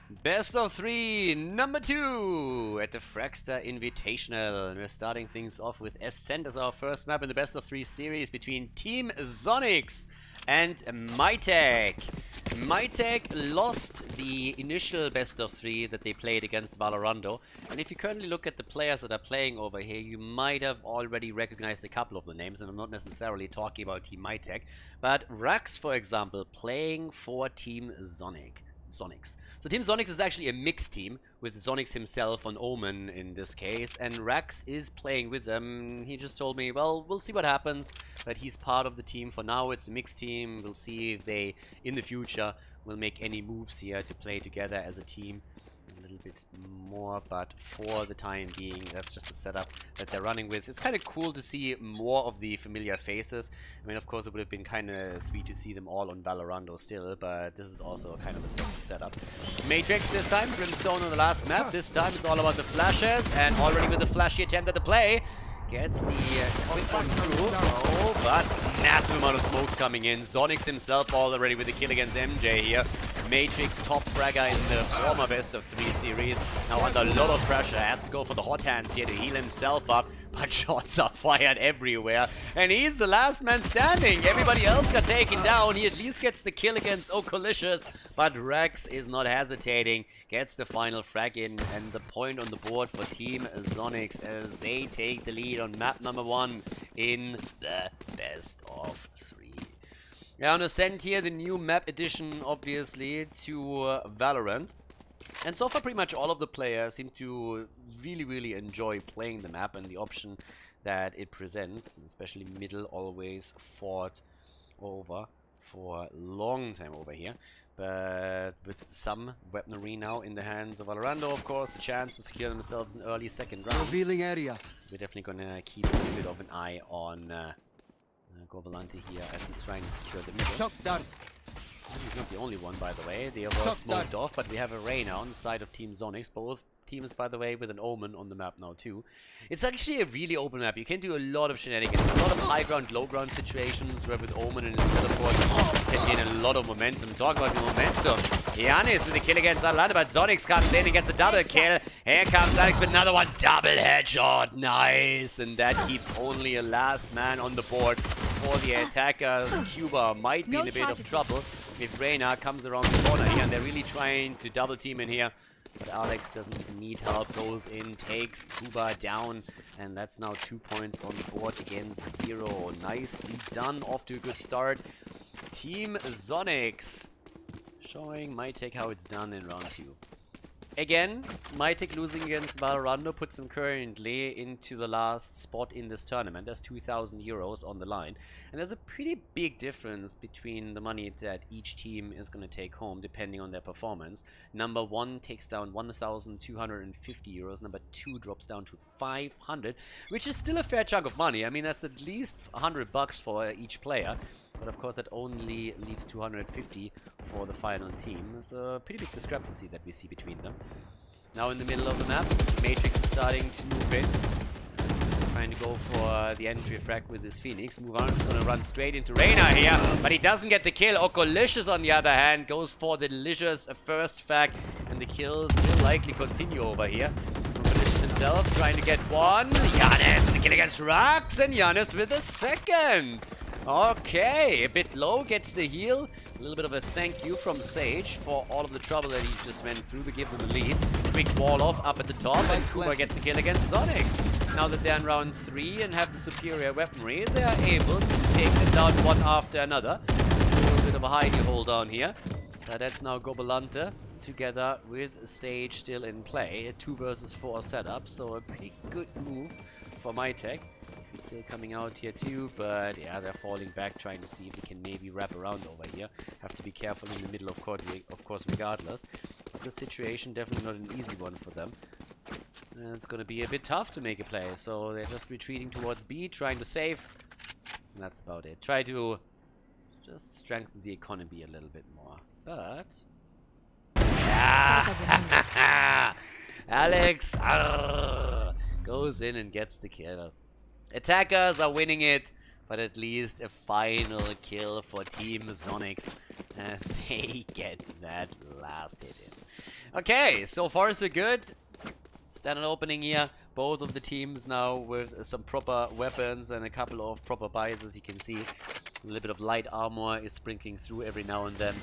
Best of 3, number 2 at the Fragster Invitational. And we're starting things off with Ascent as our first map in the best of 3 series between Team Zonixx and MyTeq. MyTeq lost the initial best of 3 that they played against Valorant. And if you currently look at the players that are playing over here, you might have already recognized a couple of the names, and I'm not necessarily talking about Team MyTeq, but Rax, for example, playing for Team Zonixx. So Team Zonixx is actually a mixed team with Zonixx himself on Omen in this case, and Rax is playing with them. He just told me, well, we'll see what happens, but he's part of the team for now. It's a mixed team. We'll see if they, in the future, will make any moves here to play together as a team a little bit more, but for the time being, that's just a setup that they're running with. It's kind of cool to see more of the familiar faces. I mean, of course, it would have been kind of sweet to see them all on Valorant still, but this is also kind of a sexy setup. Matrix this time, Brimstone on the last map. This time it's all about the flashes, and already with the flashy attempt at the play, gets the quick one through. Oh, but massive amount of smokes coming in. Zonixx himself already with the kill against MJ here. Matrix top fragger in the former best of 3 series. Now under a lot of pressure, has to go for the hot hands here to heal himself up. But shots are fired everywhere. And he's the last man standing. Everybody else got taken down. He at least gets the kill against Okolicious. But Rex is not hesitating. Gets the final frag in. And the point on the board for Team Zonixx as they take the lead on map number 1 in the best of 3. Yeah, on Ascent here, the new map addition, obviously, to Valorant. And so far, pretty much all of the players seem to really enjoy playing the map and the option that it presents. Especially middle, always fought over for a long time over here. But with some weaponry now in the hands of Valorant, of course, the chance to secure themselves an early second round. Revealing area. We're definitely going to keep a little bit of an eye on Gobalante here as he's trying to secure the middle. Shot done. He's not the only one, by the way. They are all smoked off, but we have a Reyna on the side of Team Zonixx. Both teams, by the way, with an Omen on the map now, too. It's actually a really open map. You can do a lot of shenanigans. A lot of high ground, low ground situations where with Omen and his teleport can gain a lot of momentum. Talk about the momentum. Giannis with the kill against Atlanta, but Zonixx comes in and gets a double kill. Here comes Alex with another one. Double headshot. Nice. And that keeps only a last man on the board for the attackers. Cuba might be in a bit of trouble if Reyna comes around the corner here, and they're really trying to double team in here. But Alex doesn't need help, goes in, takes Kuba down, and that's now 2 points on the board against 0. Nicely done, off to a good start. Team Zonixx showing MyTech how it's done in round 2. Again, MyTech losing against Valorant puts them currently into the last spot in this tournament. There's 2,000 euros on the line. And there's a pretty big difference between the money that each team is going to take home, depending on their performance. Number 1 takes down 1,250 euros. Number 2 drops down to 500, which is still a fair chunk of money. I mean, that's at least 100 bucks for each player. But of course, that only leaves 250 for the final team. It's a pretty big discrepancy that we see between them. Now in the middle of the map, Matrix is starting to move in. Trying to go for the entry frag with his Phoenix. Move on, he's gonna run straight into Reyna here, but he doesn't get the kill. Okolicious, on the other hand, goes for the delicious first frag, and the kills will likely continue over here. Okolicious himself trying to get one. Giannis with the kill against Rax, and Giannis with the second. Okay, a bit low, gets the heal. A little bit of a thank you from Sage for all of the trouble that he just went through to give them the lead. Quick wall off up at the top, and Kuba gets the kill against Zonixx. Now that they're in round 3 and have the superior weaponry, they are able to take them down one after another. A little bit of a hidey hole down here. That's now Gobalante together with Sage still in play. A 2 versus 4 setup, so a pretty good move for MyTech. Still coming out here too, but yeah, they're falling back, trying to see if they can maybe wrap around over here. Have to be careful in the middle of course, regardless. But the situation definitely not an easy one for them. And it's going to be a bit tough to make a play, so they're just retreating towards B, trying to save. And that's about it. Try to just strengthen the economy a little bit more. But yeah, Alex goes in and gets the kill. Attackers are winning it, but at least a final kill for Team Zonixx as they get that last hit in. Okay, so far so good. Standard opening here. Both of the teams now with some proper weapons and a couple of proper buys, as you can see. A little bit of light armor is sprinkling through every now and then.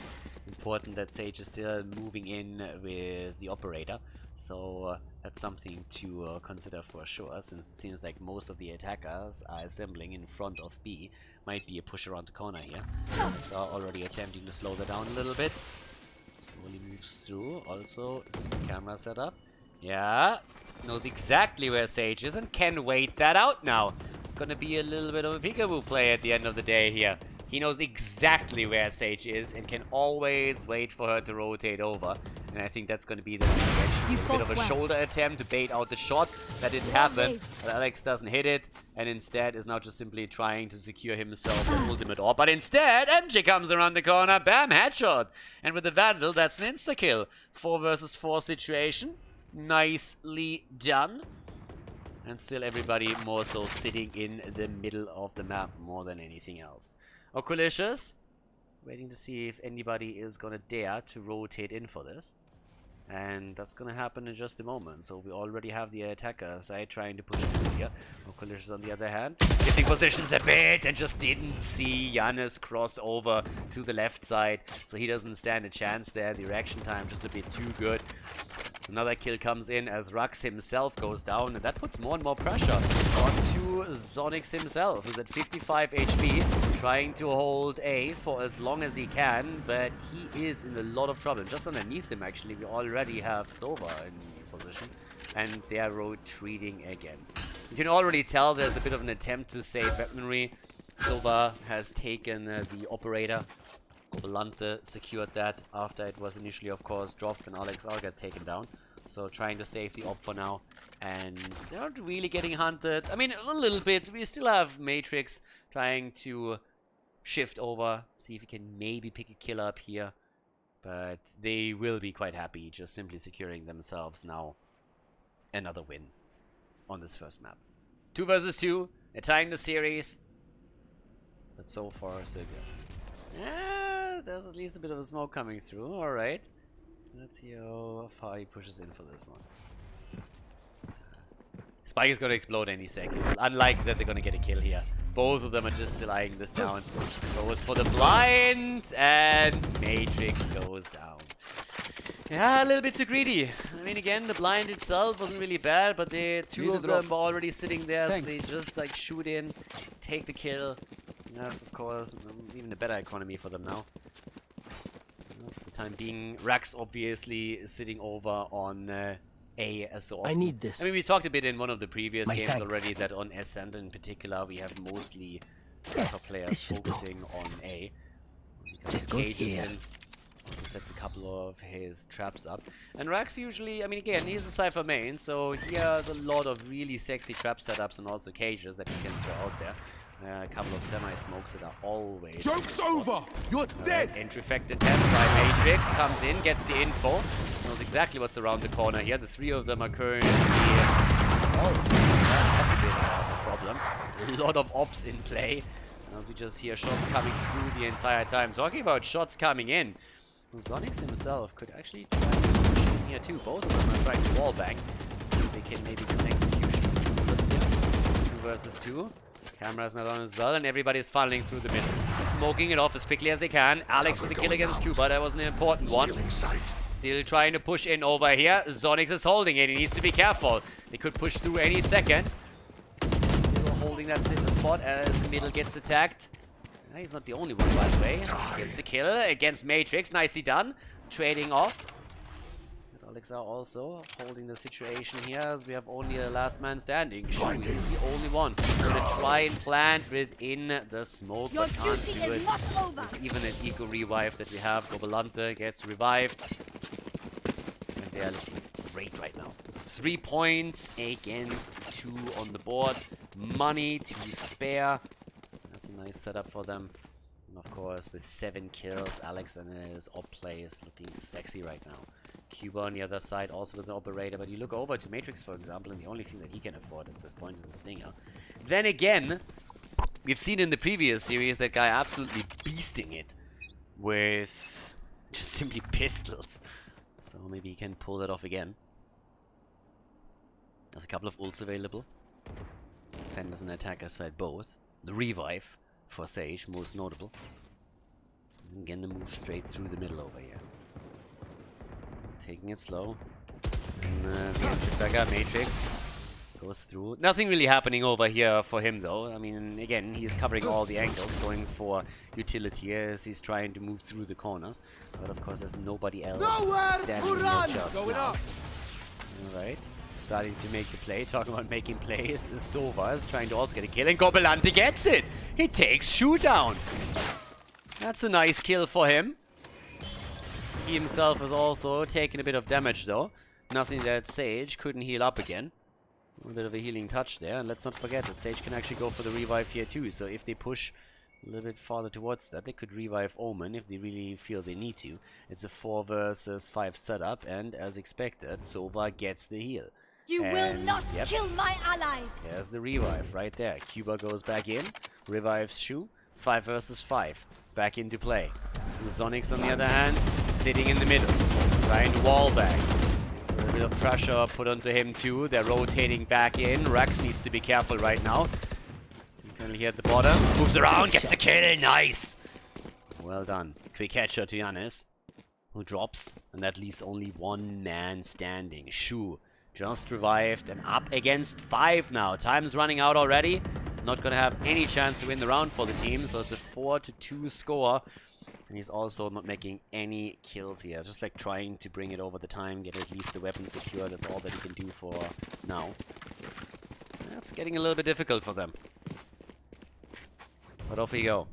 Important that Sage is still moving in with the operator. So that's something to consider for sure, since it seems like most of the attackers are assembling in front of B. Might be a push around the corner here. So already attempting to slow that down a little bit. Slowly moves through. Also, camera setup. Yeah, knows exactly where Sage is and can wait that out now. It's gonna be a little bit of a peekaboo play at the end of the day here. He knows exactly where Sage is and can always wait for her to rotate over. And I think that's going to be the reaction. A bit of a shoulder attempt to bait out the shot. That didn't happen. But Alex doesn't hit it. And instead is now just simply trying to secure himself an ultimate orb. But instead, MJ comes around the corner. Bam, headshot. And with the Vandal, that's an insta-kill. 4 versus 4 situation. Nicely done. And still everybody more so sitting in the middle of the map more than anything else. Oculicious, waiting to see if anybody is gonna dare to rotate in for this. And that's gonna happen in just a moment. So we already have the attacker side trying to push through here. Oculicious on the other hand, shifting positions a bit and just didn't see Giannis cross over to the left side. So he doesn't stand a chance there. The reaction time just a bit too good. Another kill comes in as Rux himself goes down, and that puts more and more pressure onto Zonixx himself, who's at 55 HP, trying to hold A for as long as he can, but he is in a lot of trouble. Just underneath him, actually, we already have Sova in position, and they are retreating again. You can already tell there's a bit of an attempt to save weaponry. Sova has taken the operator. Volante secured that after it was initially, of course, dropped when Alex R got taken down. So trying to save the op for now. And they're not really getting hunted. I mean, a little bit. We still have Matrix trying to shift over. See if he can maybe pick a kill up here. But they will be quite happy just simply securing themselves now another win on this first map. 2 versus 2. They're tying the series. But so far, so good. Yeah, there's at least a bit of a smoke coming through. Alright. Let's see how far he pushes in for this one. Spike is going to explode any second. Unlikely that they're going to get a kill here. Both of them are just still eyeing this down. Goes for the blind, and Matrix goes down. Yeah, a little bit too greedy. I mean, again, the blind itself wasn't really bad, but the two of them were already sitting there, so they just like shoot in, take the kill. That's, of course, even a better economy for them now. For the time being, Rax obviously is sitting over on A as so often. I need this. I mean, we talked a bit in one of the previous games already that on Ascent in particular, we have mostly top players focusing on A. This goes here. Also sets a couple of his traps up. And Rax usually, I mean, again, he's a Cypher main, so he has a lot of really sexy trap setups and also cages that he can throw out there. A couple of semi-smokes that are always... Joke's over! You're dead! Entry effect attempt by Matrix. Comes in, gets the info. Knows exactly what's around the corner here. The three of them are currently stalls. That's a bit of a problem. A lot of ops in play. As we just hear shots coming through the entire time. Talking about shots coming in. Zonixx himself could actually try to push in here too. Both of them are trying to wallbang. See if they can maybe connect the fusion bullets here. 2 versus 2. Camera's not on as well, and everybody's funneling through the middle. Smoking it off as quickly as they can. Alex with the kill against Cuba. That was an important one. Still trying to push in over here. Zonixx is holding it. He needs to be careful. They could push through any second. Still holding that center spot as the middle gets attacked. He's not the only one, by the way. Gets the kill against Matrix. Nicely done. Trading off. Alex are also holding the situation here as we have only a last man standing. Shu is the only one. Gonna try and plant within the smoke, but can't do it. There's even an eco revive that we have. Gobalante gets revived. And they are looking great right now. 3 points against 2 on the board. Money to spare. So that's a nice setup for them. And of course, with 7 kills, Alex and his op play is looking sexy right now. Cuba on the other side, also with an operator, but you look over to Matrix, for example, and the only thing that he can afford at this point is a stinger. Then again, we've seen in the previous series that guy absolutely beasting it with just simply pistols. So maybe he can pull that off again. There's a couple of ults available. Defenders and attackers side both. The revive for Sage, most notable. And again, the move straight through the middle over here. Taking it slow. And back up, Matrix. Goes through. Nothing really happening over here for him though. I mean, again, he's covering all the angles, going for utility as he's trying to move through the corners. But of course, there's nobody else standing here just now. Alright, starting to make the play. Talking about making plays. Sova is trying to also get a kill, and Gobelante gets it! He takes Shu down. That's a nice kill for him. He himself has also taken a bit of damage though. Nothing that Sage couldn't heal up again. A bit of a healing touch there, and let's not forget that Sage can actually go for the revive here too, so if they push a little bit farther towards that, they could revive Omen if they really feel they need to. It's a 4 versus 5 setup, and as expected, Sova gets the heal. You will not kill my allies! There's the revive right there. Cuba goes back in, revives Shu, 5 versus 5, back into play. Zonixx on the other hand, sitting in the middle, trying to wall back. A little bit of pressure put onto him too. They're rotating back in. Rex needs to be careful right now. Currently here at the bottom. Moves around, gets a kill. Nice! Well done. Quick headshot to Giannis, who drops. And that leaves only one man standing. Shu just revived and up against 5 now. Time's running out already. Not going to have any chance to win the round for the team. So it's a 4-2 score. And he's also not making any kills here. Just like trying to bring it over the time, get at least the weapon secure. That's all that he can do for now. That's getting a little bit difficult for them. But off we go.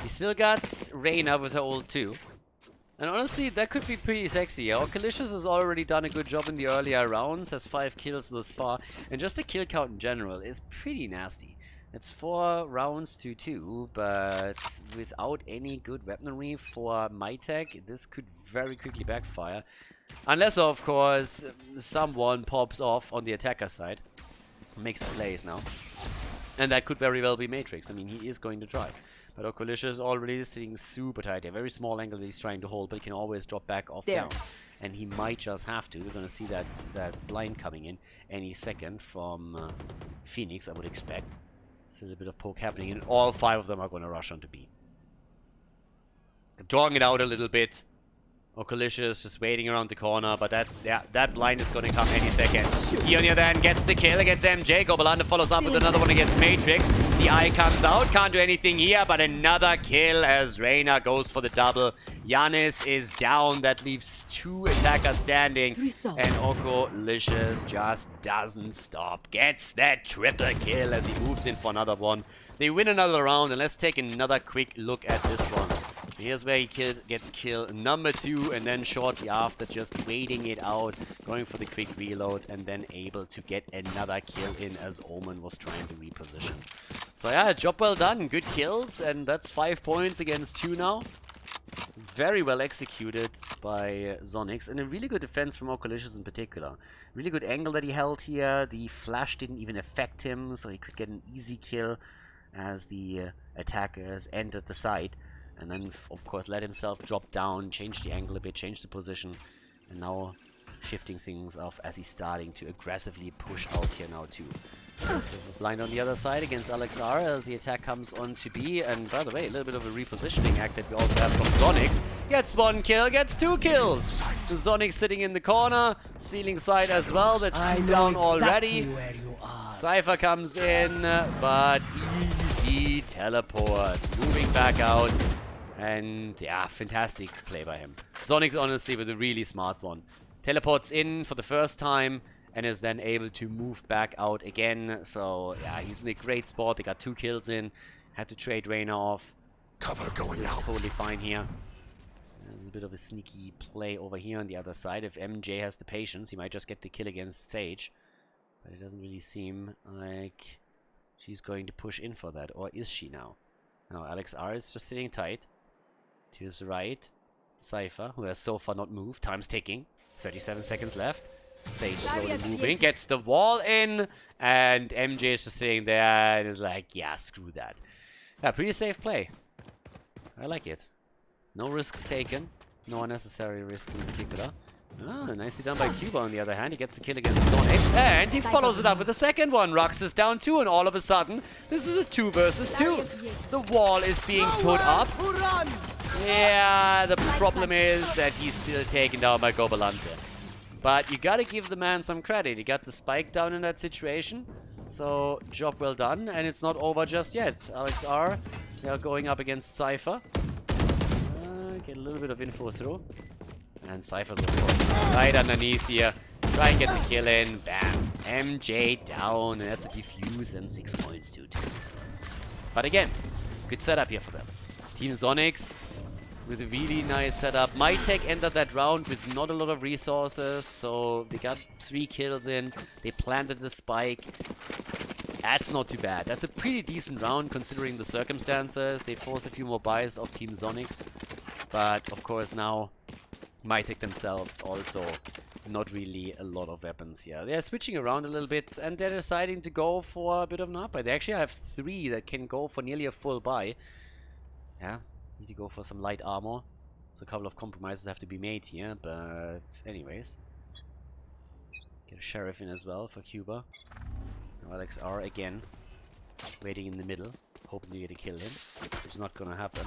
He still got Reyna with her ult too. And honestly, that could be pretty sexy. Orkalicious has already done a good job in the earlier rounds, has 5 kills thus far. And just the kill count in general is pretty nasty. It's 4 rounds to 2, but without any good weaponry for MyTech, this could very quickly backfire. Unless, of course, someone pops off on the attacker side. Makes the plays now. And that could very well be Matrix. I mean, he is going to try. But Orkalicious is already sitting super tight. A very small angle that he's trying to hold, but he can always drop back off down. And he might just have to. We're going to see that blind coming in any second from Phoenix, I would expect. There's a little bit of poke happening, and all 5 of them are going to rush onto B. Drawing it out a little bit. Orkalicious just waiting around the corner, but that blind is going to come any second. He on the other hand gets the kill against MJ. Gobelante follows up with another one against Matrix. The eye comes out, can't do anything here, but another kill as Reyna goes for the double. Giannis is down, that leaves 2 attackers standing. And Orkalicious just doesn't stop. Gets that triple kill as he moves in for another one. They win another round, and let's take another quick look at this one. So here's where he gets kill number 2, and then shortly after just waiting it out, going for the quick reload, and then able to get another kill in as Omen was trying to reposition. So yeah, job well done, good kills, and that's 5 points against 2 now. Very well executed by Zonixx, and a really good defense from Orkalicious in particular. Really good angle that he held here. The flash didn't even affect him, so he could get an easy kill as the attackers entered the site. And then, of course, let himself drop down, change the angle a bit, change the position. And now shifting things off as he's starting to aggressively push out here now too. Blind on the other side against AlexR as the attack comes on to B. And by the way, a little bit of a repositioning act that we also have from Zonixx. Gets 1 kill, gets 2 kills. Zonixx sitting in the corner, ceiling side as well. That's 2 down already. Cypher comes in, but easy teleport. Moving back out. And yeah, fantastic play by him. Zonixx honestly with a really smart one. Teleports in for the first time and is then able to move back out again. So yeah, he's in a great spot. They got 2 kills in. Had to trade Reyna off. Cover going out. Totally fine here. A little bit of a sneaky play over here on the other side. If MJ has the patience, he might just get the kill against Sage. But it doesn't really seem like she's going to push in for that. Or is she now? No, AlexR is just sitting tight. To his right, Cypher, who has so far not moved. Time's ticking. 37 seconds left. Sage slowly moving, gets the wall in, and MJ is just sitting there and is like, yeah, screw that. Yeah, pretty safe play. I like it. No risks taken. No unnecessary risks in particular. Ah, nicely done by Cuba on the other hand. He gets the kill against Zonixx, and he follows it up with the second one. Rux is down 2, and all of a sudden, this is a 2 versus 2. The wall is being put up. Yeah, the problem is that he's still taken down by Gobalante. But you gotta give the man some credit. He got the spike down in that situation. So, job well done, and it's not over just yet. Alex R, they are going up against Cypher. Get a little bit of info through. And Cypher's of course right underneath here. Try and get the kill in. Bam. MJ down. And that's a defuse and 6 points to 2. But again, good setup here for them. Team Zonixx with a really nice setup. MyTech entered that round with not a lot of resources. So they got 3 kills in. They planted the spike. That's not too bad. That's a pretty decent round considering the circumstances. They forced a few more buys of Team Zonixx. But of course now MyTech themselves also not really a lot of weapons here. They're switching around a little bit and they're deciding to go for a bit of an up buy. They actually have 3 that can go for nearly a full buy. Yeah, need to go for some light armor. So a couple of compromises have to be made here, but anyways. Get a sheriff in as well for Cuba. Now Alex R again, waiting in the middle, hoping to get a kill in, which is not gonna happen.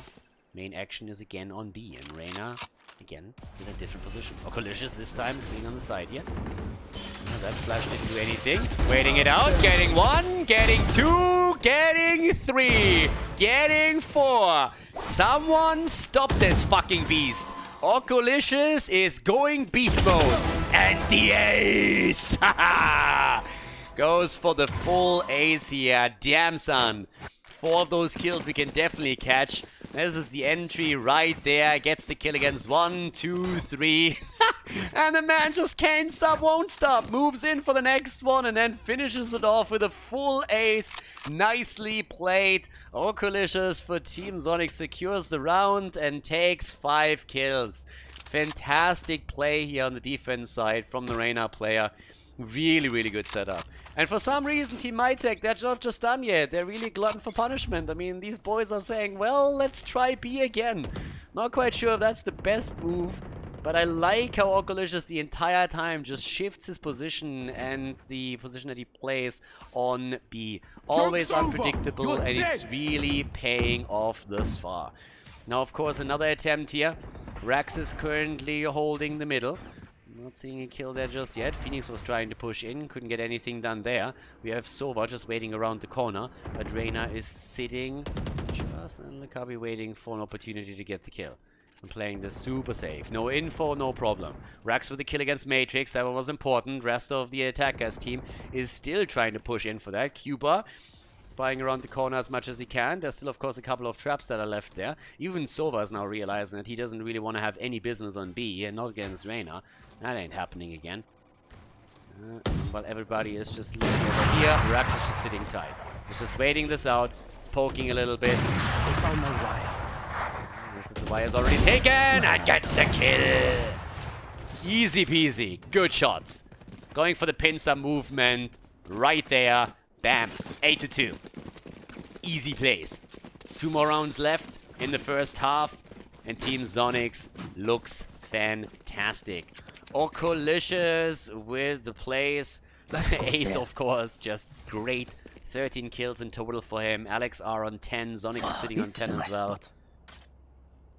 Main action is again on B, and Reyna again in a different position. Ocolicious this time sitting on the side here. That flash didn't do anything. Waiting it out, getting 1, getting 2, getting 3, getting 4. Someone stop this fucking beast. Ocolicious is going beast mode. And the ace! Goes for the full ace here. Damn son. 4 of those kills we can definitely catch. This is the entry right there. Gets the kill against 1, 2, 3. And the man just can't stop, won't stop. Moves in for the next one and then finishes it off with a full ace. Nicely played. Ocolicious for Team Zonixx secures the round and takes 5 kills. Fantastic play here on the defense side from the Reyna player. Really, really good setup. And for some reason, Team MyTech, they're not just done yet. They're really glutton for punishment. I mean, these boys are saying, well, let's try B again. Not quite sure if that's the best move, but I like how Ocolicious the entire time just shifts his position and the position that he plays on B. Always unpredictable, and it's really paying off thus far. Now, of course, another attempt here. Rax is currently holding the middle. Not seeing a kill there just yet. Phoenix was trying to push in, couldn't get anything done there. We have Sova just waiting around the corner, but Reyna is sitting just in the cubby waiting for an opportunity to get the kill. I'm playing this super safe. No info, no problem. Rax with the kill against Matrix, that one was important. Rest of the attackers team is still trying to push in for that. Cuba spying around the corner as much as he can. There's still, of course, a couple of traps that are left there. Even Sova is now realizing that he doesn't really want to have any business on B, and not against Reyna. That ain't happening again. While everybody is just looking over here, Rax is just sitting tight. He's just waiting this out. He's poking a little bit. They found my wire. The wire's already taken and gets the kill. Easy peasy. Good shots. Going for the pincer movement right there. Bam. 8-2. Easy plays. 2 more rounds left in the first half. And Team Zonixx looks fantastic. Ocolicious with the plays. Ace, of course, just great. 13 kills in total for him. Alex R on 10. Zonixx is sitting on 10 as well.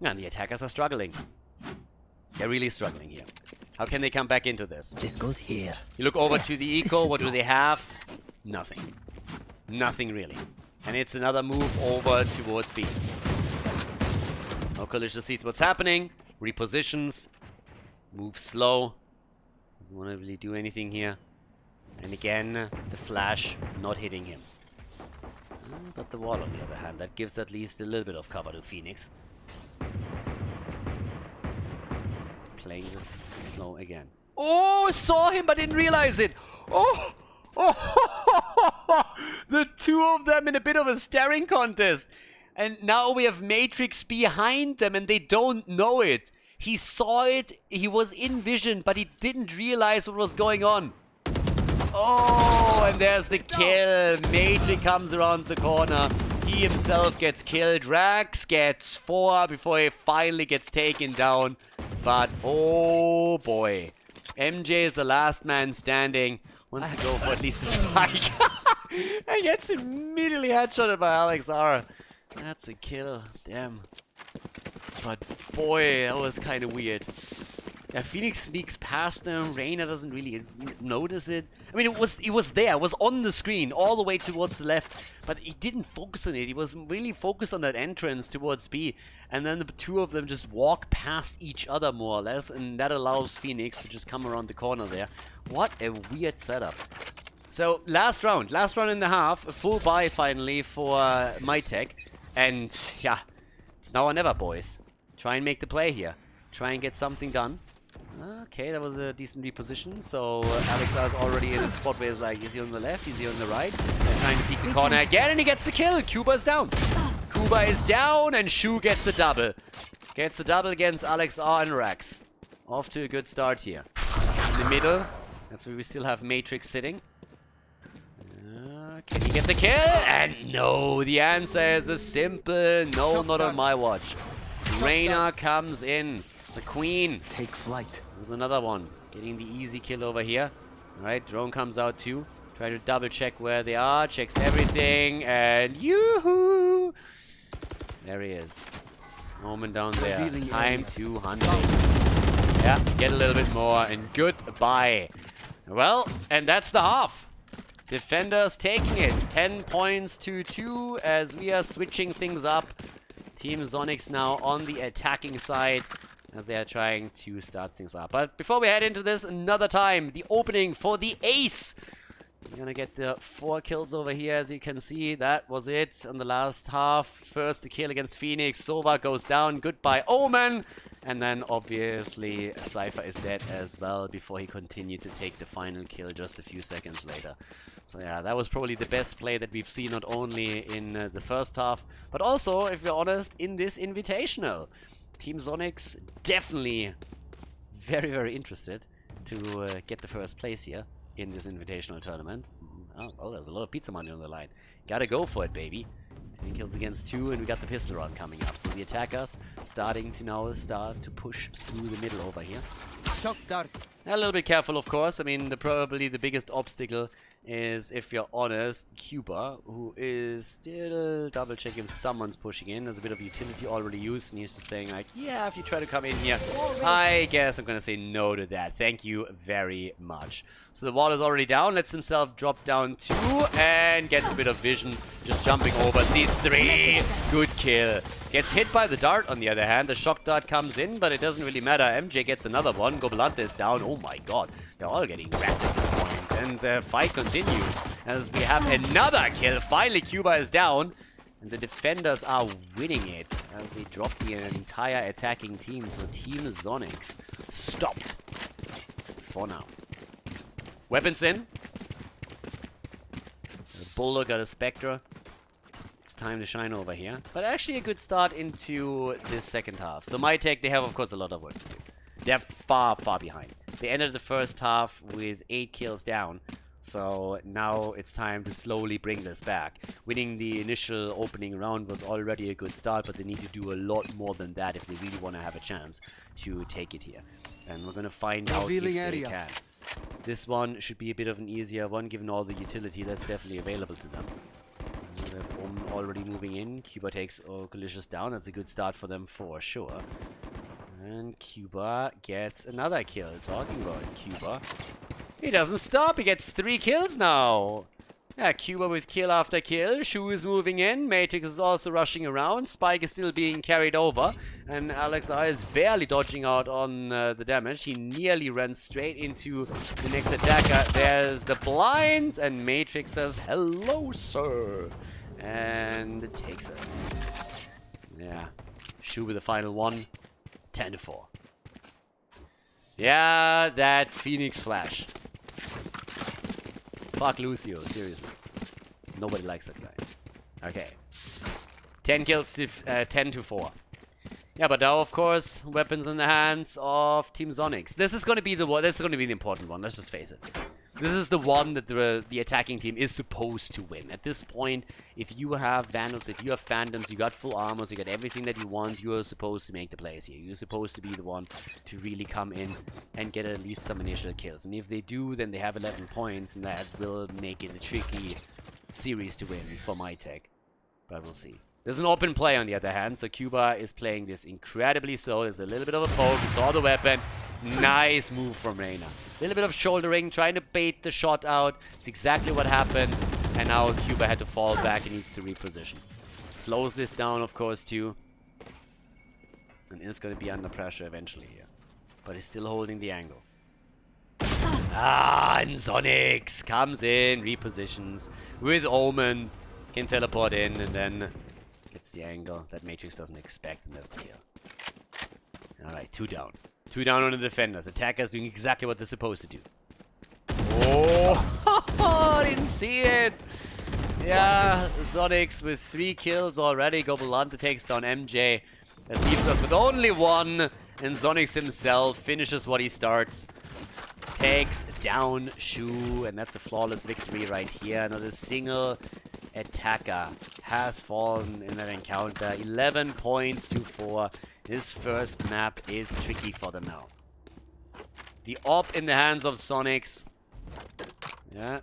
And the attackers are struggling. They're really struggling here. How can they come back into this? This goes here. You look over to the eco. What do they have? Nothing. Nothing really. And it's another move over towards B. Ocolicious sees what's happening. Repositions. Moves slow. Doesn't want to really do anything here. And again, the flash not hitting him. But the wall on the other hand, that gives at least a little bit of cover to Phoenix. Playing this slow again. Oh, saw him but didn't realize it. Oh, the 2 of them in a bit of a staring contest. And now we have Matrix behind them and they don't know it. He saw it, he was in vision, but he didn't realize what was going on. Oh, and there's the kill. Matrix comes around the corner. He himself gets killed. Rax gets 4 before he finally gets taken down. but oh boy. MJ is the last man standing. Wants to go for at least a spike. And gets immediately headshotted by Alex R. That's a kill. Damn. But boy, that was kind of weird. Yeah, Phoenix sneaks past them. Reyna doesn't really notice it. I mean, it was there. It was on the screen all the way towards the left. But he didn't focus on it. He was really focused on that entrance towards B. And then the two of them just walk past each other more or less. And that allows Phoenix to just come around the corner there. What a weird setup. So, last round and a half. A full buy finally for MyTech. And yeah, it's now or never, boys. Try and make the play here. Try and get something done. Okay, that was a decent reposition. So Alex is already in a spot where it's like, is he on the left? Is he on the right? They're trying to peek the corner again, and he gets the kill. Kuba's down. Kuba is down, and Shu gets the double. Gets the double against Alex R and Rax. Off to a good start here. In the middle, that's where we still have Matrix sitting. Can he get the kill? And no, the answer is a simple no, not on my watch. Reyna comes in. The Queen. Take flight. With another one. Getting the easy kill over here. Alright, drone comes out too. Try to double check where they are. Checks everything. And yoo-hoo! There he is. Omen down there. Time to hunt. Yeah, get a little bit more. And goodbye. Well, and that's the half. Defenders taking it. 10 points to 2 as we are switching things up. Team Zonixx now on the attacking side as they are trying to start things up. But before we head into this another time, the opening for the ace. We're gonna get the 4 kills over here, as you can see. That was it on the last half. First the kill against Phoenix. Sova goes down. Goodbye, Omen. And then obviously Cypher is dead as well before he continued to take the final kill just a few seconds later. So yeah, that was probably the best play that we've seen, not only in the first half, but also, if we're honest, in this Invitational. Team Zonixx definitely very, very interested to get the first place here in this Invitational tournament. Oh, well, there's a lot of pizza money on the line. Gotta go for it, baby. 10 kills against 2, and we got the pistol round coming up. So the attackers starting to now push through the middle over here. Shock dart. A little bit careful, of course. I mean, probably the biggest obstacle is, if you're honest, Cuba, who is still double checking if someone's pushing in. There's a bit of utility already used, and he's just saying like, yeah, if you try to come in here, I guess I'm gonna say no to that. Thank you very much. So the wall is already down, lets himself drop down 2, and gets a bit of vision, just jumping over, sees 3, good kill. Gets hit by the dart, on the other hand. The shock dart comes in, but it doesn't really matter. MJ gets another one. Goblante is down. Oh my god. They're all getting wrecked at this point. And the fight continues as we have another kill. Finally, Cuba is down. And the defenders are winning it as they drop the entire attacking team. So Team Zonixx stopped for now. Weapons in. The Bulldog got a Spectre. It's time to shine over here. But actually a good start into this second half. So MyTech, they have of course a lot of work to do. They're far, far behind. They ended the first half with 8 kills down. So now it's time to slowly bring this back. Winning the initial opening round was already a good start, but they need to do a lot more than that if they really want to have a chance to take it here. And we're going to find out if they can. This one should be a bit of an easier one, given all the utility that's definitely available to them. We have Omen already moving in. Cuba takes Collisions down. That's a good start for them for sure. And Cuba gets another kill. Talking about Cuba. He doesn't stop. He gets 3 kills now. Yeah, Cuba with kill after kill. Shu is moving in. MyTeq is also rushing around. Spike is still being carried over. And Alex R is barely dodging out on the damage. He nearly ran straight into the next attacker. There's the blind. And Matrix says, hello, sir. And takes it. Yeah. Shu with the final one. 10-4. Yeah, that Phoenix flash. Fuck Lucio, seriously. Nobody likes that guy. Okay. 10 kills to 10-4. Yeah, but now of course, weapons in the hands of Team Zonixx. This is going to be the important one. Let's just face it. This is the one that the attacking team is supposed to win. At this point, if you have Vandals, if you have Phantoms, you got full armors, you got everything that you want, you are supposed to make the plays here. You're supposed to be the one to really come in and get at least some initial kills. And if they do, then they have 11 points, and that will make it a tricky series to win for MyTech. But we'll see. There's an open play on the other hand, so Cuba is playing this incredibly slow. There's a little bit of a poke, he saw the weapon. Nice move from Reyna. A little bit of shouldering, trying to bait the shot out. It's exactly what happened. And now Cuba had to fall back and needs to reposition. Slows this down, of course, too. And is going to be under pressure eventually here. But he's still holding the angle. And Zonixx comes in, repositions with Omen. Can teleport in and then gets the angle that Matrix doesn't expect, and that's the kill. Alright, 2 down. 2 down on the defenders. Attackers doing exactly what they're supposed to do. Oh, didn't see it. Yeah, Zonixx with 3 kills already. Gobolante takes down MJ. That leaves us with only 1. And Zonixx himself finishes what he starts. Takes down Shu. And that's a flawless victory right here. Another single attacker has fallen in that encounter. 11 points to 4. This first map is tricky for them now. The AWP in the hands of Zonixx. Yeah.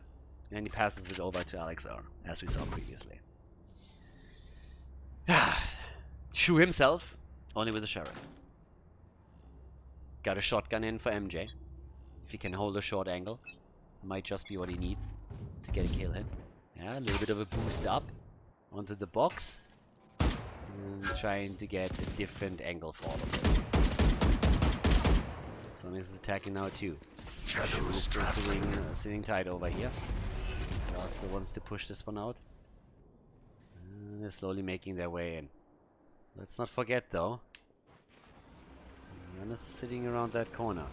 And he passes it over to Alexar, as we saw previously. Shu himself, only with a Sheriff. Got a shotgun in for MJ. If he can hold a short angle, might just be what he needs to get a kill hit. Yeah, a little bit of a boost up onto the box. And trying to get a different angle for all of it. Zonixx is attacking now too. Shadows still sitting tight over here. Fragster wants to push this one out. And they're slowly making their way in. Let's not forget though. Giannis is sitting around that corner.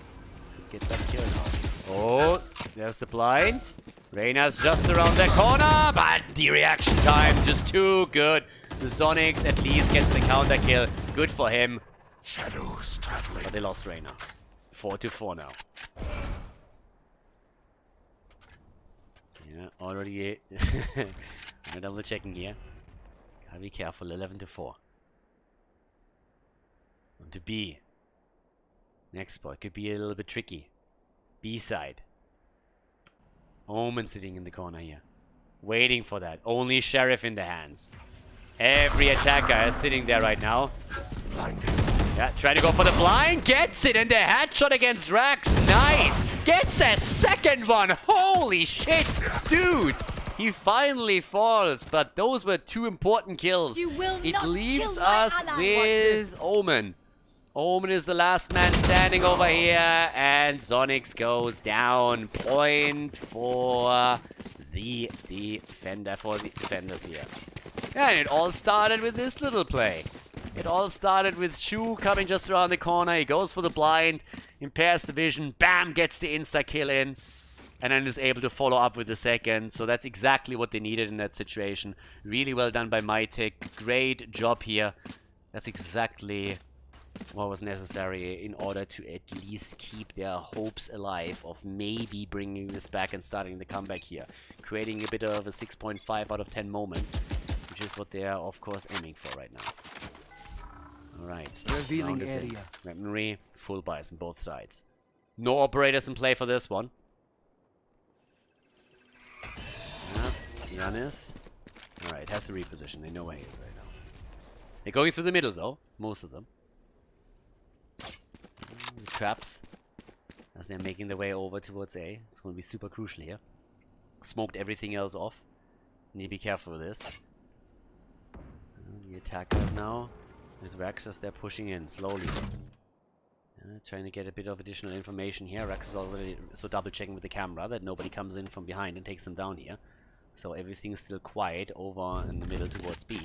Could get that kill now. Oh, there's the blind. Reyna's just around the corner, but the reaction time just too good. The Zonixx at least gets the counter kill. Good for him. Shadows traveling. But they lost Reyna. 4-4 now. Yeah, already. I'm double checking here. Gotta be careful. 11-4. On to B. Next spot could be a little bit tricky. B side. Omen sitting in the corner here. Waiting for that. Only Sheriff in the hands. Every attacker is sitting there right now. Blinded. Yeah, trying to go for the blind. Gets it in the headshot against Rax. Nice. Gets a second one. Holy shit. Dude. He finally falls. But those were 2 important kills. You will it not leaves kill my us ally. with Omen. Omen is the last man standing over here. And Zonixx goes down. Point for the defender. For the defenders here. And it all started with this little play. It all started with Shu coming just around the corner. He goes for the blind, impairs the vision, bam, gets the insta-kill in, and then is able to follow up with the second. So that's exactly what they needed in that situation. Really well done by MyTech. Great job here. That's exactly what was necessary in order to at least keep their hopes alive of maybe bringing this back and starting the comeback here. Creating a bit of a 6.5 out of 10 moment, which is what they are, of course, aiming for right now. Alright. Revealing area. Weaponry, full buys on both sides. No operators in play for this one. Yeah, Giannis. Alright, has to reposition. They know where he is right now. They're going through the middle though, most of them. Traps. As they're making their way over towards A. It's going to be super crucial here. Smoked everything else off. Need to be careful with this. The attackers now. There's Rax as they're pushing in slowly. Trying to get a bit of additional information here. Rax is already so double checking with the camera that nobody comes in from behind and takes them down here. So everything's still quiet over in the middle towards B.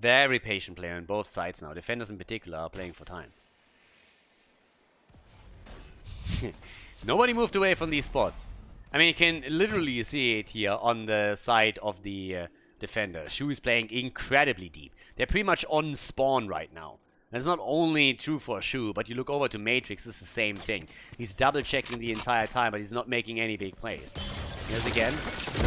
Very patient player on both sides now. Defenders in particular are playing for time. Nobody moved away from these spots. I mean, you can literally see it here on the side of the defender. Shu is playing incredibly deep. They're pretty much on spawn right now. And it's not only true for Shu, but you look over to Matrix, it's the same thing. He's double checking the entire time, but he's not making any big plays. Here's again,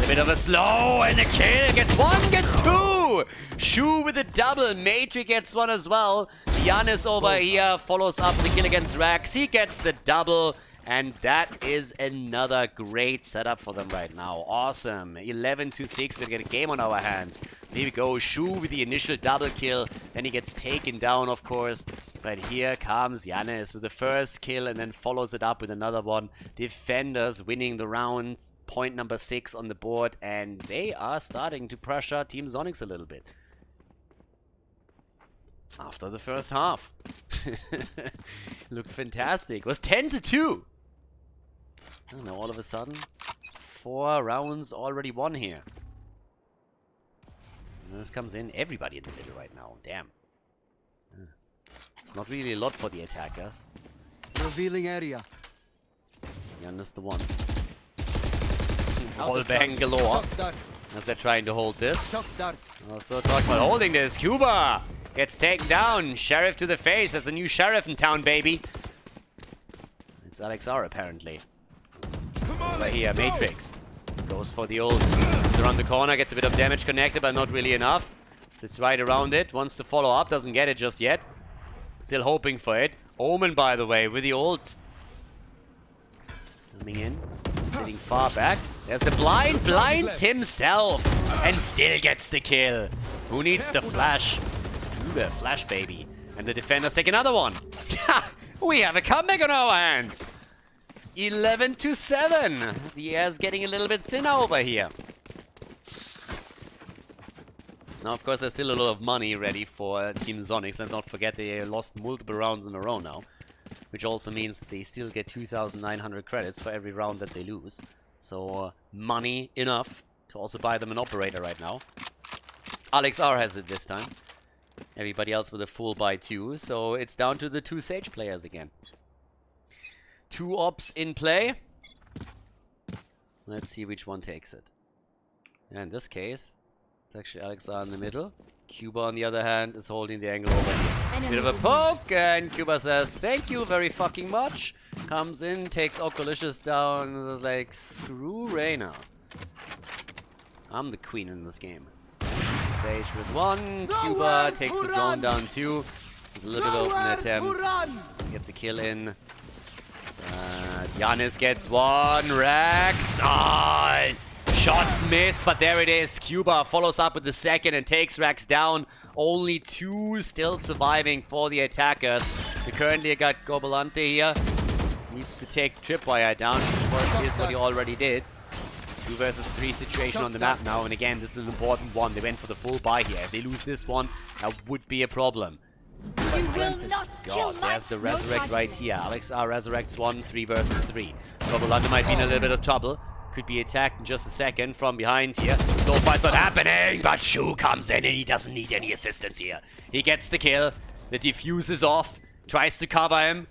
a bit of a slow, and a kill, gets one, gets two! Shu with a double, Matrix gets one as well. Giannis over here follows up the kill against Rax, he gets the double. And that is another great setup for them right now. Awesome. 11-6. We get a game on our hands. Here we go. Shu with the initial double kill. Then he gets taken down, of course. But here comes Giannis with the first kill and then follows it up with another one. Defenders winning the round. Point number 6 on the board. And they are starting to pressure Team Zonixx a little bit. After the first half. Looked fantastic. It was 10-2. I don't know, all of a sudden, 4 rounds already won here. And this comes in, everybody in the middle right now. Damn. It's not really a lot for the attackers. Revealing area. Giannis the one. Wall bang galore. As they're trying to hold this. Also talk about holding this. Cuba gets taken down. Sheriff to the face. There's a new sheriff in town, baby. It's Alexar apparently. Over here, Matrix goes for the ult. Around the corner, gets a bit of damage connected, but not really enough. Sits right around it, wants to follow up, doesn't get it just yet. Still hoping for it. Omen, by the way, with the ult. Coming in, sitting far back. There's the blind, blinds himself, and still gets the kill. Who needs the flash? Scuba, flash baby. And the defenders take another one. We have a comeback on our hands. 11-7. The air's getting a little bit thinner over here. Now, of course, there's still a lot of money ready for Team Zonixx. Let's not forget they lost multiple rounds in a row now. Which also means that they still get 2,900 credits for every round that they lose. So, money enough to also buy them an operator right now. Alex R has it this time. Everybody else with a full buy too. So, it's down to the 2 Sage players again. 2 ops in play. Let's see which one takes it. And in this case, it's actually Alexar in the middle. Cuba, on the other hand, is holding the angle over here. Bit of a poke, and Cuba says, thank you very fucking much. Comes in, takes Ocolicious down, and is like, screw Reyna. I'm the queen in this game. Sage with 1, Cuba takes the drone down 2. There's a little bit of an attempt. Get the kill in. Giannis gets 1. Rax. Oh, shots missed, but there it is. Cuba follows up with the second and takes Rax down. Only 2 still surviving for the attackers. We currently got Gobolante here. Needs to take Tripwire down, which is what he already did. 2 versus 3 situation on the map now, and again, this is an important one. They went for the full buy here. If they lose this one, that would be a problem. You will not kill my there's the resurrect right here. Alex R resurrects 1, 3 versus 3. Gobolante might be in a little bit of trouble. Could be attacked in just a second from behind here. So far it's not happening, but Shu comes in and he doesn't need any assistance here. He gets the kill. The defuse is off. Tries to cover him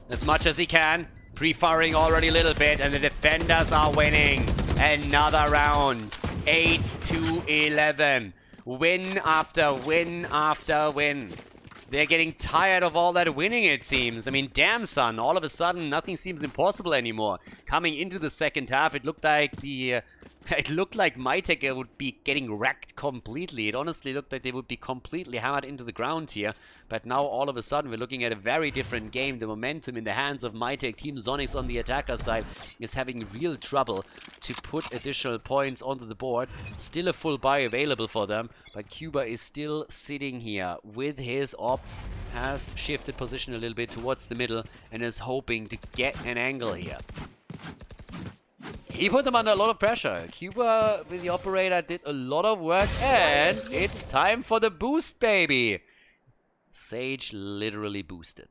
as much as he can. Pre-firing already a little bit, and the defenders are winning another round. 8-11. Win after win after win. They're getting tired of all that winning, it seems. I mean, damn, son. All of a sudden, nothing seems impossible anymore. Coming into the second half, it looked like MyTech would be getting wrecked completely. It honestly looked like they would be completely hammered into the ground here. But now, all of a sudden, we're looking at a very different game. The momentum in the hands of MyTech. Team Zonixx on the attacker side is having real trouble to put additional points onto the board. Still a full buy available for them. But Cuba is still sitting here with his op. Has shifted position a little bit towards the middle and is hoping to get an angle here. He put them under a lot of pressure. Cuba with the operator did a lot of work, and it's time for the boost, baby. Sage literally boosted.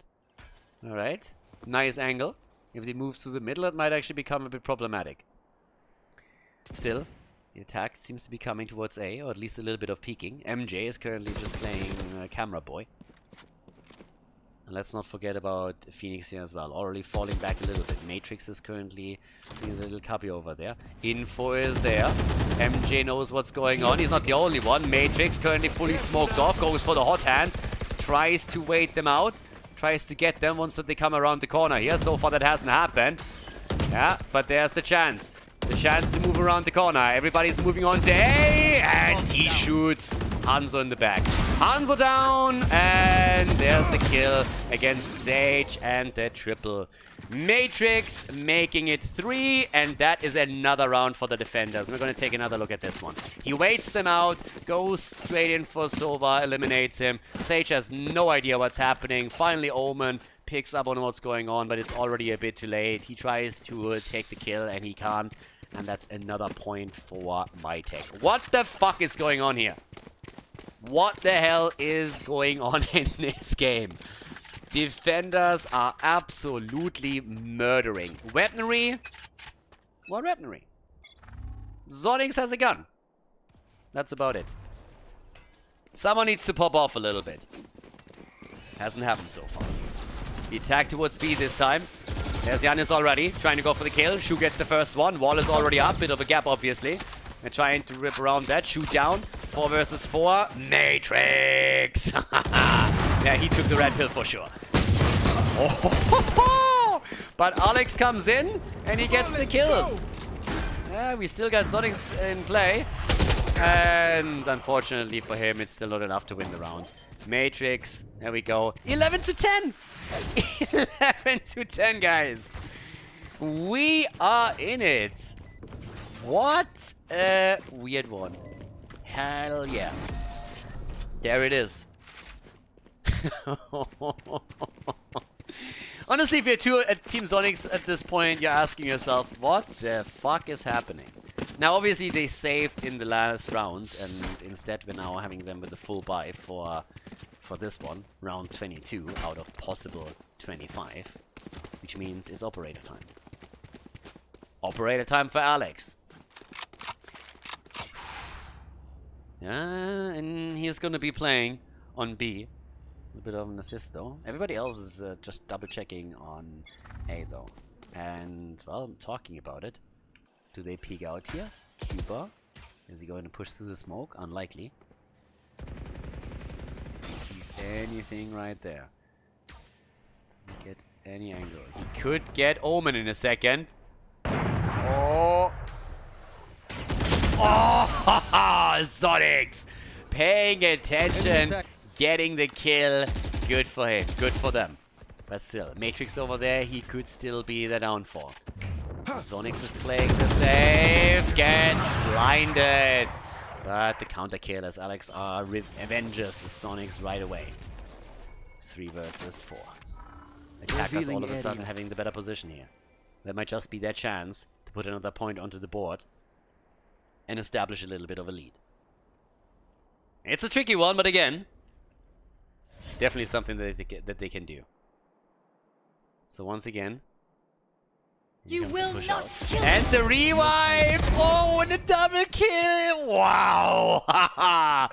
Alright, nice angle. If he moves to the middle, it might actually become a bit problematic. Still, the attack seems to be coming towards A, or at least a little bit of peeking. MJ is currently just playing camera boy. And let's not forget about Phoenix here as well. Already falling back a little bit. Matrix is currently seeing a little cubby over there. Info is there. MJ knows what's going on. He's not the only one. Matrix currently fully smoked off. Goes for the hot hands. tries to wait them out. Tries to get them once that they come around the corner here. So far that hasn't happened. Yeah, but there's the chance. The chance to move around the corner. Everybody's moving on to A, and he shoots Hanzo in the back. Hanzo down, and there's the kill against Sage and the triple. Matrix making it 3, and that is another round for the defenders. We're going to take another look at this one. He waits them out, goes straight in for Sova, eliminates him. Sage has no idea what's happening. Finally, Omen picks up on what's going on, but it's already a bit too late. He tries to take the kill, and he can't. And that's another point for MyTech. What the fuck is going on here? What the hell is going on in this game? Defenders are absolutely murdering. Weaponry? What weaponry? Zonixx has a gun. That's about it. Someone needs to pop off a little bit. Hasn't happened so far. The attack towards B this time. There's Giannis already, trying to go for the kill. Shu gets the first one. Wall is already up. Bit of a gap, obviously. They're trying to rip around that. Shu down. 4 versus 4. Matrix! Yeah, he took the red pill for sure. Oh, but Alex comes in, and he gets the kills. Yeah, we still got Zonixx in play. And unfortunately for him, it's still not enough to win the round. Matrix, there we go. 11 to 10! 11 to 10, guys. We are in it. What a weird one. Hell yeah. There it is. Honestly, if you're at Team Zonixx at this point, you're asking yourself, what the fuck is happening? Now, obviously, they saved in the last round, and instead we're now having them with a full buy for this one, round 22 out of possible 25, which means it's operator time. Operator time for Alex. Yeah, and he's going to be playing on B. A bit of an assist though. Everybody else is just double checking on A though. And, well, I'm talking about it. Do they peek out here? Cuba. Is he going to push through the smoke? Unlikely. He sees anything right there. Get any angle. He could get Omen in a second. Oh! Oh! Zonixx! Paying attention. Getting the kill. Good for him. Good for them. But still, Matrix over there, he could still be the downfall. Zonixx is playing the save. Gets blinded. But the counter kill as Alex avenges Zonixx right away. 3 versus 4. Attackers all of a sudden having the better position here. That might just be their chance to put another point onto the board and establish a little bit of a lead. It's a tricky one, but again, definitely something that they can do. So once again, You will not kill and the revive! Oh, and a double kill! Wow!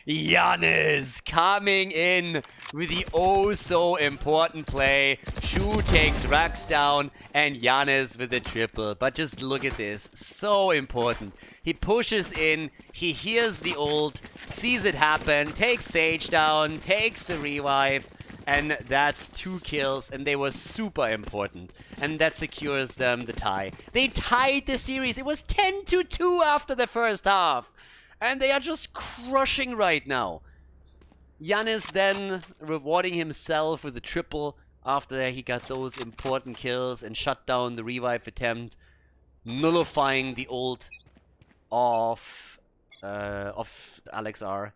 Giannis coming in with the oh so important play. Shu takes Rax down and Giannis with the triple. But just look at this. So important. He pushes in, he hears the ult, sees it happen, takes Sage down, takes the revive. And that's 2 kills, and they were super important. And that secures them the tie. They tied the series. It was 10 to 2 after the first half. And they are just crushing right now. Giannis then rewarding himself with a triple after he got those important kills and shut down the revive attempt, nullifying the ult of Alex R.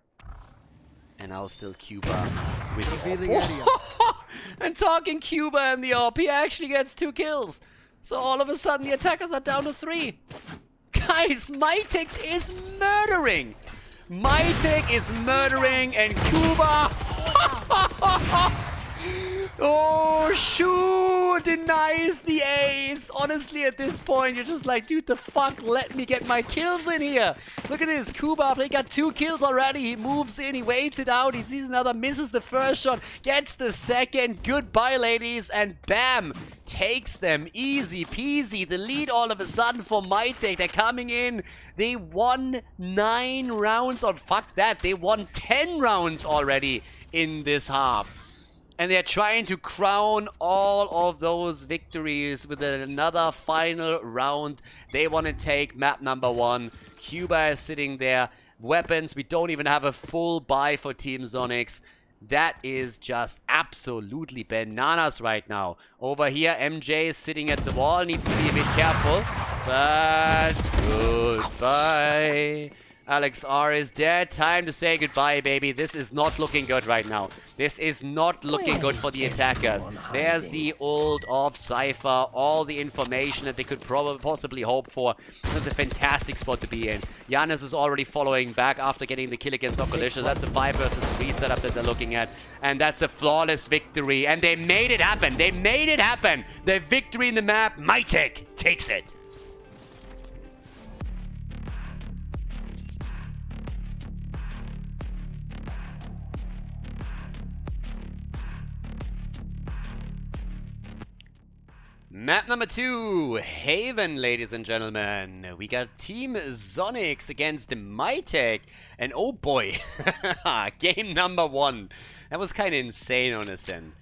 And now still Cuba with the and talking Cuba and the AWP, he actually gets 2 kills. So all of a sudden the attackers are down to 3. Guys, MyTeq is murdering. MyTeq is murdering and Cuba. Oh, Shu denies the ace. Honestly, at this point, you're just like, dude, the fuck, let me get my kills in here. Look at this. Kuba, after he got 2 kills already, he moves in, he waits it out, he sees another, misses the first shot, gets the second. Goodbye, ladies, and bam, takes them. Easy peasy. The lead all of a sudden for MyTeq. They're coming in. They won 9 rounds, or fuck that, they won 10 rounds already in this half. And they're trying to crown all of those victories with another final round. They want to take map number 1. Cuba is sitting there. Weapons, we don't even have a full buy for Team Zonixx. That is just absolutely bananas right now. Over here, MJ is sitting at the wall. Needs to be a bit careful. But goodbye. Alex R is dead. Time to say goodbye, baby. This is not looking good right now. This is not looking good for the attackers. There's the ult of Cypher. All the information that they could possibly hope for. This is a fantastic spot to be in. Giannis is already following back after getting the kill against Okalicious. That's a 5 versus 3 setup that they're looking at. And that's a flawless victory. And they made it happen. They made it happen. The victory in the map. MyTech takes it. Map number 2, Haven, ladies and gentlemen. We got Team Zonixx against the MyTech. And oh boy, game number 1. That was kind of insane on Ascent.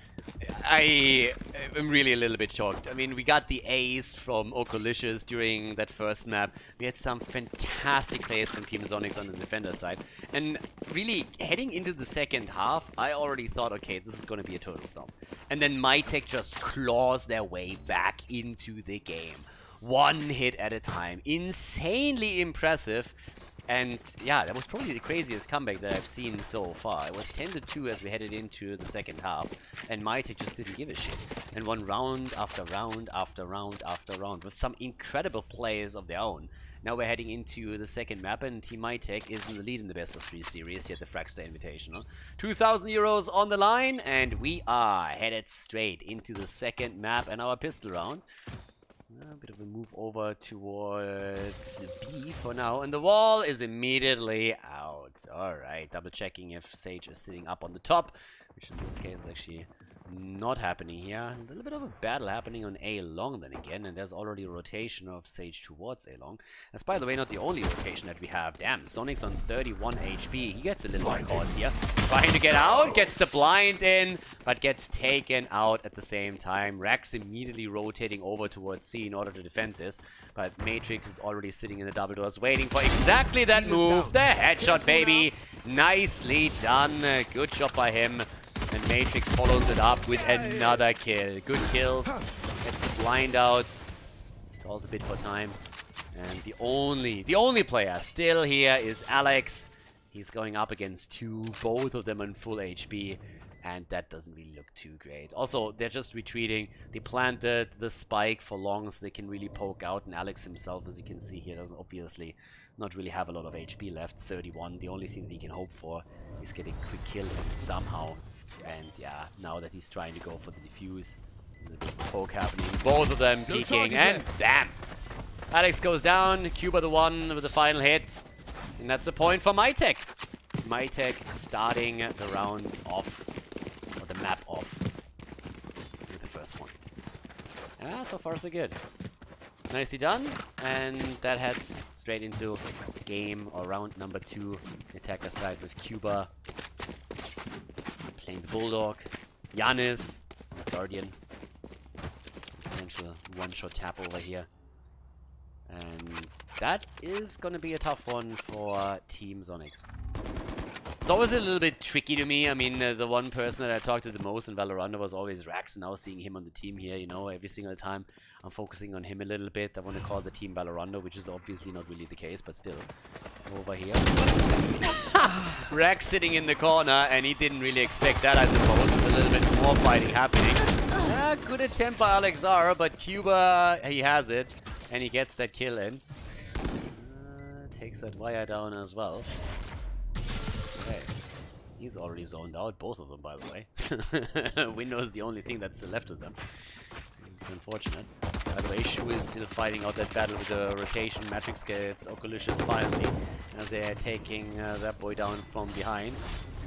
I am really a little bit shocked. I mean, we got the ace from Okalicious during that first map. We had some fantastic plays from Team Zonixx on the defender side. And really, heading into the second half, I already thought, okay, this is going to be a total stomp. And then MyTech just claws their way back into the game. One hit at a time. Insanely impressive. And yeah, that was probably the craziest comeback that I've seen so far. It was 10-2 as we headed into the second half, and MyTech just didn't give a shit. And won round after round after round after round with some incredible plays of their own. Now we're heading into the second map, and Team MyTech is in the lead in the best of 3 series here at the Fragster Invitational. 2,000 euros on the line, and we are headed straight into the second map and our pistol round. A bit of a move over towards B for now, and the wall is immediately out. Alright, double checking if Sage is sitting up on the top, which in this case is actually not happening here. A little bit of a battle happening on A long then again, and there's already a rotation of Sage towards A long. That's, by the way, not the only rotation that we have. Damn, Zonixx on 31 HP. He gets a little bit caught here. Trying to get out, gets the blind in, but gets taken out at the same time. Rax immediately rotating over towards C in order to defend this, but Matrix is already sitting in the double doors waiting for exactly that move. The headshot, baby. Nicely done. Good job by him. And Matrix follows it up with another kill. Good kills. Gets the blind out. Stalls a bit for time. And the only player still here is Alex. He's going up against 2, both of them on full HP. And that doesn't really look too great. Also, they're just retreating. They planted the spike for long so they can really poke out. And Alex himself, as you can see here, doesn't obviously not really have a lot of HP left. 31. The only thing that he can hope for is getting a quick kill somehow. And yeah, now that he's trying to go for the defuse, there's a bit of poke happening. Both of them peeking, and damn! Alex goes down, Cuba the one with the final hit. And that's a point for MyTech. MyTech starting the round off, or the map off, with the first point. Yeah, so far so good. Nicely done, and that heads straight into game or round number 2. The attacker side with Cuba playing the Bulldog, Giannis, Guardian. Potential one-shot tap over here. And that is going to be a tough one for Team Zonixx. It's always a little bit tricky to me. I mean, the one person that I talked to the most in Valorant was always Rax. Now seeing him on the team here, you know, every single time I'm focusing on him a little bit. I want to call the team Valorant, which is obviously not really the case, but still. Over here. Rax sitting in the corner, and he didn't really expect that, I suppose, with a little bit more fighting happening. Good attempt by Alexar, but Cuba, he has it, and he gets that kill in. Takes that wire down as well. Okay. He's already zoned out, both of them, by the way. Window is the only thing that's left of them. Unfortunate. By the way, Shu is still fighting out that battle with the rotation. Matrix gets Okalicious finally, as they are taking that boy down from behind.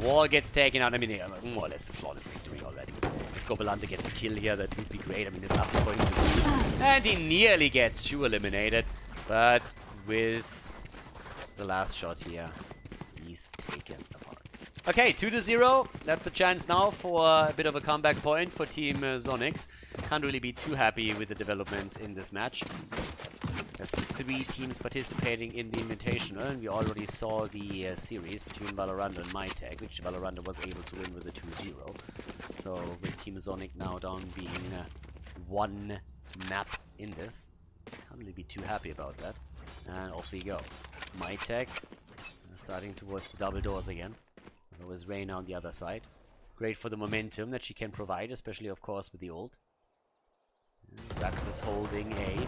Wall gets taken out. I mean, more or less a flawless victory already. If Gobalante gets a kill here, that would be great. I mean, there's nothing for him to lose. And he nearly gets Shu eliminated, but with the last shot here, he's taken apart. Okay, 2-0. That's a chance now for a bit of a comeback point for Team Zonixx. Can't really be too happy with the developments in this match. There's 3 teams participating in the Invitational, and we already saw the series between Valorant and MyTech, which Valorant was able to win with a 2-0. So with Team Zonixx now down being 1 map in this, can't really be too happy about that. And off we go. MyTech starting towards the double doors again. There was Reyna on the other side. Great for the momentum that she can provide, especially of course with the ult. Rax is holding A.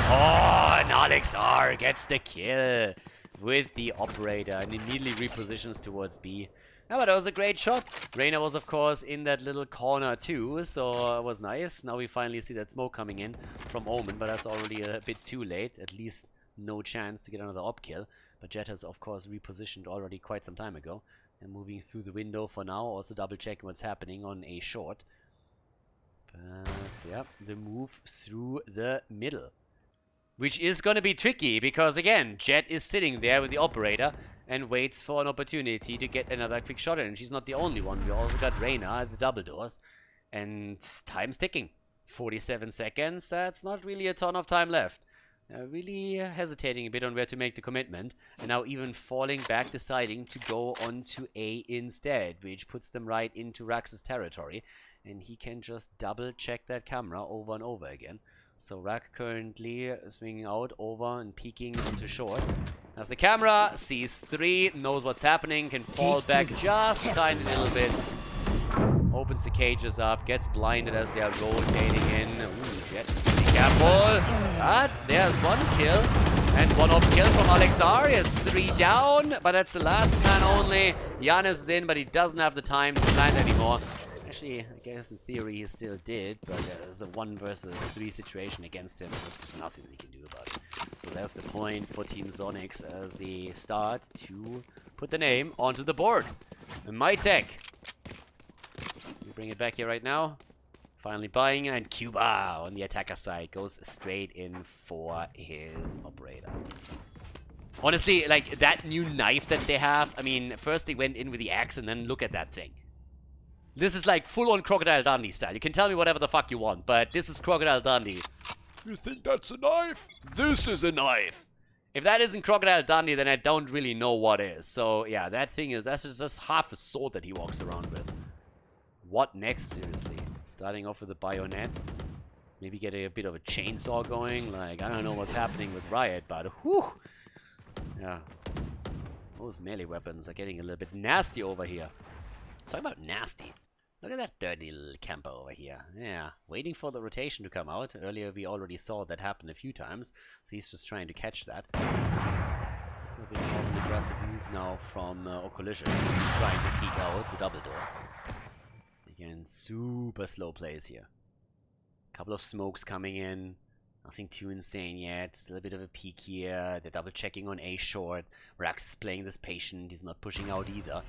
Oh, and Alexar gets the kill with the operator and immediately repositions towards B. Yeah, but that was a great shot. Reyna was of course in that little corner too, so it was nice. Now we finally see that smoke coming in from Omen, but that's already a bit too late. At least no chance to get another op kill. But Jet has of course repositioned already quite some time ago. And moving through the window for now, also double checking what's happening on A short. But yeah, the move through the middle. Which is gonna be tricky, because again, Jet is sitting there with the operator and waits for an opportunity to get another quick shot in. And she's not the only one. We also got Reyna at the double doors. And time's ticking. 47 seconds, that's not really a ton of time left. Really hesitating a bit on where to make the commitment. And now even falling back, deciding to go on to A instead, which puts them right into Rax's territory. And he can just double check that camera over and over again. So Rack currently swinging out over and peeking into short. As the camera sees 3, knows what's happening, can fall back just a tiny little bit. Opens the cages up, gets blinded as they are rotating in. Ooh, Jet, be careful. But there's 1 kill. And 1 off kill from Alexar. He has 3 down, but that's the last man only. Giannis is in, but he doesn't have the time to plant anymore. Actually, I guess in theory he still did, but there's a 1 versus 3 situation against him. There's just nothing we can do about it. So there's the point for Team Zonixx as they start to put the name onto the board. MyTech. We bring it back here right now. Finally buying, and Cuba on the attacker side goes straight in for his operator. Honestly, like that new knife that they have, I mean, first they went in with the axe and then look at that thing. This is like full-on Crocodile Dundee style. You can tell me whatever the fuck you want, but this is Crocodile Dundee. You think that's a knife? This is a knife. If that isn't Crocodile Dundee, then I don't really know what is. So yeah, that thing is, that's just half a sword that he walks around with. What next, seriously? Starting off with a bayonet. Maybe get a bit of a chainsaw going. Like, I don't know what's happening with Riot, but whew. Yeah. Those melee weapons are getting a little bit nasty over here. Talking about nasty. Look at that dirty little camper over here. Yeah, waiting for the rotation to come out. Earlier we already saw that happen a few times. So he's just trying to catch that. So it's a little bit more of an aggressive move now from Collision. He's trying to peek out the double doors. Again, super slow plays here. Couple of smokes coming in. Nothing too insane yet. Still a bit of a peek here. They're double checking on A short. Rax is playing this patient. He's not pushing out either.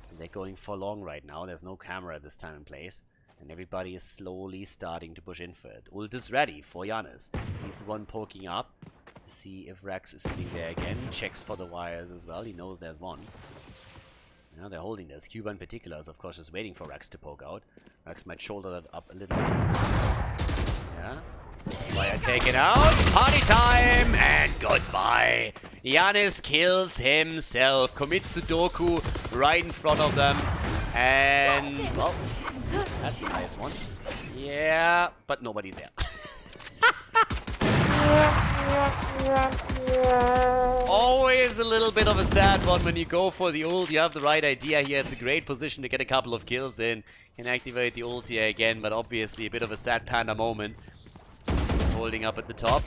So they're going for long right now. There's no camera this time in place. And everybody is slowly starting to push in for it. Ult is ready for Giannis. He's the one poking up to see if Rax is sitting there again. Checks for the wires as well. He knows there's one. Now they're holding this. Cuba in particular is of course just waiting for Rax to poke out. Rax might shoulder that up a little bit. Yeah. Wire taken out. Party time and goodbye. Giannis kills himself. Commits Sudoku right in front of them. And well, that's a nice one. Yeah, but nobody there. Always a little bit of a sad one when you go for the ult. You have the right idea here. It's a great position to get a couple of kills in. Can activate the ult here again, but obviously a bit of a sad panda moment. Holding up at the top.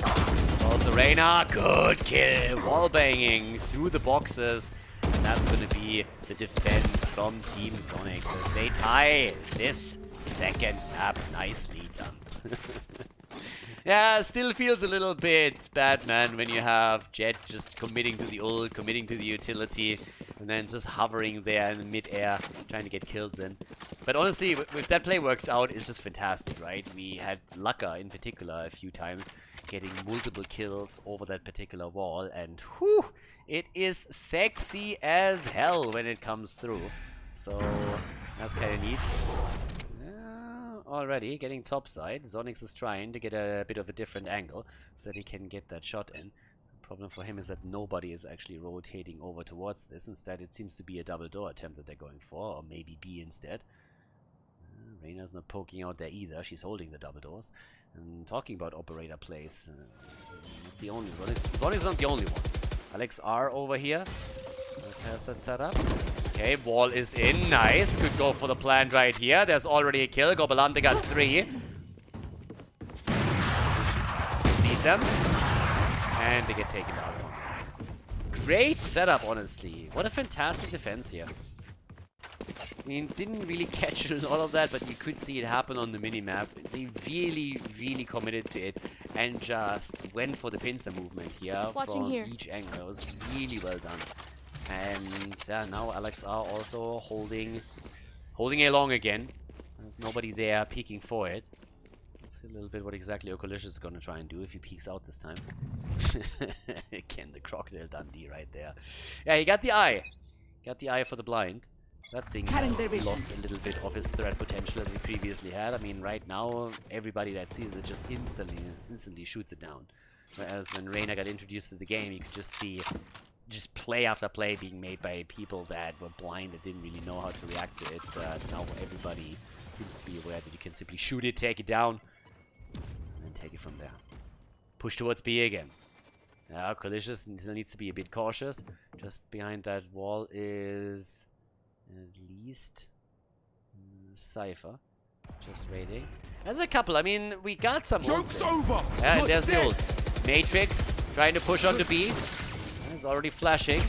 Also Reyna, good kill. Wall banging through the boxes. And that's going to be the defense from Team Zonixx as they tie this second map. Nicely done. Yeah, still feels a little bit bad, man, when you have Jet just committing to the ult, committing to the utility, and then just hovering there in mid-air, trying to get kills in. But honestly, if that play works out, it's just fantastic, right? We had Lucka in particular a few times getting multiple kills over that particular wall, and whew, it is sexy as hell when it comes through. So that's kind of neat. Already getting topside. Zonixx is trying to get a bit of a different angle so that he can get that shot in. The problem for him is that nobody is actually rotating over towards this. Instead, it seems to be a double door attempt that they're going for, or maybe B instead. Reyna's not poking out there either. She's holding the double doors. And talking about operator plays, not the only one. Zonixx is not the only one. Alex R over here has that set up. Okay, wall is in. Nice. Could go for the plant right here. There's already a kill. Gobalante got 3. Sees them. And they get taken down. Great setup, honestly. What a fantastic defense here. I mean, didn't really catch a lot of that, but you could see it happen on the minimap. They really committed to it and just went for the pincer movement here from each angle. It was really well done. And yeah, now Alex are also holding A long again. There's nobody there peeking for it. Let's see a little bit what exactly Okolicious is going to try and do if he peeks out this time. Again, the Crocodile Dundee right there. Yeah, he got the eye. Got the eye for the blind. That thing has lost a little bit of his threat potential that he previously had. I mean, right now, everybody that sees it just instantly shoots it down. Whereas when Reyna got introduced to the game, you could just see just play after play being made by people that were blind, that didn't really know how to react to it. But now everybody seems to be aware that you can simply shoot it, take it down, and then take it from there. Push towards B again. Yeah, Colicious still needs to be a bit cautious. Just behind that wall is at least Cypher. Just waiting. There's a couple. I mean, we got some ults. Over. Yeah, and there's the ult. MyTeq trying to push onto B. He's already flashing.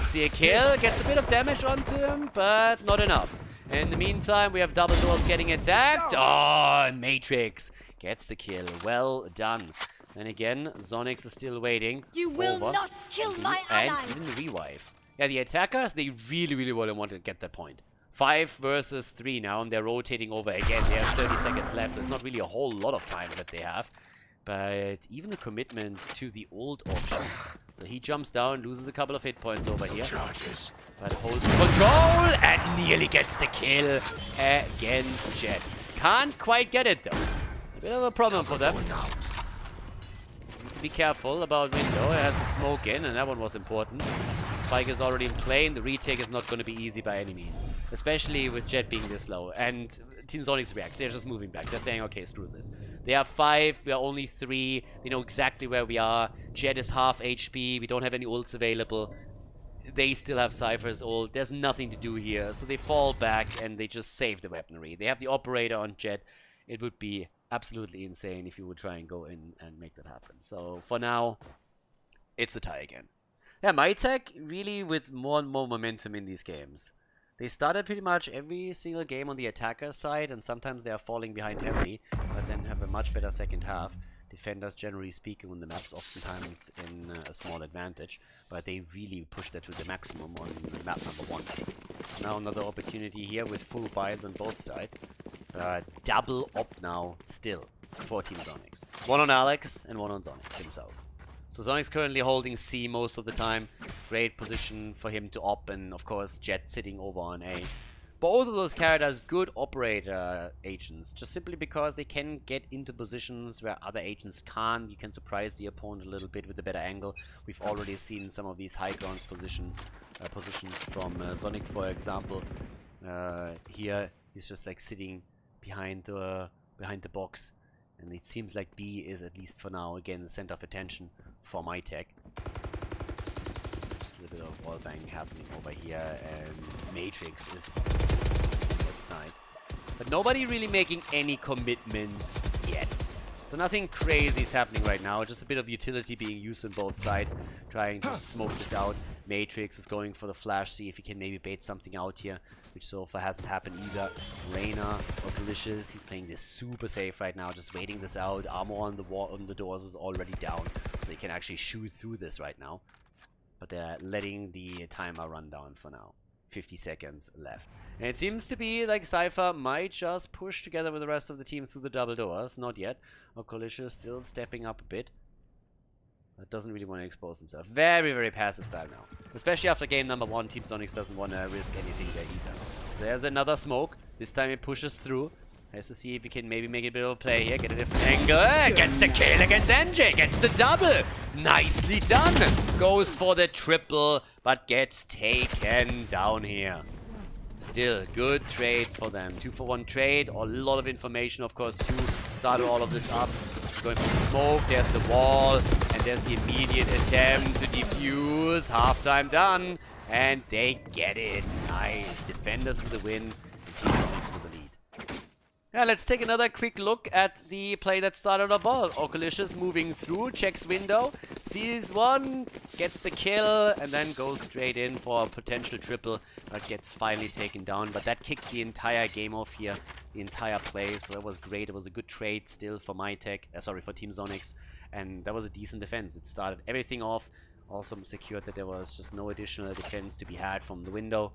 See a kill. Gets a bit of damage onto him, but not enough. In the meantime, we have double doors getting attacked. Oh, and MyTeq gets the kill. Well done. And again, Zonixx is still waiting. You will not kill my allies. And even the revive. Yeah, the attackers, they really want to get that point. 5 versus 3 now, and they're rotating over again. They have 30 seconds left, so it's not really a whole lot of time that they have. But even the commitment to the old option. So he jumps down, loses a couple of hit points over here. But holds control and nearly gets the kill against Jet. Can't quite get it though. A bit of a problem for them. Be careful about window. It has the smoke in, and that one was important. The spike is already in play, and the retake is not going to be easy by any means. Especially with Jet being this low. And Team Zonixx react. They're just moving back. They're saying, okay, screw this. They are 5, we are only 3. They know exactly where we are. Jet is half HP. We don't have any ults available. They still have Cypher's ult. There's nothing to do here. So they fall back, and they just save the weaponry. They have the operator on Jet. It would be absolutely insane if you would try and go in and make that happen. So for now, it's a tie again. Yeah, MyTech really with more and more momentum in these games. They started pretty much every single game on the attacker side, and sometimes they are falling behind heavily, but then have a much better second half. Defenders, generally speaking, on the maps oftentimes in a small advantage, but they really push that to the maximum on map number 1. Now another opportunity here with full buys on both sides. Double op now still for Team Zonixx. One on Alex and one on Zonixx himself. So Zonixx currently holding C most of the time. Great position for him to op, and of course Jet sitting over on A. Both of those characters good operator agents, just simply because they can get into positions where other agents can't. You can surprise the opponent a little bit with a better angle. We've already seen some of these high grounds positions from Zonixx, for example. Here he's just like sitting behind the box, and it seems like B is, at least for now, again the center of attention for MyTech. Just a little bit of wall bang happening over here, and MyTeq is that side, but nobody really making any commitments yet. So nothing crazy is happening right now. Just a bit of utility being used on both sides, trying to smoke this out. MyTeq is going for the flash, see if he can maybe bait something out here, which so far hasn't happened either. Reyna or Delicious, he's playing this super safe right now, just waiting this out. Armor on the wall, on the doors is already down, so they can actually shoot through this right now. But they're letting the timer run down for now. 50 seconds left. And it seems to be like Cypher might just push together with the rest of the team through the double doors. Not yet. Okolicious still stepping up a bit. But doesn't really want to expose himself. Very, very passive style now. Especially after game number 1, Team Zonixx doesn't want to risk anything there either. So there's another smoke. This time it pushes through. Has to see if he can maybe make a bit of a play here. Get a different angle. Gets the kill against MJ. Gets the double. Nicely done. Goes for the triple, but gets taken down here. Still, good trades for them. 2-for-1 trade. A lot of information, of course, to start all of this up. Going for the smoke. There's the wall. And there's the immediate attempt to defuse. Halftime done. And they get it. Nice. Defenders with the win. And Team Zonixx with the lead. Yeah, let's take another quick look at the play that started our ball. Okolicious moving through, checks window, sees one, gets the kill, and then goes straight in for a potential triple, but gets finally taken down. But that kicked the entire game off here, the entire play, so that was great. It was a good trade still for MyTech, sorry, for Team Zonixx, and that was a decent defense. It started everything off, also secured that there was just no additional defense to be had from the window.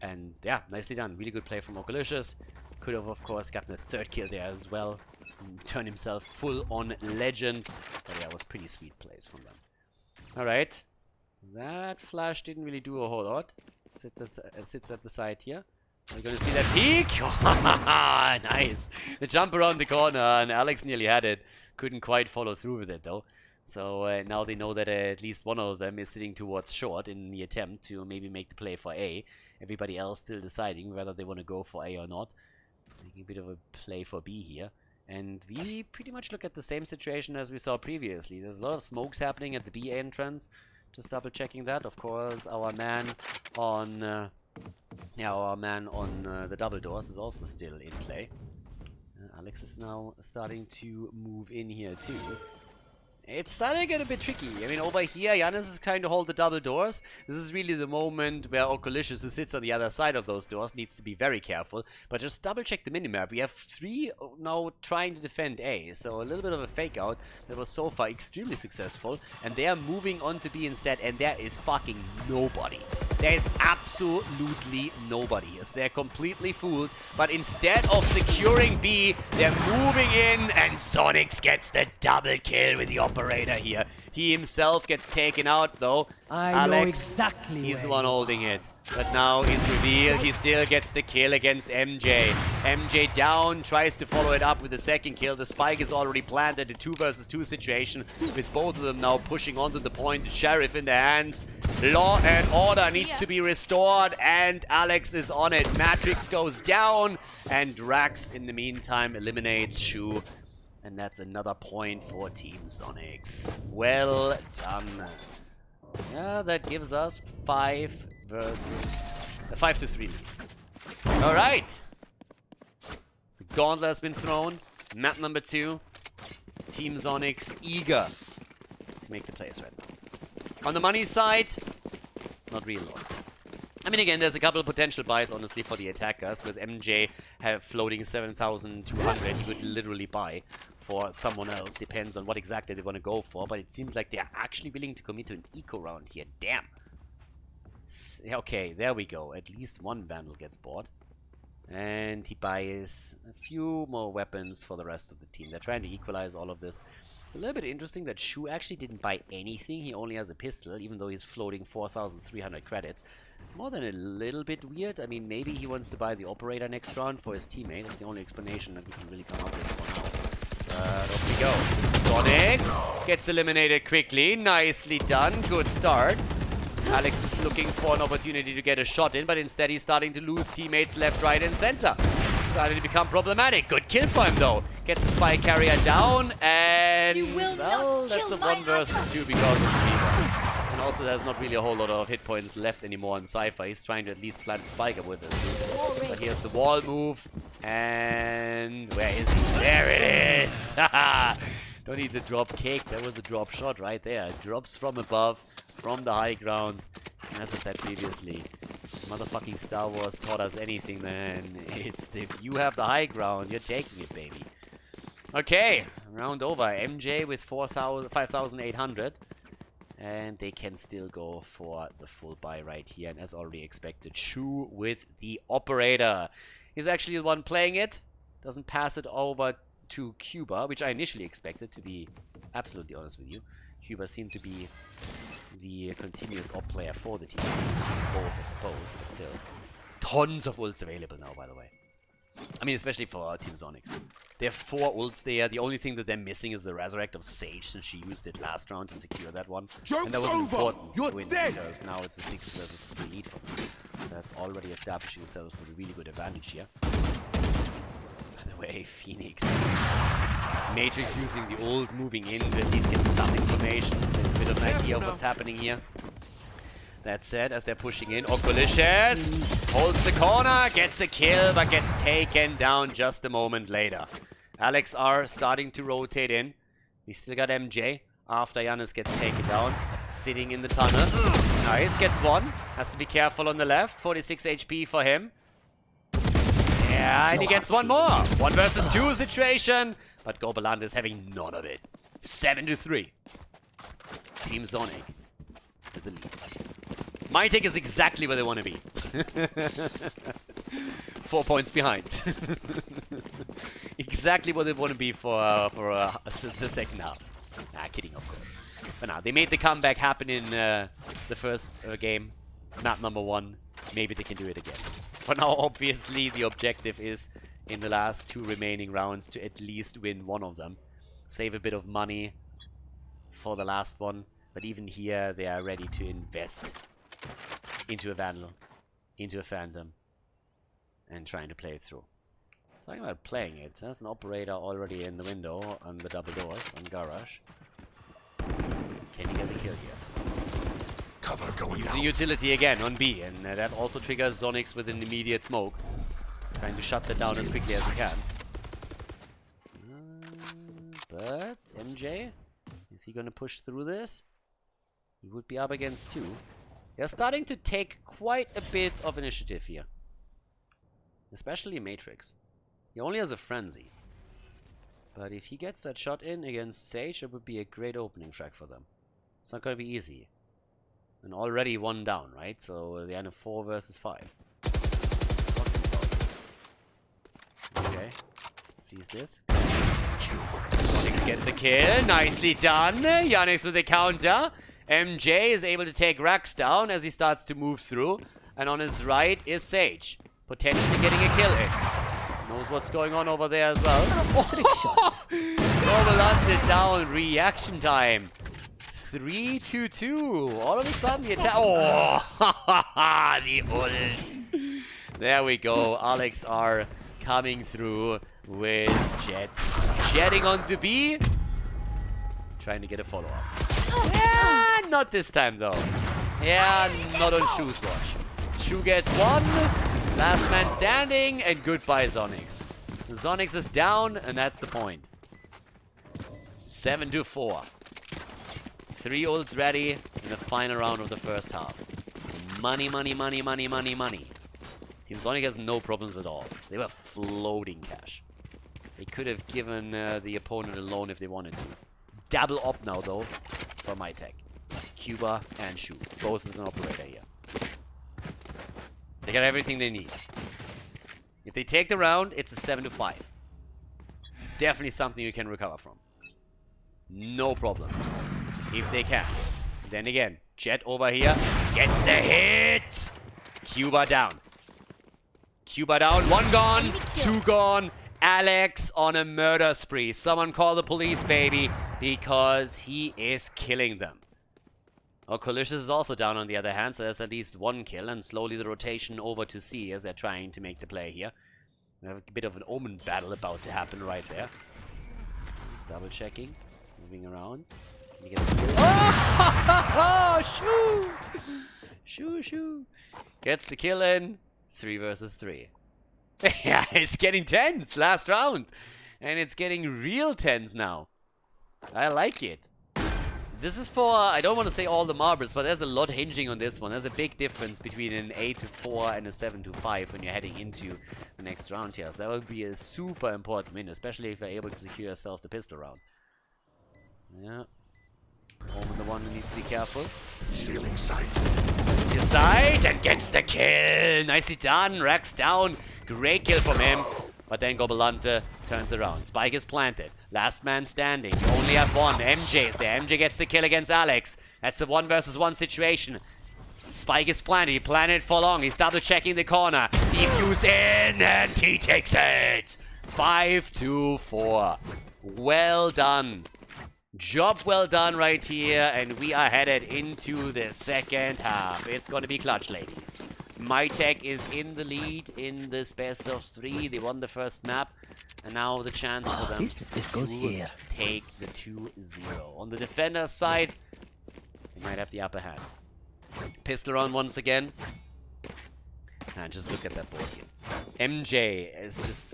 And yeah, nicely done. Really good play from Okolicious. Could have, of course, gotten a 3rd kill there as well. Turn himself full-on legend. But yeah, it was pretty sweet plays from them. Alright. That flash didn't really do a whole lot. Sits at the side here. We're going to see that peek. Nice. The jump around the corner, and Alex nearly had it. Couldn't quite follow through with it, though. So now they know that at least one of them is sitting towards short in the attempt to maybe make the play for A. Everybody else still deciding whether they want to go for A or not. Making a bit of a play for B here. And we pretty much look at the same situation as we saw previously. There's a lot of smokes happening at the B entrance. Just double checking that. Of course, our man on the double doors is also still in play. Alex is now starting to move in here too. It's starting to get a bit tricky. I mean, over here, Giannis is trying to hold the double doors. This is really the moment where Okolicious, who sits on the other side of those doors, needs to be very careful. But just double check the minimap. We have 3 now trying to defend A. So a little bit of a fake out that was so far extremely successful. And they are moving on to B instead. And there is fucking nobody. There is absolutely nobody. As they're completely fooled. But instead of securing B, they're moving in. And Zonixx gets the double kill with the operator here. He himself gets taken out though. I know exactly. He's the one holding it. But now it's revealed. He still gets the kill against MJ. MJ down, tries to follow it up with the 2nd kill. The spike is already planted. A 2 versus 2 situation with both of them now pushing onto the point. The sheriff in their hands. Law and order needs to be restored, and Alex is on it. Matrix goes down, and Drax in the meantime eliminates Shu. And that's another point for Team Zonixx. Well done. Yeah, that gives us 5 versus 5-3 lead. Alright. The gauntlet has been thrown. Map number 2. Team Zonixx eager to make the plays right now. On the money side, not real low. I mean, again, there's a couple of potential buys, honestly, for the attackers. With MJ floating 7,200, he would literally buy for someone else. Depends on what exactly they want to go for. But it seems like they're actually willing to commit to an eco round here. Damn. Okay, there we go. At least one Vandal gets bought. And he buys a few more weapons for the rest of the team. They're trying to equalize all of this. It's a little bit interesting that Shu actually didn't buy anything. He only has a pistol, even though he's floating 4,300 credits. It's more than a little bit weird. I mean, maybe he wants to buy the operator next round for his teammate. That's the only explanation that we can really come up with for now. But off we go. Zonixx gets eliminated quickly. Nicely done. Good start. Alex is looking for an opportunity to get a shot in, but instead he's starting to lose teammates left, right, and center. Starting to become problematic. Good kill for him, though. Gets the spy carrier down, and, well, that's a 1 versus 2 because of the Fever. And also there's not really a whole lot of hit points left anymore on Cypher. He's trying to at least plant the spiker with it. But here's the wall move, and where is he? There it is! Don't need the drop cake. That was a drop shot right there. Drops from above, from the high ground. And as I said previously, motherfucking Star Wars taught us anything, man. It's if you have the high ground, you're taking it, baby. Okay, round over. MJ with 5,800. And they can still go for the full buy right here. And as already expected, Shu with the operator. He's actually the one playing it. Doesn't pass it over to Cuba, which I initially expected, to be absolutely honest with you. Cuba seemed to be the continuous op player for the team. Both, I suppose, but still. Tons of ults available now, by the way. I mean, especially for Team Zonixx. They have 4 ults there. The only thing that they're missing is the Resurrect of Sage, since she used it last round to secure that one. And that was an important win, because now it's a 6 versus 3 lead for them. That's already establishing themselves with a really good advantage here. By the way, Phoenix. Matrix using the ult, moving in to at least get some information, so it's a bit of an idea of what's happening here. That said, as they're pushing in, Okolicious holds the corner, gets a kill, but gets taken down just a moment later. Alex are starting to rotate in. We still got MJ after Giannis gets taken down, sitting in the tunnel. Nice, gets one. Has to be careful on the left. 46 HP for him. Yeah, and he gets one more. 1 versus 2 situation. But Gobeland is having none of it. 7-3. Team Zonixx to the lead. MyTech is exactly where they want to be. 4 points behind. Exactly what they want to be for the second half. Nah, kidding, of course. But now, they made the comeback happen in the first game. Map number 1. Maybe they can do it again. For now, obviously, the objective is, in the last 2 remaining rounds, to at least win one of them. Save a bit of money for the last one. But even here, they are ready to invest into a Vandal, into a Phantom, and trying to play it through. Talking about playing it, there's an operator already in the window on the double doors on Garage. Can he get the kill here? Cover going Using out. utility again on B, and that also triggers Zonixx with an immediate smoke. Trying to shut that down as quickly as he can. But MJ, is he going to push through this? He would be up against 2. They're starting to take quite a bit of initiative here. Especially Matrix. He only has a Frenzy. But if he gets that shot in against Sage, it would be a great opening track for them. It's not going to be easy. And already 1 down, right? So they're in a 4 versus 5. Talking about this. Okay. Sees this. Zonixx gets a kill. Nicely done. Yannick with the counter. MJ is able to take Rax down as he starts to move through. And on his right is Sage. Potentially getting a kill in. Knows what's going on over there as well. Overlanded down. Reaction time. 3-2-2. All of a sudden the attack. Oh, the ult. There we go. Alex are coming through with Jet. Jetting onto B. Trying to get a follow-up. Yeah, not this time though. Yeah, not on Shu's watch. Shu gets 1. Last man standing, and goodbye Zonixx. Zonixx is down, and that's the point. 7-4. 3 ults ready in the final round of the first half. Money, money, money, money, money, money. Team Zonixx has no problems at all. They were floating cash. They could have given the opponent a loan if they wanted to. Double up now, though, for MyTech. Cuba and Shu. Both with an operator here. They got everything they need. If they take the round, it's a 7-5. Definitely something you can recover from. No problem. If they can. Then again, Jet over here gets the hit. Cuba down. Cuba down. 1 gone. 2 gone. Alex on a murder spree. Someone call the police, baby, because he is killing them. Okolicious is also down on the other hand, so there's at least 1 kill, and slowly the rotation over to C as they're trying to make the play here. We have a bit of an Omen battle about to happen right there. Double checking, moving around. Can you get the kill? Oh, Shoo! Shoo! Gets the kill in. 3 versus 3. Yeah, it's getting tense last round. And it's getting real tense now. I like it. This is for, I don't want to say all the marbles, but there's a lot hinging on this one. There's a big difference between an 8-4 and a 7-5 when you're heading into the next round here. So that would be a super important win, especially if you're able to secure yourself the pistol round. Yeah. Omen the one who needs to be careful. Stealing sight. That's your side and gets the kill. Nicely done. Rax down. Great kill from him. But then Gobelante turns around. Spike is planted. Last man standing. You only have one. MJ is there. MJ gets the kill against Alex. That's a 1 versus 1 situation. Spike is planted. He planted for long. He's double checking the corner. Defuse in and he takes it. 5-4. Well done. Job well done right here. And we are headed into the second half. It's going to be clutch, ladies. MyTech is in the lead in this best of 3. They won the first map. And now the chance for them This goes to here. take the 2-0. On the defender's side, they might have the upper hand. Pistol round once again. And just look at that board here. MJ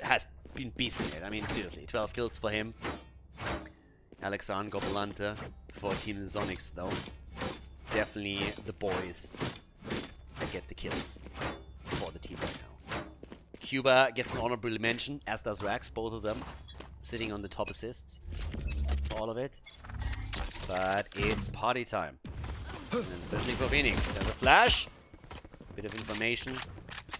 has been beasting it. I mean, seriously, 12 kills for him. Alexander Gobelante for Team Zonixx, though. Definitely the boys that get the kills for the team right now. Cuba gets an honorable mention, as does Rax, both of them sitting on the top assists for all of it. But it's party time. And especially for Phoenix. There's a flash. It's a bit of information.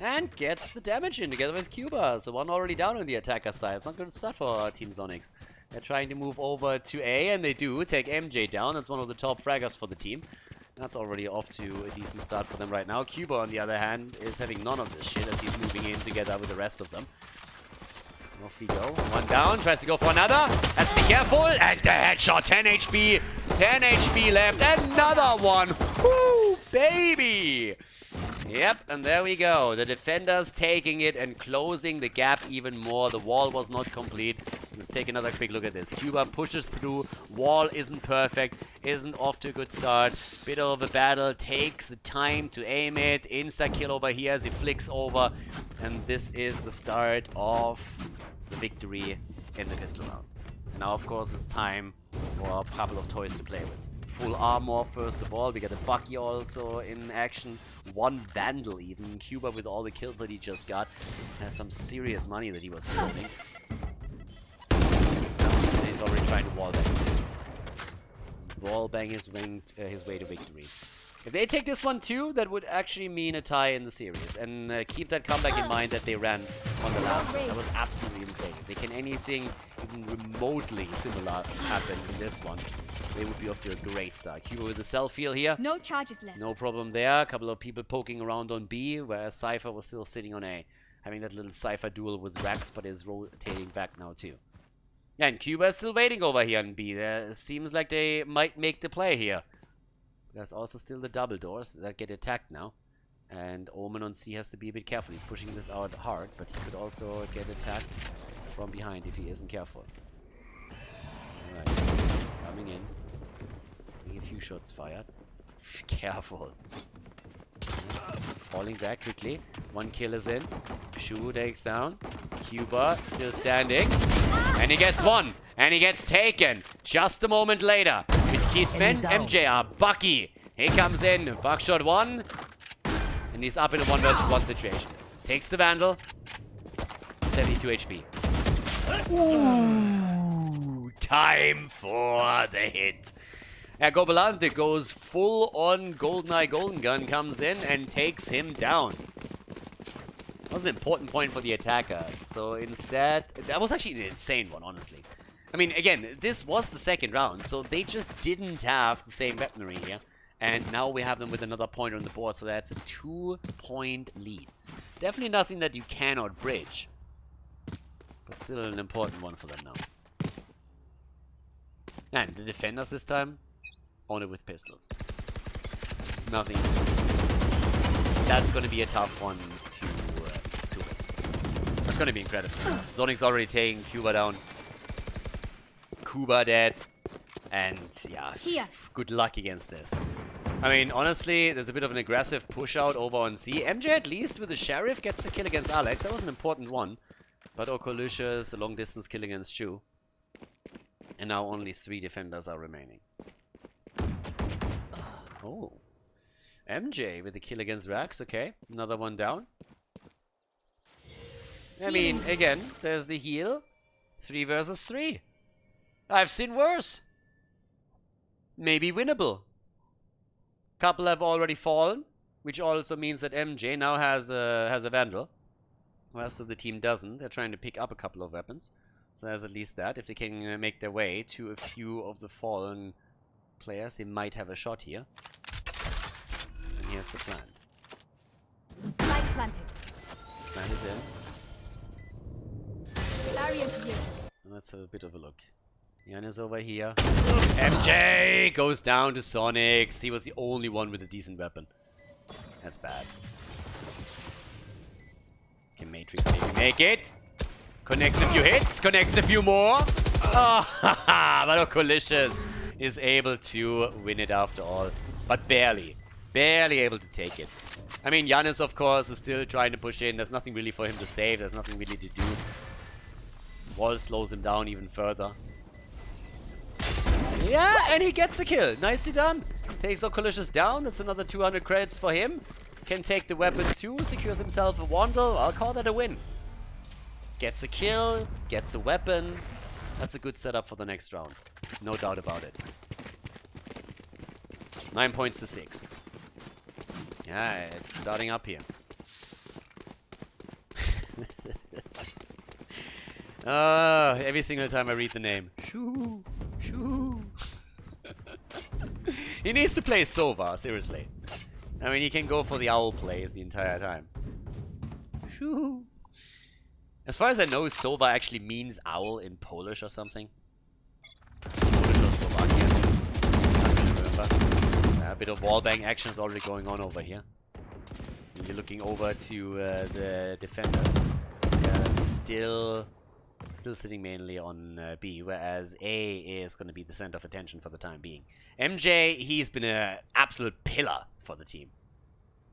And gets the damage in together with Cuba. So one already down on the attacker side. It's not good stuff for Team Zonixx. They're trying to move over to A, and they do take MJ down. That's one of the top fraggers for the team. That's already off to a decent start for them right now. Cuba, on the other hand, is having none of this shit as he's moving in together with the rest of them. Off we go. One down, tries to go for another. Has to be careful, and the headshot. 10 HP. 10 HP left. Another one. Woo, baby. Yep, and there we go. The defenders taking it and closing the gap even more. The wall was not complete. Let's take another quick look at this. Cuba pushes through. Wall isn't perfect. Isn't off to a good start. Bit of a battle. Takes the time to aim it. Insta-kill over here as he flicks over. And this is the start of the victory in the pistol round. Now, of course, it's time for a couple of toys to play with. Full armor, first of all. We got a Bucky also in action. One Vandal even. Cuba, with all the kills that he just got, has some serious money that he was holding. And he's already trying to wallbang. Wallbang his way to victory. If they take this one too, that would actually mean a tie in the series. And keep that comeback in mind that they ran on the last one. That was absolutely insane. If they can anything even remotely similar happen in this one, they would be off to a great start. Cuba with the self-heal here. No charges left. No problem there. A couple of people poking around on B, whereas Cypher was still sitting on A. Having that little Cypher duel with Rax, but is rotating back now too. And Cuba is still waiting over here on B. There seems like they might make the play here. There's also still the double doors that get attacked now. And Omen on C has to be a bit careful. He's pushing this out hard, but he could also get attacked from behind if he isn't careful. Alright, coming in. A few shots fired. Careful. Falling back quickly. One kill is in. Shu takes down. Cuba still standing. And he gets one. And he gets taken. Just a moment later. It keeps MJR. Bucky. He comes in. Buckshot one. And he's up in a 1 versus 1 situation. Takes the Vandal. 72 HP. Ooh, time for the hit. Gobelante goes full on GoldenEye Golden Gun, comes in and takes him down. That was an important point for the attackers. So instead, that was actually an insane one, honestly. I mean, again, this was the second round, so they just didn't have the same weaponry here. And now we have them with another point on the board, so that's a 2-point lead. Definitely nothing that you cannot bridge. But still an important one for them now. And the defenders this time, only with pistols. Nothing. That's going to be a tough one to win. That's going to be incredible. Zonixx already taking Cuba down. Cuba dead. And yeah, good luck against this. I mean, honestly, there's a bit of an aggressive push out over on C. MJ, at least with the Sheriff, gets the kill against Alex. That was an important one. But Okolicious, the long distance kill against Shu. And now only 3 defenders are remaining. Oh. MJ with the kill against Rax. Okay, another one down. I mean, again, there's the heal. 3 versus 3. I've seen worse. maybe winnable. Couple have already fallen, which also means that MJ now has a Vandal. The rest of the team doesn't. They're trying to pick up a couple of weapons. So there's at least that. If they can make their way to a few of the fallen players, they might have a shot here. And here's the plant. Light planted. Plant is in. Barrier here. Let's have a bit of a look. Jan is over here. MJ goes down to Zonixx. He was the only one with a decent weapon. That's bad. Can Matrix maybe make it? Connects a few hits, connects a few more. Oh, but Okolicious is able to win it after all. But barely. Barely able to take it. I mean, Giannis, of course, is still trying to push in. There's nothing really for him to save. There's nothing really to do. Wall slows him down even further. Yeah, and he gets a kill. Nicely done. Takes Okolicious down. That's another 200 credits for him. Can take the weapon too. Secures himself a Wandle. I'll call that a win. Gets a kill. Gets a weapon. That's a good setup for the next round. No doubt about it. 9 points to 6. Yeah, it's starting up here. Every single time I read the name. Shoo, shoo. He needs to play Sova, seriously. I mean, he can go for the owl plays the entire time. Shoo. As far as I know, Sova actually means owl in Polish or something. Polish or Slovakian. I can't remember. A bit of wallbang action is already going on over here. You're looking over to the defenders. Still sitting mainly on B, whereas A is going to be the center of attention for the time being. MJ, he's been an absolute pillar for the team.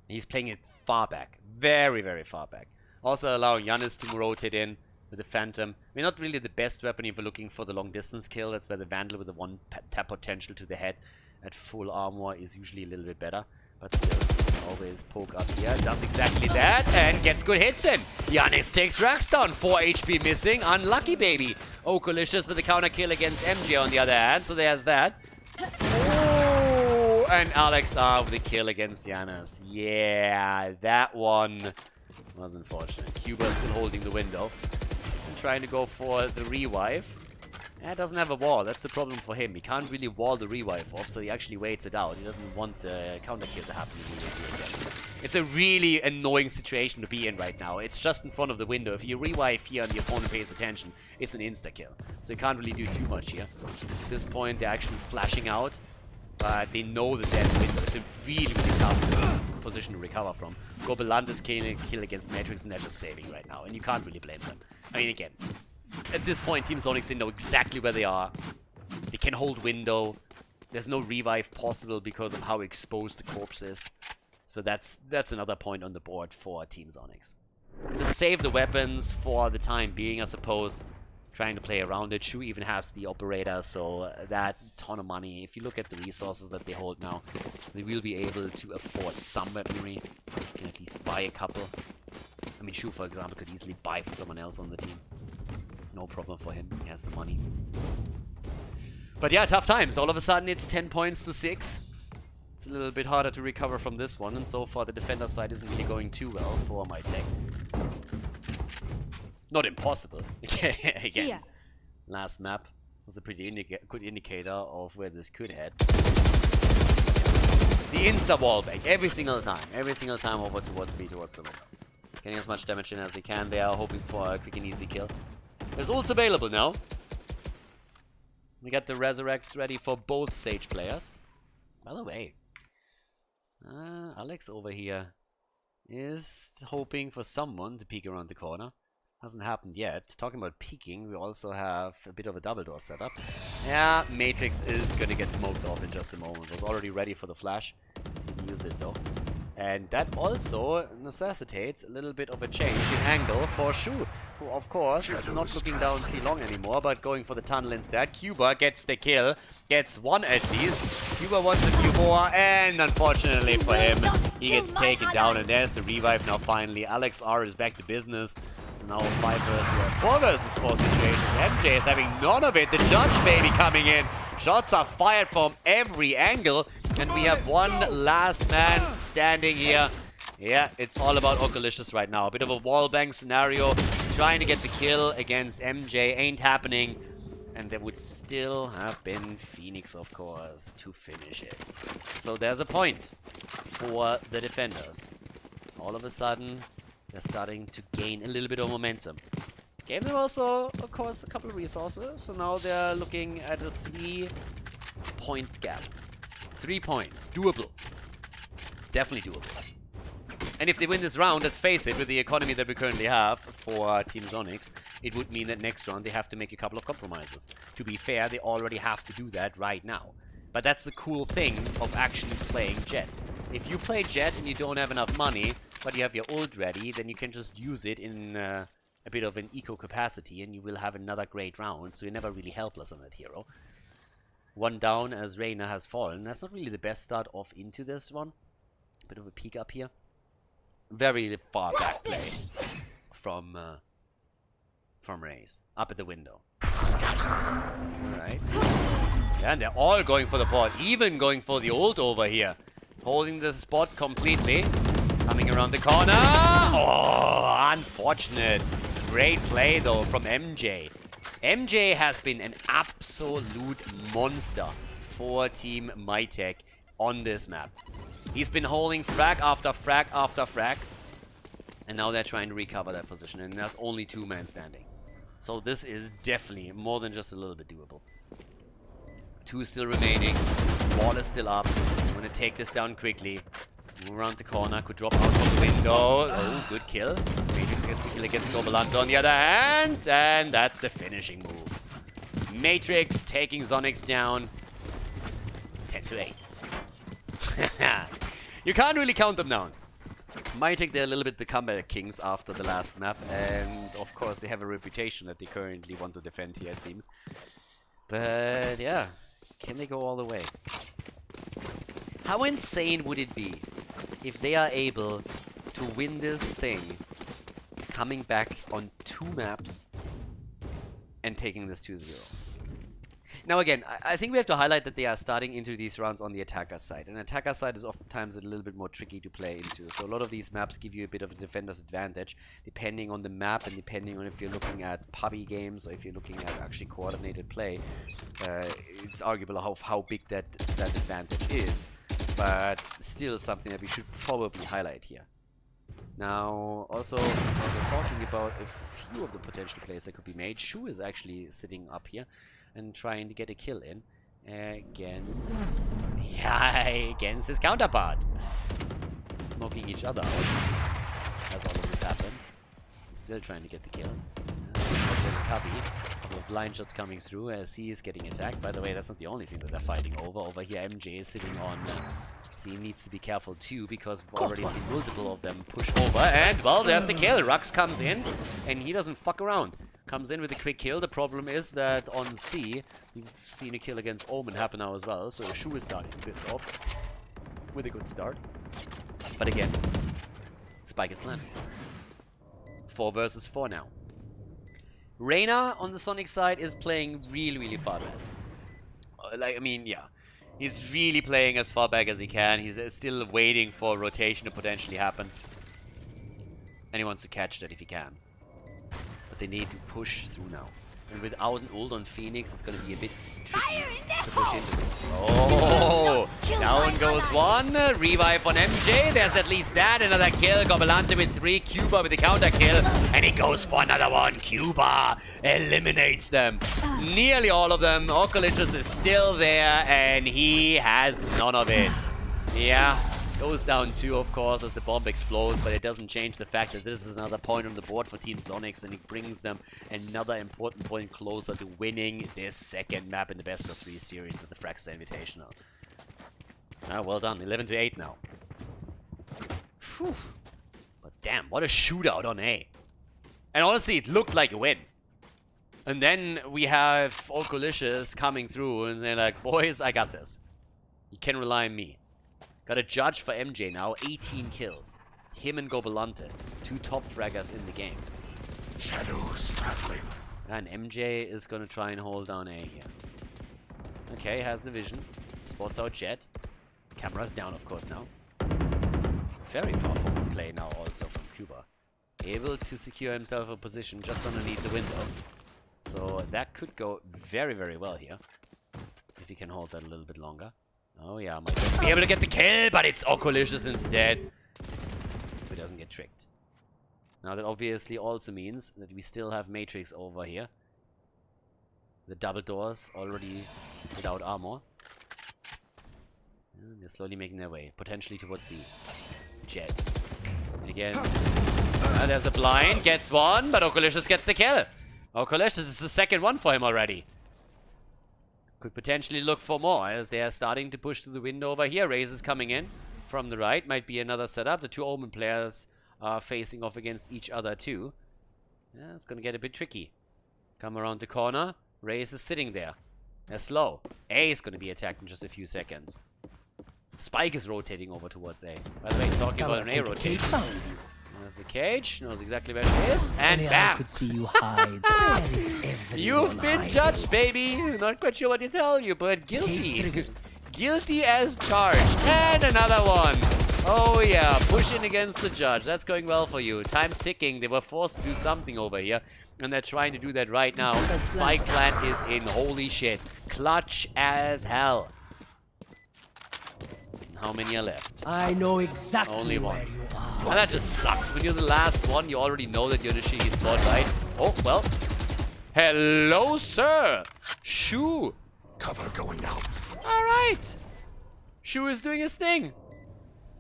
He's playing it far back. Very, very far back. Also allowing Giannis to rotate in with the Phantom. I mean, not really the best weapon if you're looking for the long distance kill. That's where the Vandal with the one tap potential to the head at full armor is usually a little bit better. But still, always poke up here. Does exactly that and gets good hits in. Giannis takes Rax down. 4 HP missing. Unlucky, baby. Okolicious with the counter kill against MJ on the other hand. So there's that. Oh, and Alex R with the kill against Giannis. Yeah, that one was unfortunate. Cuba still holding the window. And trying to go for the revive. Yeah, doesn't have a wall. That's the problem for him. He can't really wall the revive off, so he actually waits it out. He doesn't want the counter kill to happen immediately again. It's a really annoying situation to be in right now. It's just in front of the window. If you revive here and the opponent pays attention, it's an insta-kill. So you can't really do too much here. At this point, they're actually flashing out, but they know that they're in the window. It's a really, really tough position to recover from. Gobelande's kill against Matrix, and they're just saving right now, and you can't really blame them. I mean, again, at this point, Team Zonixx, they know exactly where they are. They can hold window. There's no revive possible because of how exposed the corpse is. So that's another point on the board for Team Zonixx. Just save the weapons for the time being, I suppose. Trying to play around it. Shu even has the operator, so that's a ton of money. If you look at the resources that they hold now, they will be able to afford some weaponry. Can at least buy a couple. I mean, Shu, for example, could easily buy from someone else on the team. No problem for him. He has the money. But yeah, tough times. All of a sudden, it's 10 points to 6. It's a little bit harder to recover from this one. And so far, the defender side isn't really going too well for MyTech. Not impossible. Again, Here. last map was a pretty good indicator of where this could head. The insta wallbang every single time over towards B, towards the window. Getting as much damage in as they can. They are hoping for a quick and easy kill. There's ults available now. We got the Resurrects ready for both Sage players. By the way, Alex over here is hoping for someone to peek around the corner. Hasn't happened yet. Talking about peeking, we also have a bit of a double door setup. Yeah, Matrix is gonna get smoked off in just a moment. Was already ready for the flash. Didn't use it though. And that also necessitates a little bit of a change in angle for Shu, who of course is not looking down C long anymore, but going for the tunnel instead. Cuba gets the kill, gets one at least. Cuba wants a few more, and unfortunately for him, he gets taken down, and there's the revive now finally. Alex R is back to business. So now 4 versus 4 situations. MJ is having none of it. The judge baby coming in. Shots are fired from every angle. And we have one last man standing here. Yeah, it's all about Oculicious right now. A bit of a wallbang scenario. Trying to get the kill against MJ. Ain't happening. And there would still have been Phoenix, of course, to finish it. So there's a point for the defenders. All of a sudden, they're starting to gain a little bit of momentum. Gave them also, of course, a couple of resources. So now they're looking at a 3-point gap. 3 points. Doable. Definitely doable. And if they win this round, let's face it, with the economy that we currently have for Team Zonixx, it would mean that next round they have to make a couple of compromises. To be fair, they already have to do that right now. But that's the cool thing of actually playing Jet. If you play Jet and you don't have enough money, but you have your ult ready, then you can just use it in a bit of an eco capacity and you will have another great round, so you're never really helpless on that hero. One down as Reyna has fallen. That's not really the best start off into this one. A bit of a peek up here. Very far back play from Raze. Up at the window. Alright. Yeah, and they're all going for the ball. Even going for the ult over here. Holding the spot completely. Coming around the corner. Oh, unfortunate. Great play though from MJ. MJ has been an absolute monster for Team MyTech on this map. He's been holding frag after frag after frag. And now they're trying to recover that position. And there's only 2 men standing. So this is definitely more than just a little bit doable. 2 still remaining. Wall is still up. I'm going to take this down quickly. Move around the corner. Could drop out of the window. Oh, good kill. Matrix gets the kill against Gobalanta on the other hand. And that's the finishing move. Matrix taking Zonixx down. 10-8. You can't really count them down. MyTech, they're a little bit the comeback kings after the last map, and of course they have a reputation that they currently want to defend here, it seems. But yeah, can they go all the way? How insane would it be if they are able to win this thing, coming back on 2 maps and taking this 2-0? Now again, I think we have to highlight that they are starting into these rounds on the attacker side. And attacker side is oftentimes a little bit more tricky to play into. So a lot of these maps give you a bit of a defender's advantage, depending on the map and depending on if you're looking at pubby games or if you're looking at actually coordinated play. It's arguable how big that advantage is, but still something that we should probably highlight here. Now, also, when we're talking about a few of the potential plays that could be made, Shu is actually sitting up here and trying to get a kill in against his counterpart. Smoking each other out as all of this happens. Still trying to get the kill. Cubby. A couple of blind shots coming through as he is getting attacked. By the way, that's not the only thing that they're fighting over. Over here, MJ is sitting on. So he needs to be careful too, because we've already seen multiple of them push over. And, well, there's the kill. Rux comes in, and he doesn't fuck around. Comes in with a quick kill. The problem is that on C, we've seen a kill against Omen happen now as well. So Shu is starting a bit off with a good start. But again, Spike is planted. 4 versus 4 now. Reyna on the Zonixx side is playing really far back. Yeah. He's really playing as far back as he can. He's still waiting for rotation to potentially happen. And he wants to catch that if he can. They need to push through now. And without an ult on Phoenix, it's going to be a bit tricky to push into this. Oh! Down goes one. Revive on MJ. There's at least that. Another kill. Gobalante with 3. Cuba with the counter kill. And he goes for another one. Cuba eliminates them. Nearly all of them. Oculicious is still there. And he has none of it. Yeah. Goes down 2, of course, as the bomb explodes, but it doesn't change the fact that this is another point on the board for Team Zonixx, and it brings them another important point closer to winning this second map in the best of 3 series of the Fragster Invitational. Ah, well done. 11-8 now. Phew. But damn, what a shootout on A. And honestly, it looked like a win. And then we have Oculicious coming through, and they're like, boys, I got this. You can rely on me. Got a judge for MJ now, 18 kills. Him and Gobalante, 2 top fraggers in the game. Shadows traveling. And MJ is gonna try and hold down A here. Okay, has the vision. Spots out Jet. Camera's down, of course, now. Very far forward play now also from Cuba. Able to secure himself a position just underneath the window. So that could go very, very well here. If he can hold that a little bit longer. Oh yeah, might just be able to get the kill, but it's Oculicious instead. Who doesn't get tricked. Now that obviously also means that we still have Matrix over here. The double doors already without armor. And they're slowly making their way, potentially towards B. Jet. Again, there's a blind, gets one, but Oculicious gets the kill. Oculicious is the second one for him already. Could potentially look for more as they are starting to push through the window over here. Raze is coming in from the right. Might be another setup. The two Omen players are facing off against each other too. Yeah, it's gonna get a bit tricky. Come around the corner. Raze is sitting there. They're slow. A is gonna be attacked in just a few seconds. Spike is rotating over towards A. By the way, talking about an A rotation. There's the cage. Knows exactly where it is. And bam! Could see you hide. You've been judged, baby. Not quite sure what to tell you, but guilty. Guilty as charged. And another one. Oh yeah, push in against the judge. That's going well for you. Time's ticking. They were forced to do something over here. And they're trying to do that right now. Spike plant is in. Holy shit. Clutch as hell. How many are left? I know exactly Only one. where you are. And that just sucks. When you're the last one, you already know that you're in a shitty spot, right? Oh, well. Hello, sir. Shu. Cover going out. All right. Shu is doing his thing.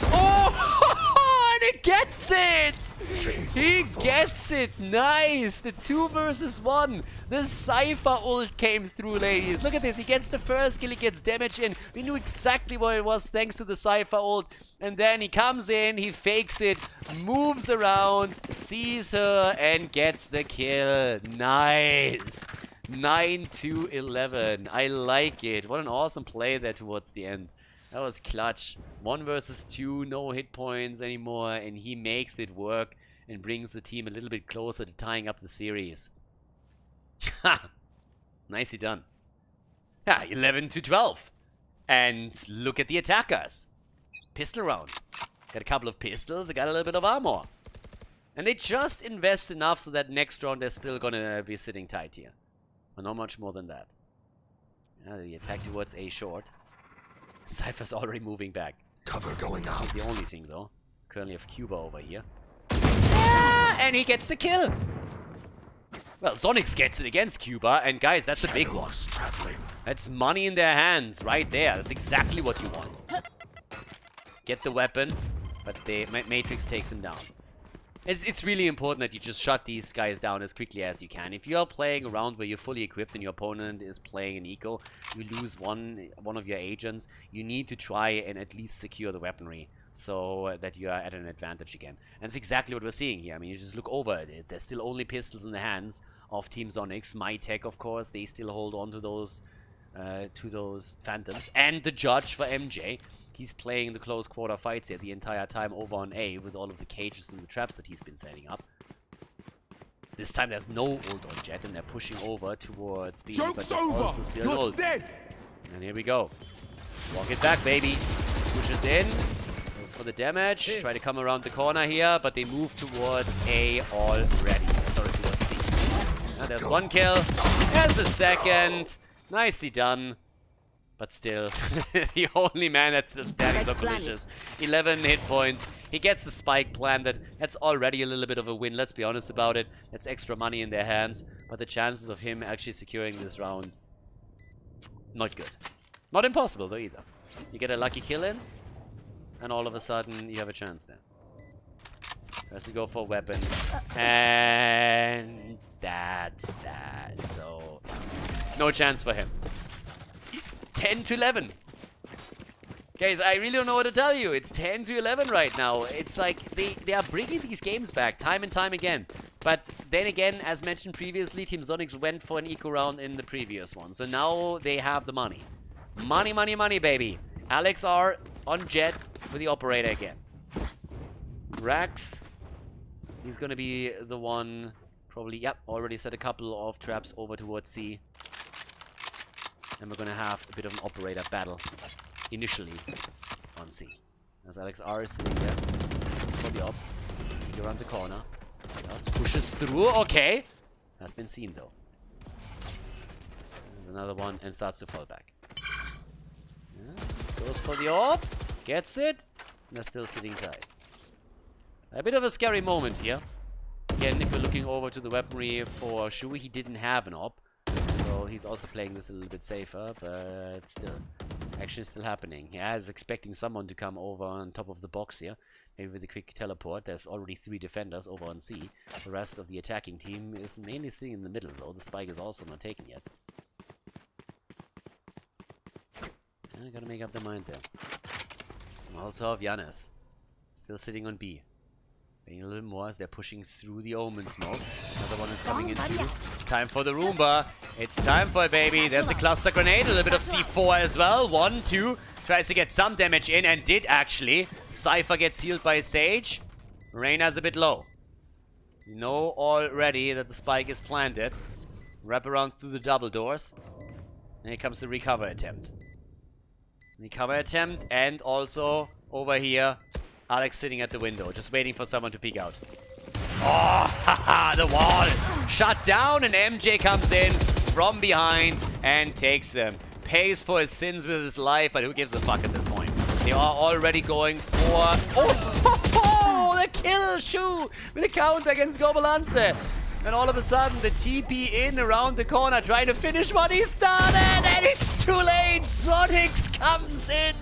Oh, and he gets it. Shameful He performance. gets it. Nice. The 2 versus 1. The Cypher ult came through, ladies. Look at this. He gets the first kill. He gets damage in. We knew exactly what it was thanks to the Cypher ult. And then he comes in. He fakes it. Moves around. Sees her. And gets the kill. Nice. 9-11. I like it. What an awesome play there towards the end. That was clutch. 1 versus 2. No hit points anymore. And he makes it work. And brings the team a little bit closer to tying up the series. Ha! Nicely done. Yeah, 11-12. And look at the attackers. Pistol round. Got a couple of pistols. I got a little bit of armor. And they just invest enough so that next round they're still gonna be sitting tight here. But not much more than that. Yeah, the attack towards A short. Cypher's already moving back. Cover going out. The only thing though. Currently have Cuba over here. Yeah, and he gets the kill. Well, Zonixx gets it against Cuba, and guys, that's a big one. Shadows traveling. That's money in their hands right there. That's exactly what you want. Get the weapon, but the Matrix takes him down. It's really important that you just shut these guys down as quickly as you can. If you are playing a round where you're fully equipped and your opponent is playing an eco, you lose one of your agents, you need to try and at least secure the weaponry so that you are at an advantage again. And it's exactly what we're seeing here. I mean, you just look over at it. There's still only pistols in the hands of Team Zonixx. MyTech, of course, they still hold on to those phantoms. And the judge for MJ, he's playing the close quarter fights here the entire time over on A with all of the cages and the traps that he's been setting up. This time there's no ult on Jet, and they're pushing over towards B, but there's also still an ult. Dead. And here we go. Walk it back, baby. Pushes in. Goes for the damage. Try to come around the corner here, but they move towards A already. Sorry, towards C. Now there's one kill. There's the second. Nicely done. But still, the only man that's still standing is Oculicious. 11 hit points. He gets the spike planted. That's already a little bit of a win, let's be honest about it. That's extra money in their hands. But the chances of him actually securing this round, not good. Not impossible though either. You get a lucky kill in, and all of a sudden you have a chance there. Has to go for a weapon. And that's that. So, no chance for him. 10-11. Guys, I really don't know what to tell you. It's 10-11 right now. It's like they are bringing these games back time and time again. But then again, as mentioned previously, Team Zonixx went for an eco round in the previous one. So now they have the money. Money, money, money, baby. Alex R on Jet with the operator again. Rax, he's going to be the one Probably, yep, already set a couple of traps over towards C. And we're gonna have a bit of an operator battle initially on C. As Alex R is sitting there. Goes for the op. Around the corner. Just pushes through. Okay. Has been seen though. And another one and starts to fall back. Yeah. Goes for the op. Gets it. And they're still sitting tight. A bit of a scary moment here. Again, if we're looking over to the weaponry for Shu, he didn't have an op. So he's also playing this a little bit safer, but still. Action is still happening. Yeah, he's expecting someone to come over on top of the box here. Maybe with a quick teleport. There's already 3 defenders over on C. The rest of the attacking team is mainly sitting in the middle, though. The spike is also not taken yet. Yeah, gotta make up their mind there. And also Giannis. Still sitting on B. Waiting a little more as they're pushing through the Omen smoke. Another one is coming in too. It's time for the Roomba. It's time for it, baby. There's the cluster grenade. A little bit of C4 as well. 1, 2. Tries to get some damage in and did actually. Cypher gets healed by Sage. Reyna's a bit low. You know already that the spike is planted. Wrap around through the double doors. And here comes the recover attempt. Recover attempt and also over here. Alex sitting at the window, just waiting for someone to peek out. Oh, haha, the wall shut down and MJ comes in from behind and takes him. Pays for his sins with his life, but who gives a fuck at this point? They are already going for... Oh, the kill Shu with a counter against Gobolante. And all of a sudden, the TP in around the corner, trying to finish what he started, and it's too late. Zonixx comes in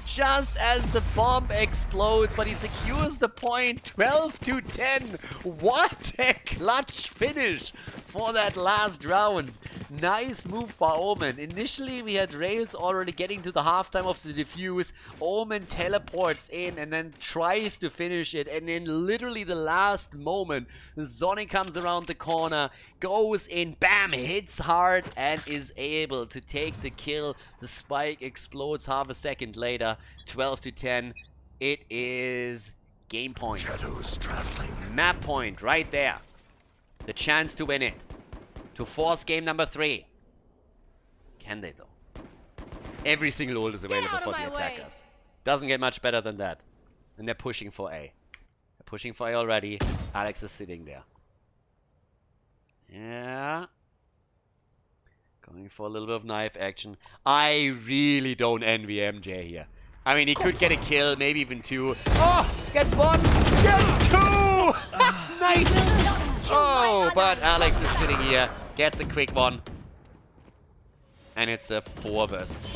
just as the bomb explodes, but he secures the point. 12-10. What a clutch finish for that last round. Nice move by Omen. Initially, we had Rails already getting to the halftime of the defuse. Omen teleports in and then tries to finish it. And in literally the last moment, Zonixx comes around the corner, goes in, bam, hits hard, and is able to take the kill. The spike explodes half a second later. 12-10. It is game point. Shadows traveling. Map point right there. The chance to win it. To force game number 3. Can they though? Every single ult is available for the attackers. Doesn't get much better than that. And they're pushing for A. They're pushing for A already. Alex is sitting there. Yeah. Going for a little bit of knife action. I really don't envy MJ here. I mean, he could get a kill, maybe even 2. Oh! Gets 1! Gets 2! Nice! Oh, but Alex is sitting here. Gets a quick one. And it's a 4 versus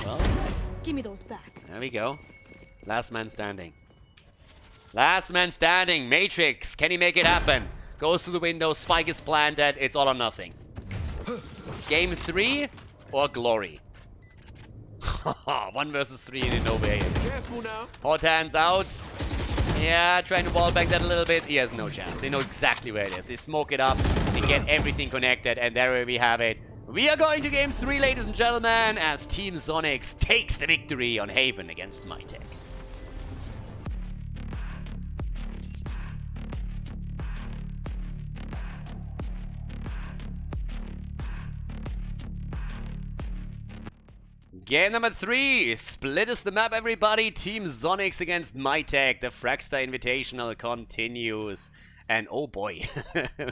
2. Well, Give me those back. there we go. Last man standing. Last man standing. Matrix. Can he make it happen? Goes through the window. Spike is planted. It's all or nothing. Game 3 or glory? 1 versus 3 in Innova. Careful now. Hot hands out. Yeah, trying to wall back that a little bit. He has no chance. They know exactly where it is. They smoke it up. They get everything connected. And there we have it. We are going to game 3, ladies and gentlemen, as Team Zonixx takes the victory on Haven against MyTech. Game number 3, split is the map, everybody. Team Zonixx against MyTech. The Fragster Invitational continues. And oh boy,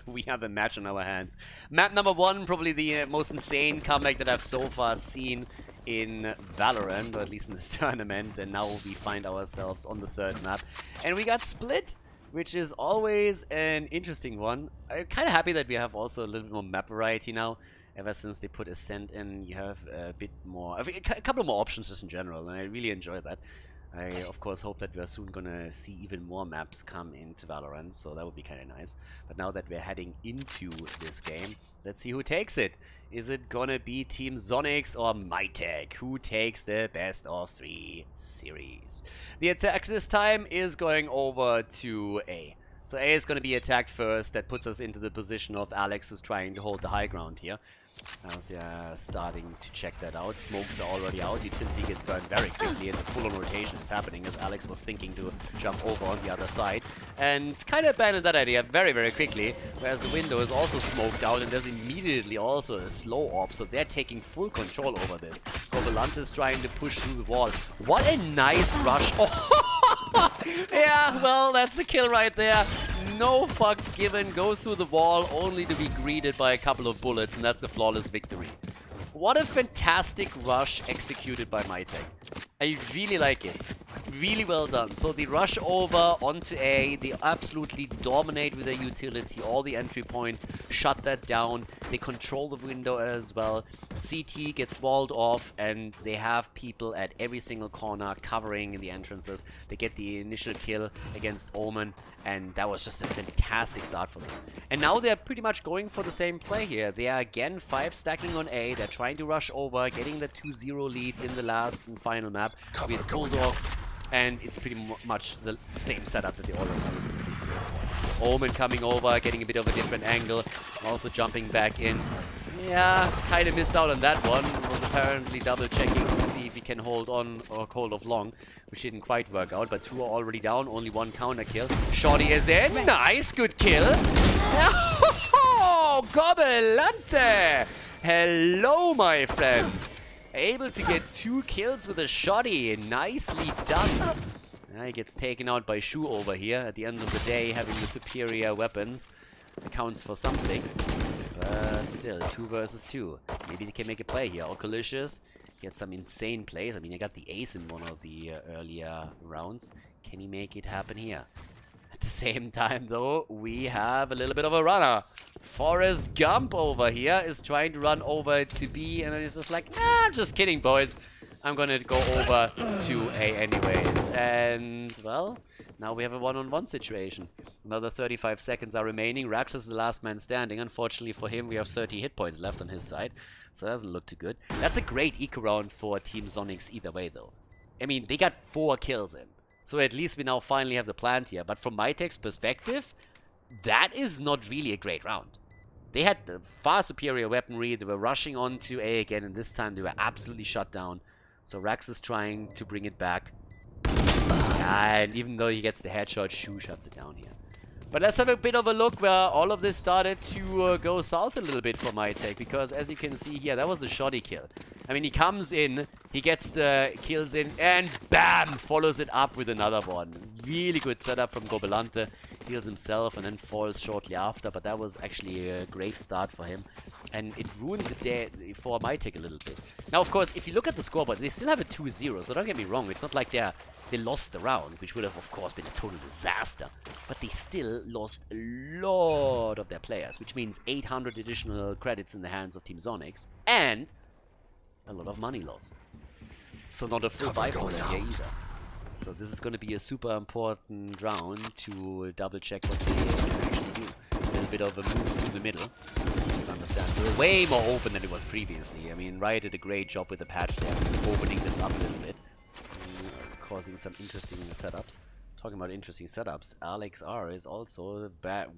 we have a match on our hands. Map number 1, probably the most insane comeback that I've so far seen in Valorant, or at least in this tournament. And now we find ourselves on the 3rd map. And we got split, which is always an interesting one. I'm kind of happy that we have also a little bit more map variety now. Ever since they put Ascent in, you have a bit more, a couple more options just in general, and I really enjoy that. I, of course, hope that we are soon gonna see even more maps come into Valorant, so that would be kind of nice. But now that we're heading into this game, let's see who takes it. Is it gonna be Team Zonixx or MyTech? Who takes the best of 3 series? The attack this time is going over to A. So A is gonna be attacked first. That puts us into the position of Alex, who's trying to hold the high ground here. as they are starting to check that out. Smokes are already out. Utility gets burned very quickly, and the full-on rotation is happening as Alex was thinking to jump over on the other side. And kind of abandoned that idea very, very quickly, whereas the window is also smoked out, and there's immediately also a slow op, so they're taking full control over this. Valorant is trying to push through the wall. What a nice rush. Oh, yeah, well, that's a kill right there. No fucks given, go through the wall only to be greeted by a couple of bullets, and that's a flawless victory. What a fantastic rush executed by MyTech. I really like it. Really well done. So the rush over onto A, they absolutely dominate with their utility, all the entry points, shut that down. They control the window as well. CT gets walled off, and they have people at every single corner covering the entrances. They get the initial kill against Omen, and that was just a fantastic start for them. And now they're pretty much going for the same play here. They are again 5 stacking on A. They're trying to rush over, getting the 2-0 lead in the last and final map with Bulldogs. And it's pretty much the same setup that they already used in the previous one. Omen coming over, getting a bit of a different angle, also jumping back in. Yeah, kind of missed out on that one. Was apparently double checking to see if he can hold on or hold off long, which didn't quite work out. But 2 are already down, only 1 counter kill. Shorty is in, nice, good kill. Oh, Gobelante! Hello, my friend. Able to get 2 kills with a shotty. Nicely done. He gets taken out by Shu over here. At the end of the day, having the superior weapons accounts for something. But still, 2 versus 2. Maybe they can make a play here. Oculicious gets some insane plays. I mean, I got the ace in one of the earlier rounds. Can he make it happen here? At the same time, though, we have a little bit of a runner. Forrest Gump over here is trying to run over to B, and he's just like, nah, I'm just kidding, boys. I'm gonna go over to A anyways. And, well, now we have a one-on-one situation. Another 35 seconds are remaining. Rax is the last man standing. Unfortunately for him, we have 30 hit points left on his side, so that doesn't look too good. That's a great eco round for Team Zonixx either way, though. I mean, they got 4 kills in. So at least we now finally have the plant here. But from MyTech's perspective, that is not really a great round. They had far superior weaponry. They were rushing on to A again, and this time they were absolutely shut down. So Rax is trying to bring it back. And even though he gets the headshot, Shu shuts it down here. But let's have a bit of a look where all of this started to go south a little bit for MyTech. Because as you can see here, that was a shoddy kill. I mean, he comes in, he gets the kills in, and BAM! Follows it up with another one. Really good setup from Gobelante. Heals himself and then falls shortly after, but that was actually a great start for him. And it ruined the day for MyTech a little bit. Now, of course, if you look at the scoreboard, they still have a 2-0, so don't get me wrong. It's not like they lost the round, which would have, of course, been a total disaster. But they still lost a lot of their players, which means 800 additional credits in the hands of Team Zonixx, and a lot of money lost. So not a full buy for them here either. So this is going to be a super important round to double check what they can actually do. A little bit of a move through the middle. Just understand. We're way more open than it was previously. I mean, Riot did a great job with the patch there, opening this up a little bit, causing some interesting setups. Talking about interesting setups, Alex R is also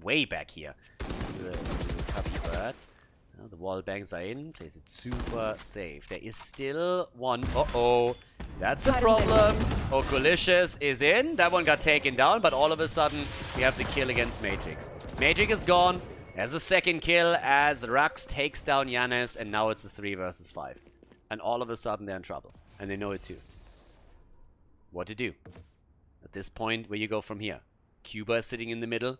way back here. This is a cubby bird. The wall bangs are in, plays it super safe. There is still one. Uh-oh. That's a problem. Oculicious is in. That one got taken down, but all of a sudden, we have the kill against Matrix. Matrix is gone. There's a second kill as Rax takes down Yanis, and now it's a 3 versus 5. And all of a sudden, they're in trouble. And they know it too. What to do? At this point, where you go from here? Cuba is sitting in the middle.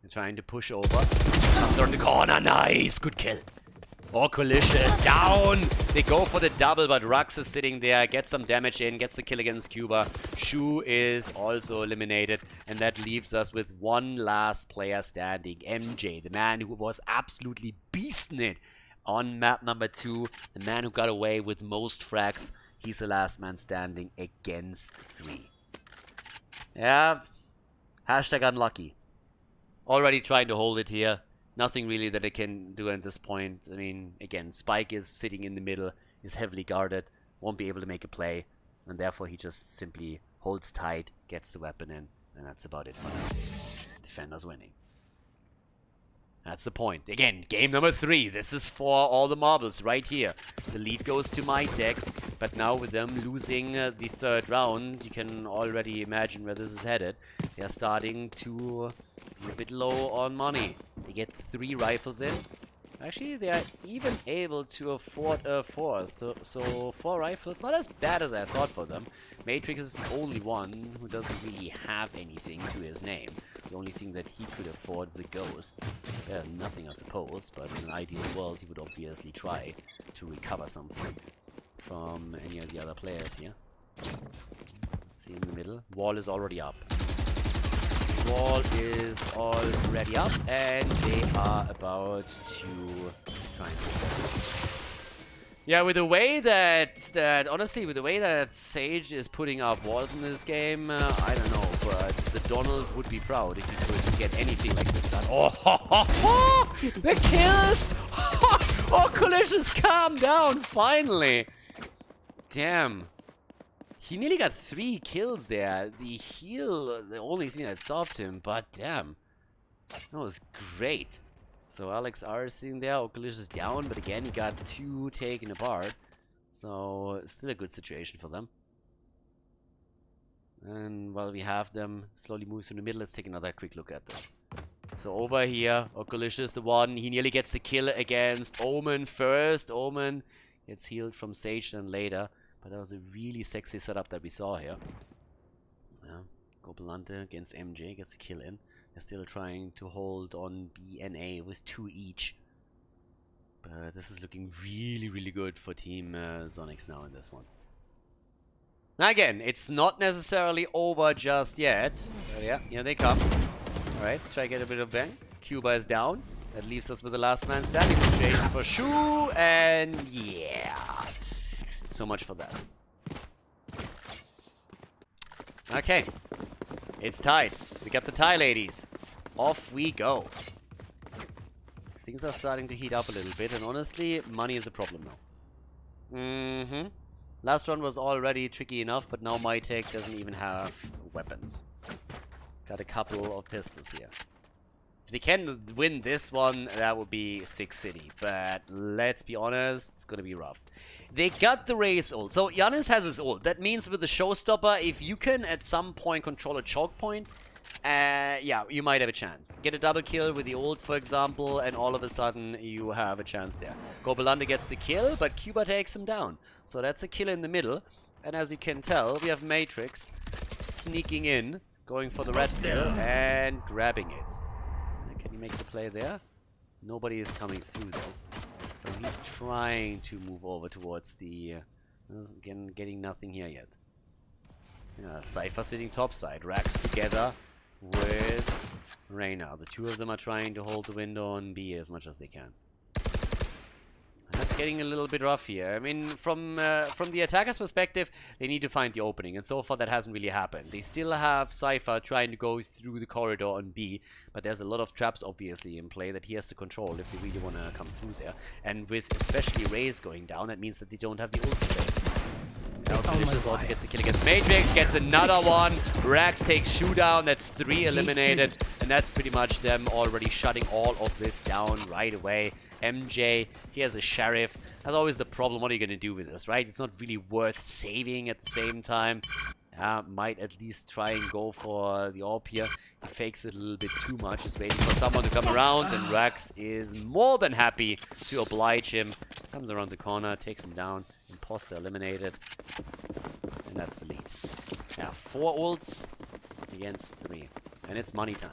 They're trying to push over. Comes around the corner. Nice. Good kill. Oculicious down. They go for the double, but Rux is sitting there, gets some damage in, gets the kill against Cuba. Shu is also eliminated, and that leaves us with one last player standing. MJ, the man who was absolutely beasting it on map number 2. The man who got away with most frags. He's the last man standing against 3. Yeah. Hashtag unlucky. Already trying to hold it here. Nothing really that I can do at this point. I mean, again, Spike is sitting in the middle, is heavily guarded, won't be able to make a play, and therefore he just simply holds tight, gets the weapon in, and that's about it for now. Defenders winning. That's the point. Again, game number 3. This is for all the marbles right here. The lead goes to MyTech, but now with them losing the 3rd round, you can already imagine where this is headed. They are starting to be a bit low on money. They get 3 rifles in. Actually, they are even able to afford a 4th. So 4 rifles, not as bad as I thought for them. MyTech is the only one who doesn't really have anything to his name. The only thing that he could afford is a ghost. Nothing, I suppose, but in an ideal world, he would obviously try to recover something from any of the other players here. Let's see in the middle. Wall is already up. Wall is already up, and they are about to try and... Yeah, with the way that honestly, with the way that Sage is putting up walls in this game, I don't know, but the Donald would be proud if he could get anything like this done. Oh, ho, ho, ho! The kills! Oh, Collisions, calm down, finally! Damn. He nearly got 3 kills there. The heal, the only thing that stopped him, but damn. That was great. So Alex R is sitting there, Oculus is down, but again he got 2 taken apart. So still a good situation for them. And while we have them slowly moves to the middle, let's take another quick look at this. So over here, Oculus is the one, he nearly gets the kill against Omen first. Omen gets healed from Sage then later. But that was a really sexy setup that we saw here. Yeah, Gobelante against MJ gets a kill in. They're still trying to hold on B and A with 2 each. But this is looking really, really good for Team Zonixx now in this one. Now again, it's not necessarily over just yet. But yeah, here they come. Alright, try to get a bit of bang. Cuba is down. That leaves us with the last man standing situation for Shu. And yeah. So much for that. Okay. It's tied. We got the tie, ladies. Off we go. Things are starting to heat up a little bit, and honestly, money is a problem now. Last round was already tricky enough, but now MyTech doesn't even have weapons. Got a couple of pistols here. If they can win this one, that would be 6 City. But let's be honest, it's gonna be rough. They got the Raze ult. So Giannis has his ult. That means with the Showstopper, if you can at some point control a choke point, yeah, you might have a chance. Get a double kill with the ult, for example, and all of a sudden you have a chance there. Gobelande gets the kill, but Cuba takes him down. So that's a kill in the middle. And as you can tell, we have Matrix sneaking in, going for the red kill, and grabbing it. Can he make the play there? Nobody is coming through though. So he's trying to move over towards the... again, getting nothing here yet. Yeah, Cypher sitting topside. Rax together with Reyna. The 2 of them are trying to hold the window on B as much as they can. That's getting a little bit rough here. I mean, from the attacker's perspective, they need to find the opening, and so far that hasn't really happened. They still have Cypher trying to go through the corridor on B, but there's a lot of traps obviously in play that he has to control if they really want to come through there. And with especially Raze going down, that means that they don't have the ult play. Now Felicious also gets the kill against Matrix, gets another one. Rax takes Shu down, that's 3 eliminated, and that's pretty much them already shutting all of this down right away. MJ, he has a sheriff. That's always the problem. What are you going to do with this, right? It's not really worth saving at the same time. Might at least try and go for the AWP here. He fakes it a little bit too much. He's waiting for someone to come around, and Rax is more than happy to oblige him. Comes around the corner, takes him down. Imposter eliminated. And that's the lead. Yeah, 4 ults against 3. And it's money time.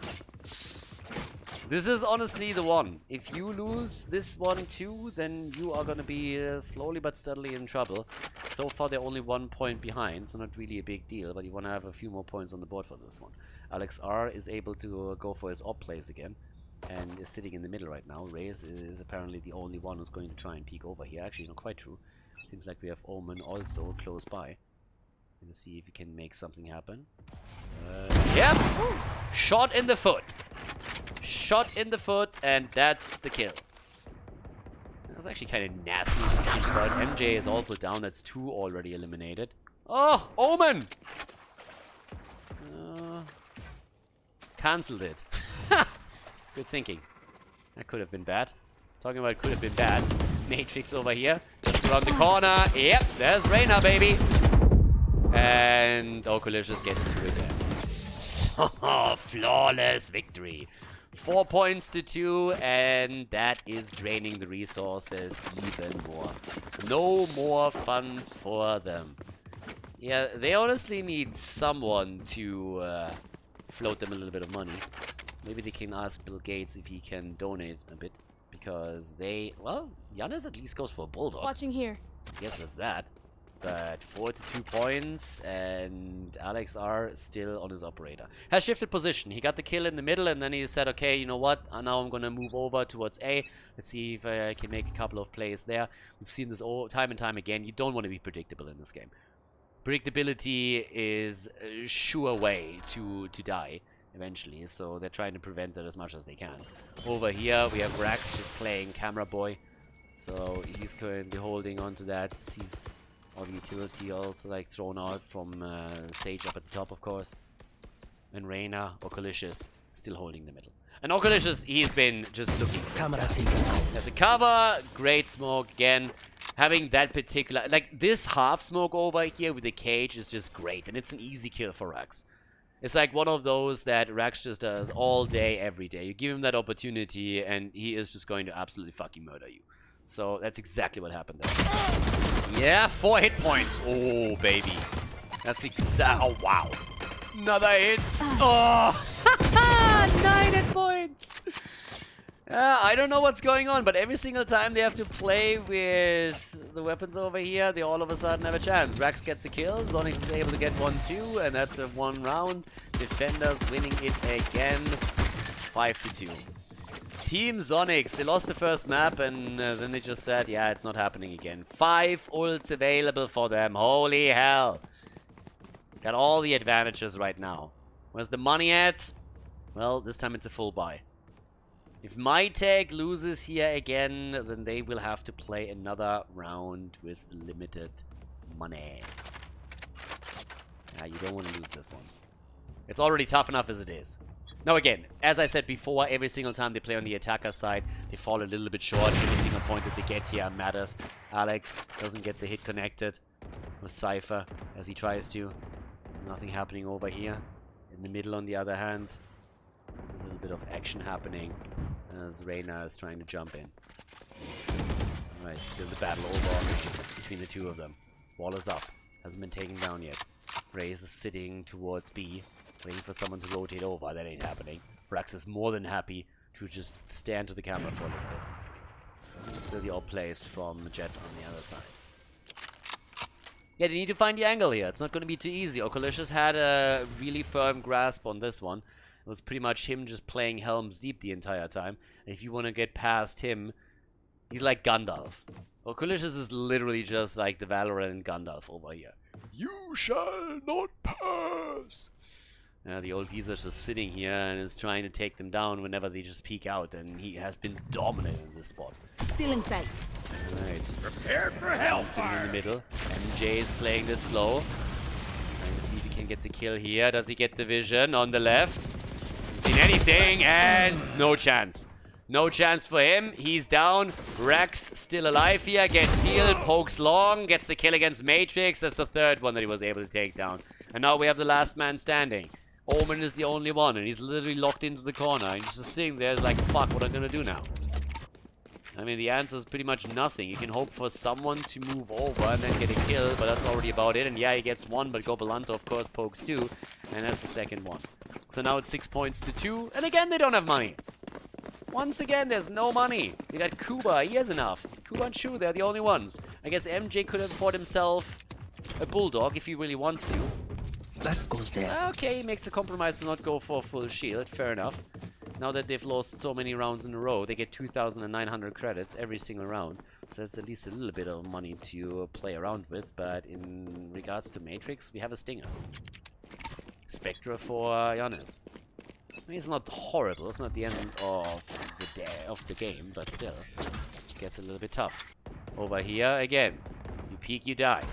This is honestly the one. If you lose this one too, then you are gonna be slowly but steadily in trouble. So far they're only 1 point behind, so not really a big deal, but you want to have a few more points on the board for this one. Alex R is able to go for his op plays again, and is sitting in the middle right now. Reyes is apparently the only one who's going to try and peek over here. Actually, not quite true. Seems like we have Omen also close by. Let's see if we can make something happen. Yep! Shot in the foot. Shot in the foot, and that's the kill. That's actually kind of nasty, but MJ is also down. That's 2 already eliminated. Oh, Omen! Cancelled it. Good thinking. That could have been bad. Talking about could have been bad. MyTeq over here. Just around the corner. Yep, there's Reyna, baby. And Oculicious gets to it there. Flawless victory. 4 points to 2, and that is draining the resources even more. No more funds for them. Yeah, they honestly need someone to float them a little bit of money. Maybe they can ask Bill Gates if he can donate a bit. Because they... Well, Giannis at least goes for a Bulldog. Watching here. Yes, that's that. But 4 to 2 points, and Alex R still on his operator. Has shifted position. He got the kill in the middle, and then he said, okay, you know what? Now I'm going to move over towards A. Let's see if I can make a couple of plays there. We've seen this all time and time again. You don't want to be predictable in this game. Predictability is a sure way to die eventually, so they're trying to prevent that as much as they can. Over here, we have Rax just playing camera boy. So he's currently holding on to that. He's... All the utility also like thrown out from Sage up at the top, of course. And Reyna, Oculicious, still holding the middle. And Oculicious, he's been just looking fantastic. There's a cover, great smoke again. Having that particular, like this half smoke over here with the cage is just great. And it's an easy kill for Rax. It's like one of those that Rax just does all day, every day. You give him that opportunity and he is just going to absolutely fucking murder you. So that's exactly what happened there. Yeah, 4 hit points. Oh, baby. That's oh, wow. Another hit. Oh, 9 hit points. I don't know what's going on, but every single time they have to play with the weapons over here, they all of a sudden have a chance. Rax gets a kill. Zonixx is able to get 1-2, and that's a 1 round. Defenders winning it again. 5-2. Team Zonixx, they lost the first map and then they just said, yeah, it's not happening again. 5 ults available for them. Holy hell. Got all the advantages right now. Where's the money at? Well, this time it's a full buy. If MyTech loses here again, then they will have to play another round with limited money. Yeah, you don't want to lose this one. It's already tough enough as it is. Now again, as I said before, every single time they play on the attacker side, they fall a little bit short. Every single point that they get here matters. Alex doesn't get the hit connected with Cypher as he tries to. Nothing happening over here. In the middle, on the other hand, there's a little bit of action happening as Reyna is trying to jump in. Alright, still the battle over between the two of them. Wall is up. Hasn't been taken down yet. Raze is sitting towards B. Waiting for someone to rotate over. That ain't happening. Rax is more than happy to just stand to the camera for a little bit. And still the odd plays from Jet on the other side. Yeah, they need to find the angle here. It's not going to be too easy. Oculicious had a really firm grasp on this one. It was pretty much him just playing Helm's Deep the entire time. And if you want to get past him, he's like Gandalf. Oculicious is literally just like the Valorant Gandalf over here. You shall not pass. The old geezer's just sitting here and is trying to take them down whenever they just peek out, and he has been dominant in this spot. Still in sight. Alright. Prepared for Sitting hellfire. in the middle. MJ is playing this slow. Trying to see if he can get the kill here. Does he get the vision on the left? Hasn't seen anything, and no chance. No chance for him. He's down. Rax still alive here. Gets healed. Pokes long. Gets the kill against MyTeq. That's the third one that he was able to take down. And now we have the last man standing. Omen is the only one, and he's literally locked into the corner. And he's just sitting there like, fuck, what am I gonna do now? I mean, the answer is pretty much nothing. You can hope for someone to move over and then get a kill, but that's already about it. And yeah, he gets 1, but Gobelanto, of course, pokes 2. And that's the second one. So now it's 6 points to 2. And again, they don't have money. Once again, there's no money. They got Kuba. He has enough. Kuba and Shu, they're the only ones. I guess MJ could have bought himself a Bulldog if he really wants to. That goes there. Okay, he makes a compromise to not go for a full shield. Fair enough. Now that they've lost so many rounds in a row, they get 2,900 credits every single round. So that's at least a little bit of money to play around with. But in regards to MyTeq, we have a Stinger. Spectre for Giannis. I mean, it's not horrible. It's not the end of the game, but still, it gets a little bit tough. Over here again. You peek, you die.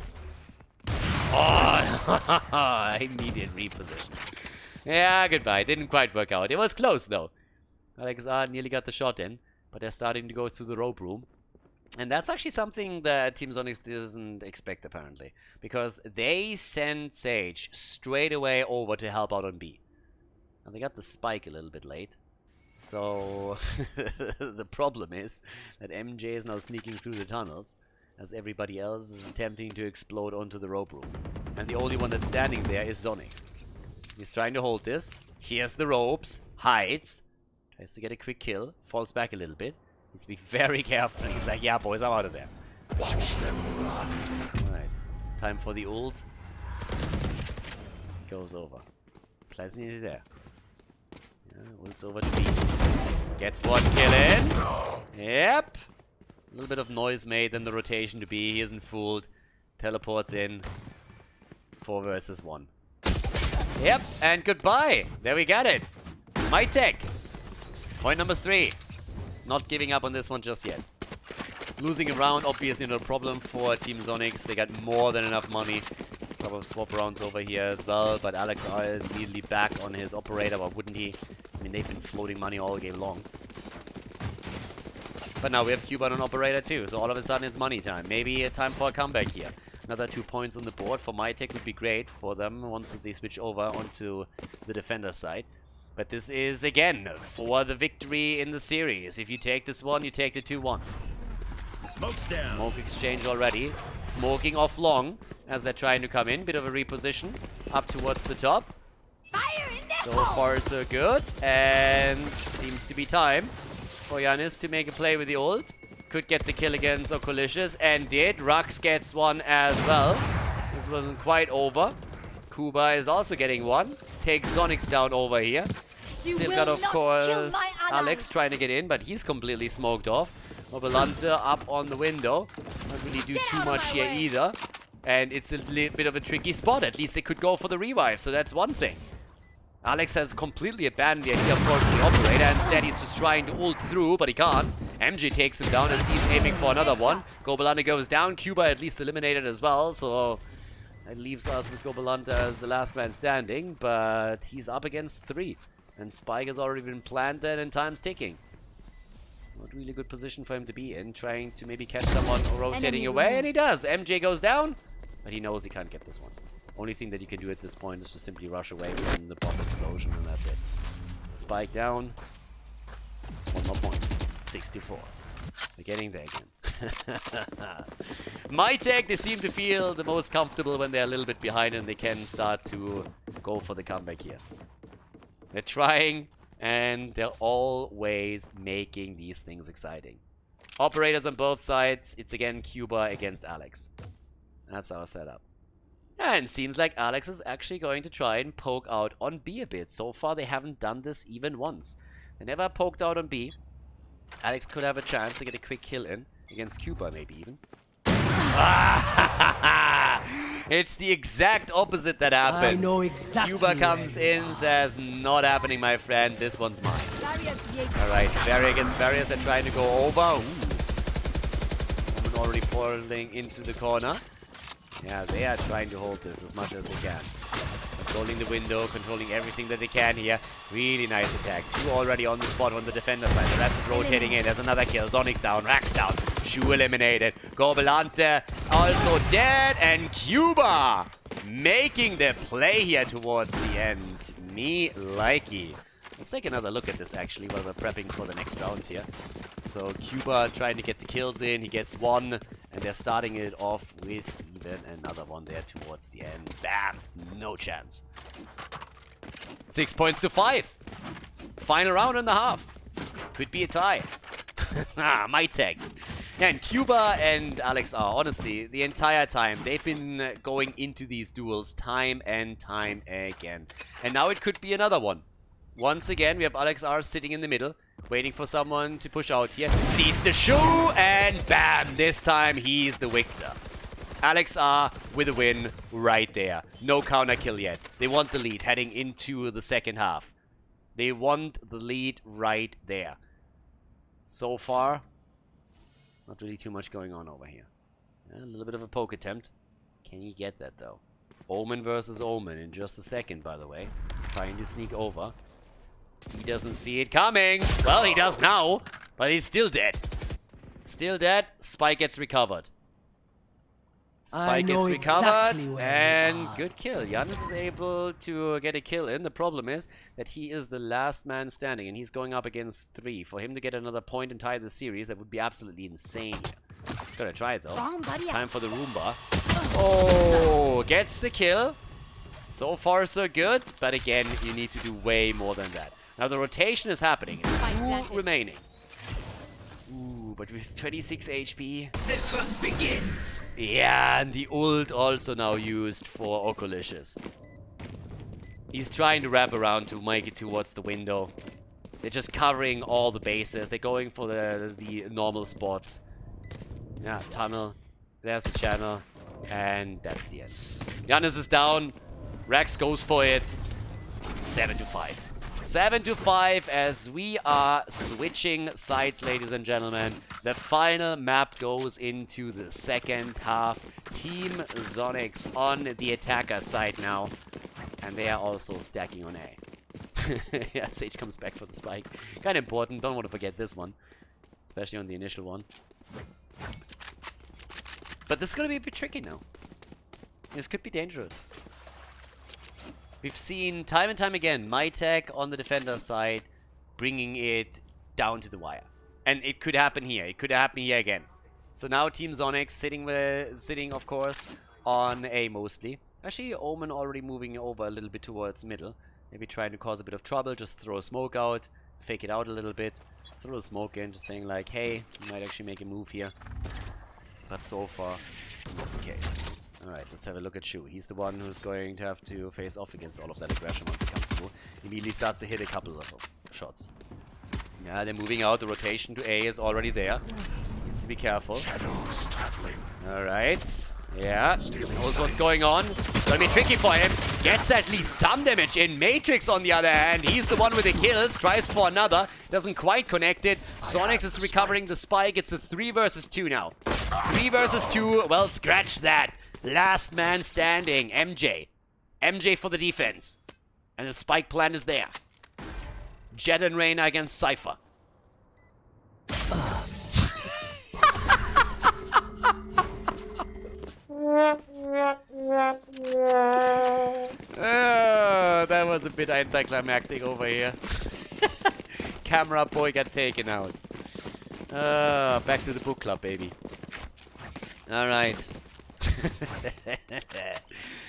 Oh, immediate reposition. Yeah, goodbye. Didn't quite work out. It was close though. Alex nearly got the shot in. but they're starting to go through the rope room. And that's actually something that Team Zonixx doesn't expect, apparently. Because they send Sage straight away over to help out on B. And they got the spike a little bit late. So, the problem is that MJ is now sneaking through the tunnels, as everybody else is attempting to explode onto the rope room. And the only one that's standing there is Zonixx. He's trying to hold this. Here's the ropes. Hides. Tries to get a quick kill. Falls back a little bit. Needs to be very careful. He's like, yeah, boys, I'm out of there. Watch them run. Alright. Time for the ult. Goes over. Pleasantly is there. Yeah, ult's over to B. Gets one kill in. Yep. A little bit of noise made in the rotation to B. He isn't fooled. Teleports in. 4 versus 1. Yep, and goodbye. There we got it. MyTech. Point number 3. Not giving up on this one just yet. Losing a round, obviously not a problem for Team Zonixx. They got more than enough money. Couple of swap rounds over here as well. But Alex R is immediately back on his operator. Why wouldn't he? I mean, they've been floating money all game long. But now we have Cuban on operator too. So all of a sudden it's money time. Maybe a time for a comeback here. Another 2 points on the board for MyTech would be great for them once they switch over onto the defender side. But this is, again, for the victory in the series. If you take this one, you take the 2-1. Smoke's down. Smoke exchange already. Smoking off long as they're trying to come in. Bit of a reposition up towards the top. Fire in the So far, so good. And seems to be time for Giannis to make a play with the ult. Could get the kill against Okolicious, and did. Rux gets one as well. This wasn't quite over. Kuba is also getting one. Takes Zonixx down over here. Still got, of course, Alex trying to get in, but he's completely smoked off. Obalanta up on the window. Not really do too much here either. And it's a bit of a tricky spot. At least they could go for the revive, so that's one thing. Alex has completely abandoned the idea of going for the operator. Instead, he's just trying to ult through, but he can't. MJ takes him down as he's aiming for another one. Gobalanta goes down. Cuba at least eliminated as well, so that leaves us with Gobalanta as the last man standing. But he's up against 3. And Spike has already been planted and time's ticking. Not really good position for him to be in. Trying to maybe catch someone rotating away, and he does. MJ goes down, but he knows he can't get this one. Only thing that you can do at this point is to simply rush away from the bomb explosion, and that's it. Spike down. 1 more point. 64. We're getting there again. MyTech, they seem to feel the most comfortable when they're a little bit behind and they can start to go for the comeback here. They're trying, and they're always making these things exciting. Operators on both sides. It's again Cuba against Alex. That's our setup. And seems like Alex is actually going to try and poke out on B a bit. So far, they haven't done this even once. They never poked out on B. Alex could have a chance to get a quick kill in against Cuba, maybe even. It's the exact opposite that happens. I know exactly. Cuba comes in, says, not happening, my friend. This one's mine. Alright, barrier against barriers. They're trying to go over. Ooh. Woman already pouring into the corner. Yeah, they are trying to hold this as much as they can. Controlling the window, controlling everything that they can here. Really nice attack. 2 already on the spot on the defender side. The rest is rotating in. There's another kill. Zonixx down. Rax down. Shu eliminated. Gobalanta also dead. And Cuba making the play here towards the end. Me likey. Let's take another look at this actually while we're prepping for the next round here. So Cuba trying to get the kills in. He gets 1. And they're starting it off with even another one there towards the end. Bam! No chance. 6 points to 5. Final round and a half. Could be a tie. MyTech. Yeah, and Cuba and Alex are, honestly, the entire time, they've been going into these duels time and time again. And now it could be another one. Once again, we have Alex R sitting in the middle, waiting for someone to push out here. Sees the shoe, and bam! This time, he's the victor. Alex R with a win right there. No counter kill yet. They want the lead heading into the second half. They want the lead right there. So far, not really too much going on over here. Yeah, a little bit of a poke attempt. Can he get that, though? Omen versus Omen in just a second, by the way. Trying to sneak over. He doesn't see it coming. Well, he does now. But he's still dead. Still dead. Spike gets recovered. Spike gets recovered. And good kill. Giannis is able to get a kill in. The problem is that he is the last man standing. And he's going up against 3. For him to get another point and tie the series, that would be absolutely insane here. He's gonna try it though. Time for the Roomba. Oh, gets the kill. So far so good. But again, you need to do way more than that. Now the rotation is happening. It's 2 remaining. Ooh, but with 26 HP. The hunt begins. Yeah, and the ult also now used for Okolicious. He's trying to wrap around to make it towards the window. They're just covering all the bases. They're going for the normal spots. Yeah, tunnel. There's the channel. And that's the end. Giannis is down. Rax goes for it. 7-5. 7-5 as we are switching sides, ladies and gentlemen. The final map goes into the second half. Team Zonixx on the attacker side now. And they are also stacking on A. Yeah, Sage comes back for the spike. Kind of important. Don't want to forget this one. Especially on the initial one. But this is going to be a bit tricky now. This could be dangerous. We've seen time and time again MyTech on the defender side bringing it down to the wire. And it could happen here. It could happen here again. So now Team Zonixx sitting of course on A mostly. Actually Omen already moving over a little bit towards middle. Maybe trying to cause a bit of trouble. Just throw a smoke out. Fake it out a little bit. Throw a smoke in. Just saying like, hey, you might actually make a move here. But so far, not the case. Alright, let's have a look at Shu. He's the one who's going to have to face off against all of that aggression once it comes through. Immediately starts to hit a couple of shots. Yeah, they're moving out. The rotation to A is already there. Needs to be careful. Shadows traveling. Alright. Yeah, knows what's going on. Gonna be tricky for him. Gets at least some damage in. Matrix, on the other hand, he's the one with the kills. Tries for another. Doesn't quite connect it. Zonixx is recovering the spike. It's a 3 versus 2 now. 3 versus 2. Well, scratch that. Last man standing. MJ. MJ for the defense. And the spike plan is there. Jet and Reyna against Cypher. That was a bit anticlimactic over here. Camera boy got taken out. Back to the book club, baby. Alright.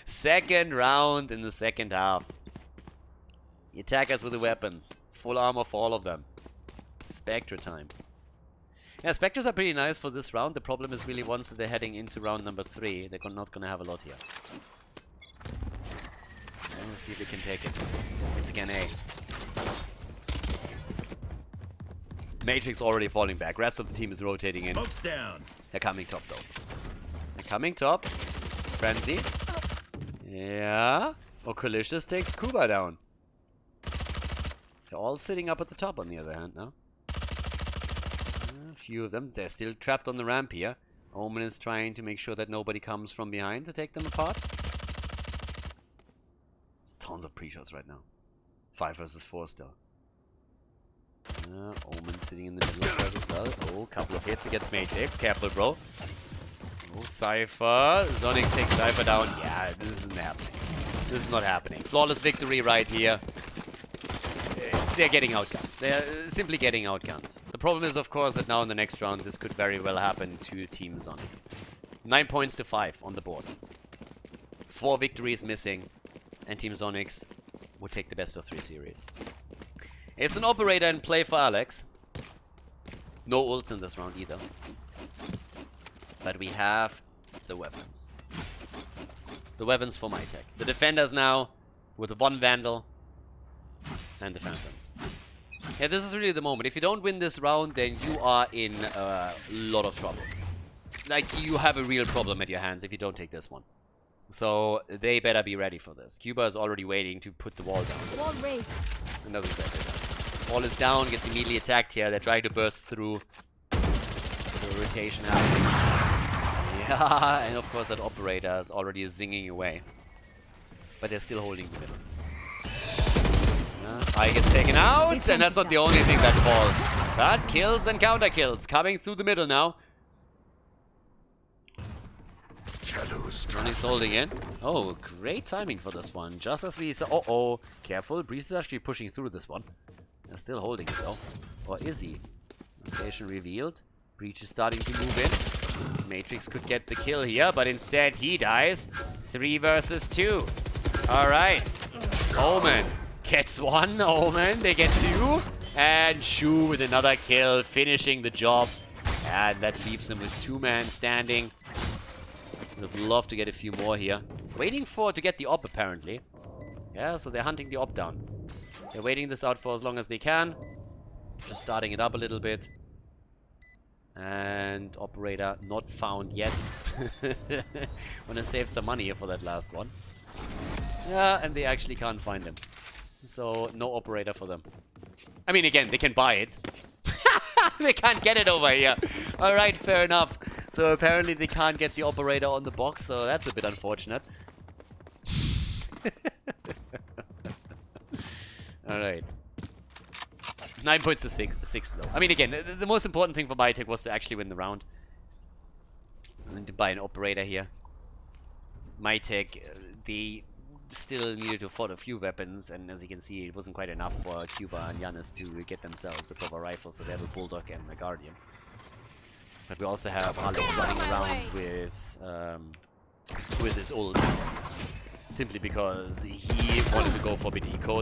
Second round in the second half. The attackers with the weapons. Full armor for all of them. Spectre time. Yeah, Spectres are pretty nice for this round. The problem is really once that they're heading into round number 3, they're not going to have a lot here. Let's see if they can take it. It's again A. Matrix already falling back. Rest of the team is rotating in. Smoke's down. They're coming top though. They're coming top. Frenzy. Yeah. Okolicious takes Kuba down. They're all sitting up at the top on the other hand now. A few of them. They're still trapped on the ramp here. Omen is trying to make sure that nobody comes from behind to take them apart. There's tons of pre-shots right now. 5 versus 4 still. Omen sitting in the middle of that as well. Oh, couple of hits against Matrix. Careful, bro. Oh, Cypher. Zonixx takes Cypher down. Yeah, this isn't happening. This is not happening. Flawless victory right here. They're getting outgunned. They're simply getting outgunned. The problem is, of course, that now in the next round, this could very well happen to Team Zonixx. 9 points to 5 on the board. 4 victories missing, and Team Zonixx would take the best of 3 series. It's an operator in play for Alex. No ults in this round either. But we have the weapons. The weapons for MyTech. The defenders now with 1 Vandal and the Phantoms. Yeah, this is really the moment. If you don't win this round, then you are in a lot of trouble. Like, you have a real problem at your hands if you don't take this one. So, they better be ready for this. Cuba is already waiting to put the wall down. Wall raised. And does exactly that. Wall is down, gets immediately attacked here. They're trying to burst through. The rotation happening. Yeah, and of course that operator is already zinging away. But they're still holding the middle. Eye gets taken out, and that's not the only thing that falls. But kills and counter kills coming through the middle now. Zonixx holding in. Oh, great timing for this one. Just as we saw. Uh-oh. Careful. Breeze is actually pushing through this one. They're still holding it though. Or is he? Location revealed. Breach is starting to move in. MyTeq could get the kill here, but instead he dies. 3 versus 2. Alright. Omen gets 1. Omen, they get 2. And Shu with another kill, finishing the job. And that leaves them with 2 men standing. Would have loved to get a few more here. Waiting to get the op apparently. Yeah, so they're hunting the op down. They're waiting this out for as long as they can. Just starting it up a little bit. And operator not found yet. Wanna save some money here for that last one. Yeah, and they actually can't find him. So no operator for them. I mean, again, they can buy it. They can't get it over here. Alright, fair enough. So apparently they can't get the operator on the box, so that's a bit unfortunate. Alright. 9 points to 6 though. I mean, again, the most important thing for MyTech was to actually win the round. And to buy an operator here. MyTech, they still needed to afford a few weapons, and as you can see, it wasn't quite enough for Cuba and Giannis to get themselves a proper rifle, so they have a Bulldog and a Guardian. But we also have Alex running around with his ult. Simply because he wanted to go for mid eco.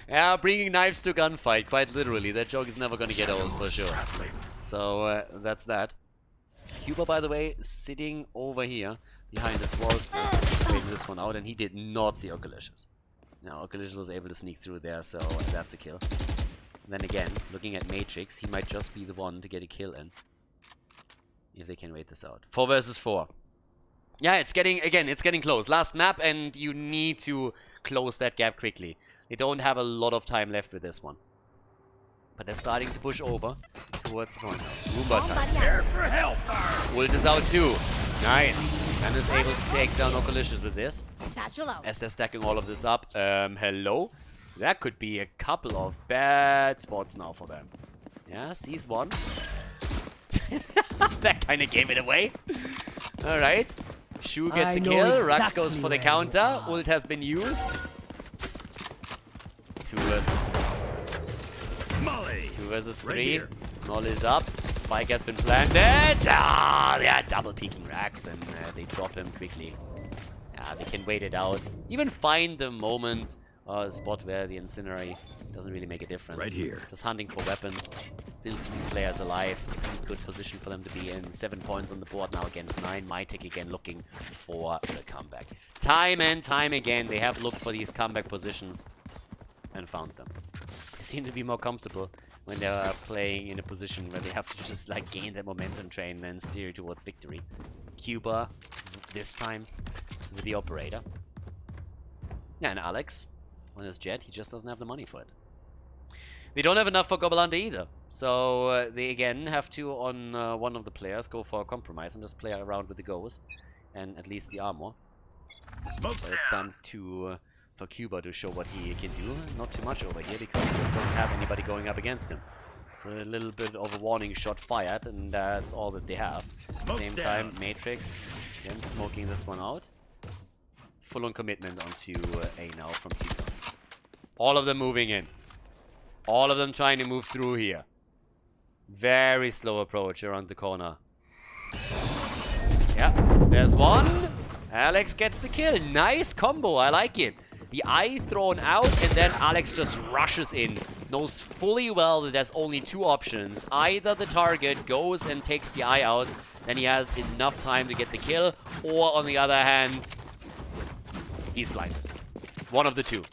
Yeah, bringing knives to gunfight, quite literally. That joke is never gonna get old for sure. So that's that. Cuba, by the way, sitting over here behind this wall still, waiting this one out, and he did not see Oculicious. Now Oculicious was able to sneak through there, so that's a kill. Then again, looking at MyTeq, he might just be the one to get a kill in. If they can wait this out. 4 versus 4. Yeah, it's getting close. Last map, and you need to close that gap quickly. They don't have a lot of time left with this one. But they're starting to push over towards the point. Roomba time. Prepare for hellfire. Ult is out too. Nice. And is able to take down Oculicious with this. As they're stacking all of this up. Hello? That could be a couple of bad spots now for them. Yeah, sees one. That kind of gave it away. Alright. Shu gets a kill. Rux goes for the counter. Ult has been used. 2 versus 3. Null is up. Spike has been planted. Ah, they are double peeking Rax, and they drop him quickly. Yeah, they can wait it out. Even find the moment or a spot where the incendiary doesn't really make a difference. Right here. Just hunting for weapons. Still 3 players alive. Good position for them to be in. 7 points on the board now against 9. MyTech again looking for the comeback. Time and time again, they have looked for these comeback positions and found them. They seem to be more comfortable when they are playing in a position where they have to just like gain that momentum train and steer towards victory. Cuba, this time with the operator. Yeah, and Alex on his jet, he just doesn't have the money for it. They don't have enough for Gobalande either. So they again have to, on one of the players, go for a compromise and just play around with the ghost and at least the armor. But it's time to for Cuba to show what he can do. Not too much over here because he just doesn't have anybody going up against him. So a little bit of a warning shot fired, and that's all that they have. At the same time, MyTeq again smoking this one out. Full on commitment onto A now from Team Zonixx. All of them moving in. All of them trying to move through here. Very slow approach around the corner. Yeah, there's one. Alex gets the kill. Nice combo, I like it. The eye thrown out, and then Alex just rushes in. Knows fully well that there's only 2 options. Either the target goes and takes the eye out, then he has enough time to get the kill, or on the other hand, he's blinded. One of the 2.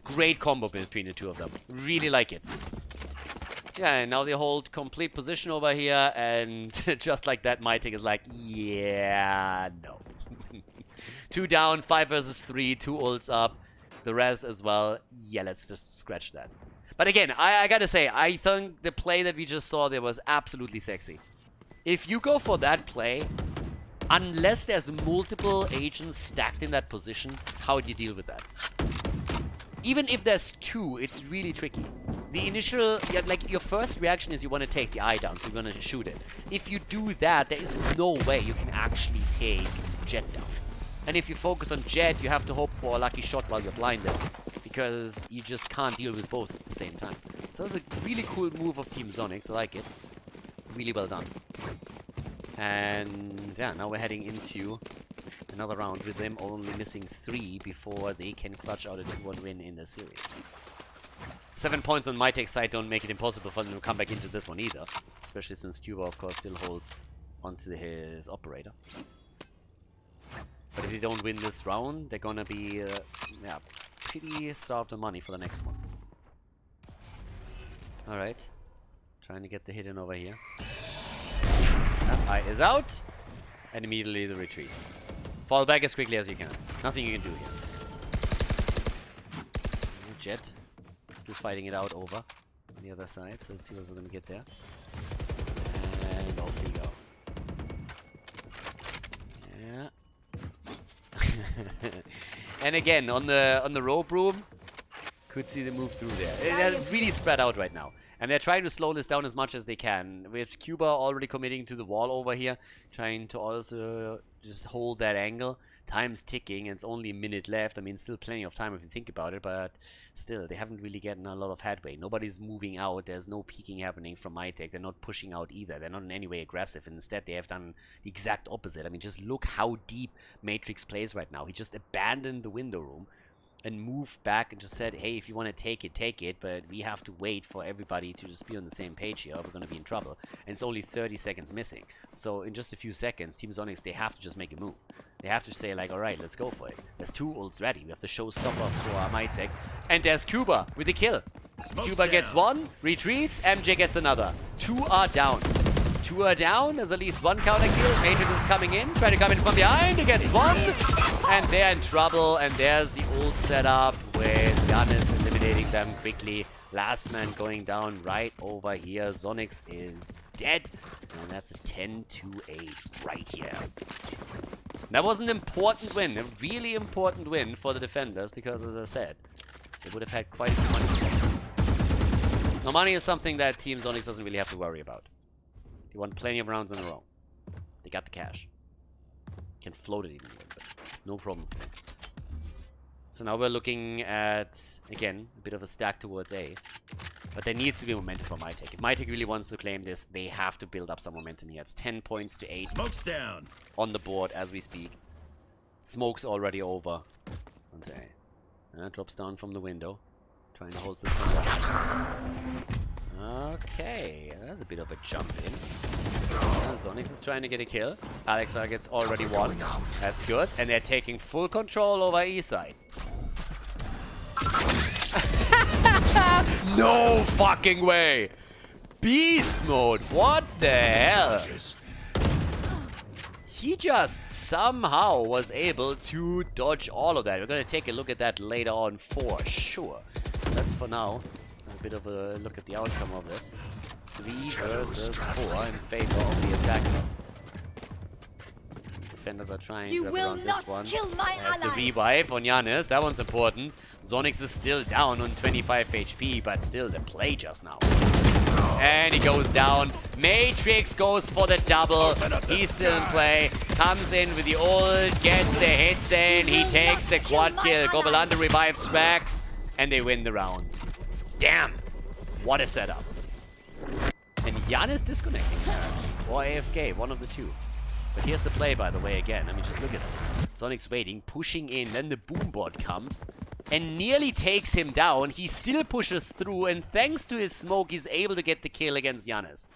Great combo between the 2 of them. Really like it. Yeah, and now they hold complete position over here, and just like that, MyTech is like, yeah, no. 2 down, 5 versus 3, 2 ults up. The res as well. Yeah, let's just scratch that. But again, I gotta say, I think the play that we just saw there was absolutely sexy. If you go for that play, unless there's multiple agents stacked in that position, how do you deal with that? Even if there's 2, it's really tricky. the initial, yeah, like your first reaction is you want to take the eye down, so you're going to shoot it. If you do that, there is no way you can actually take Jet down. And if you focus on Jet, you have to hope for a lucky shot while you're blinded, because you just can't deal with both at the same time. So that was a really cool move of Team Zonixx. I like it. Really well done. And yeah, now we're heading into another round with them only missing 3 before they can clutch out a 2-1 win in the series. 7 points on MyTech side don't make it impossible for them to come back into this one either. Especially since Cuba, of course, still holds onto his operator. But if they don't win this round, they're gonna be yeah, pretty starved of money for the next one. Alright. Trying to get the hit in over here. Eye is out. And immediately the retreat. Fall back as quickly as you can. Nothing you can do here. Jet. Still fighting it out over on the other side. So let's see what we're gonna get there. And off we go. Yeah. And again, on the rope room, could see the move through there. They're really spread out right now. And they're trying to slow this down as much as they can. With Cuba already committing to the wall over here. Trying to also just hold that angle. Time's ticking and it's only a minute left. I mean, still plenty of time if you think about it. But still, they haven't really gotten a lot of headway. Nobody's moving out. There's no peeking happening from MyTech. They're not pushing out either. They're not in any way aggressive. And instead, they have done the exact opposite. I mean, just look how deep Matrix plays right now. He just abandoned the window room. And moved back and just said, hey, if you want to take it, but we have to wait for everybody to just be on the same page here, or we're going to be in trouble. And it's only 30 seconds missing. So in just a few seconds, Team Zonixx, they have to just make a move. They have to say, like, alright, let's go for it. There's 2 ults ready. We have the showstopper for MyTech. And there's Cuba with the kill. Cuba gets 1, retreats, MJ gets another. 2 are down. 2 are down, there's at least 1 counter kill. Matrix is coming in, trying to come in from behind. He gets 1. And they're in trouble, and there's the ult setup with Giannis eliminating them quickly. Last man going down right over here. Zonixx is dead, and that's a 10-8 right here. That was an important win, a really important win for the defenders, because as I said, they would have had quite a few money problems. Now money is something that Team Zonixx doesn't really have to worry about. They won plenty of rounds in a row. They got the cash. Can float it even a little bit. No problem. So now we're looking at, again, a bit of a stack towards A. But there needs to be momentum for MyTech. If MyTech really wants to claim this, they have to build up some momentum here. It's 10 points to 8. Smoke's down. On the board as we speak. Smoke's already over. Onto A. Drops down from the window. Trying to hold this one down. Okay, that's a bit of a jump in. Zonixx is trying to get a kill. Alexa gets already 1. That's good. And they're taking full control over E side. No fucking way! Beast mode! What the hell? He just somehow was able to dodge all of that. We're gonna take a look at that later on for sure. That's for now. A bit of a look at the outcome of this. 3 versus 4 in favor of the attackers. Defenders are trying to wrap around this one. There's the revive on Giannis. That one's important. Zonixx is still down on 25 HP, but still the play just now. And he goes down. Matrix goes for the double. He's still in play. Comes in with the ult. Gets the hits in. He takes the quad kill. Gobalanda revives Frags. And they win the round. Damn! What a setup. And Giannis disconnecting. Or AFK, one of the two. But here's the play, by the way, again. I mean, just look at this. Zonixx waiting, pushing in, then the boom bot comes and nearly takes him down. He still pushes through, and thanks to his smoke, he's able to get the kill against Giannis.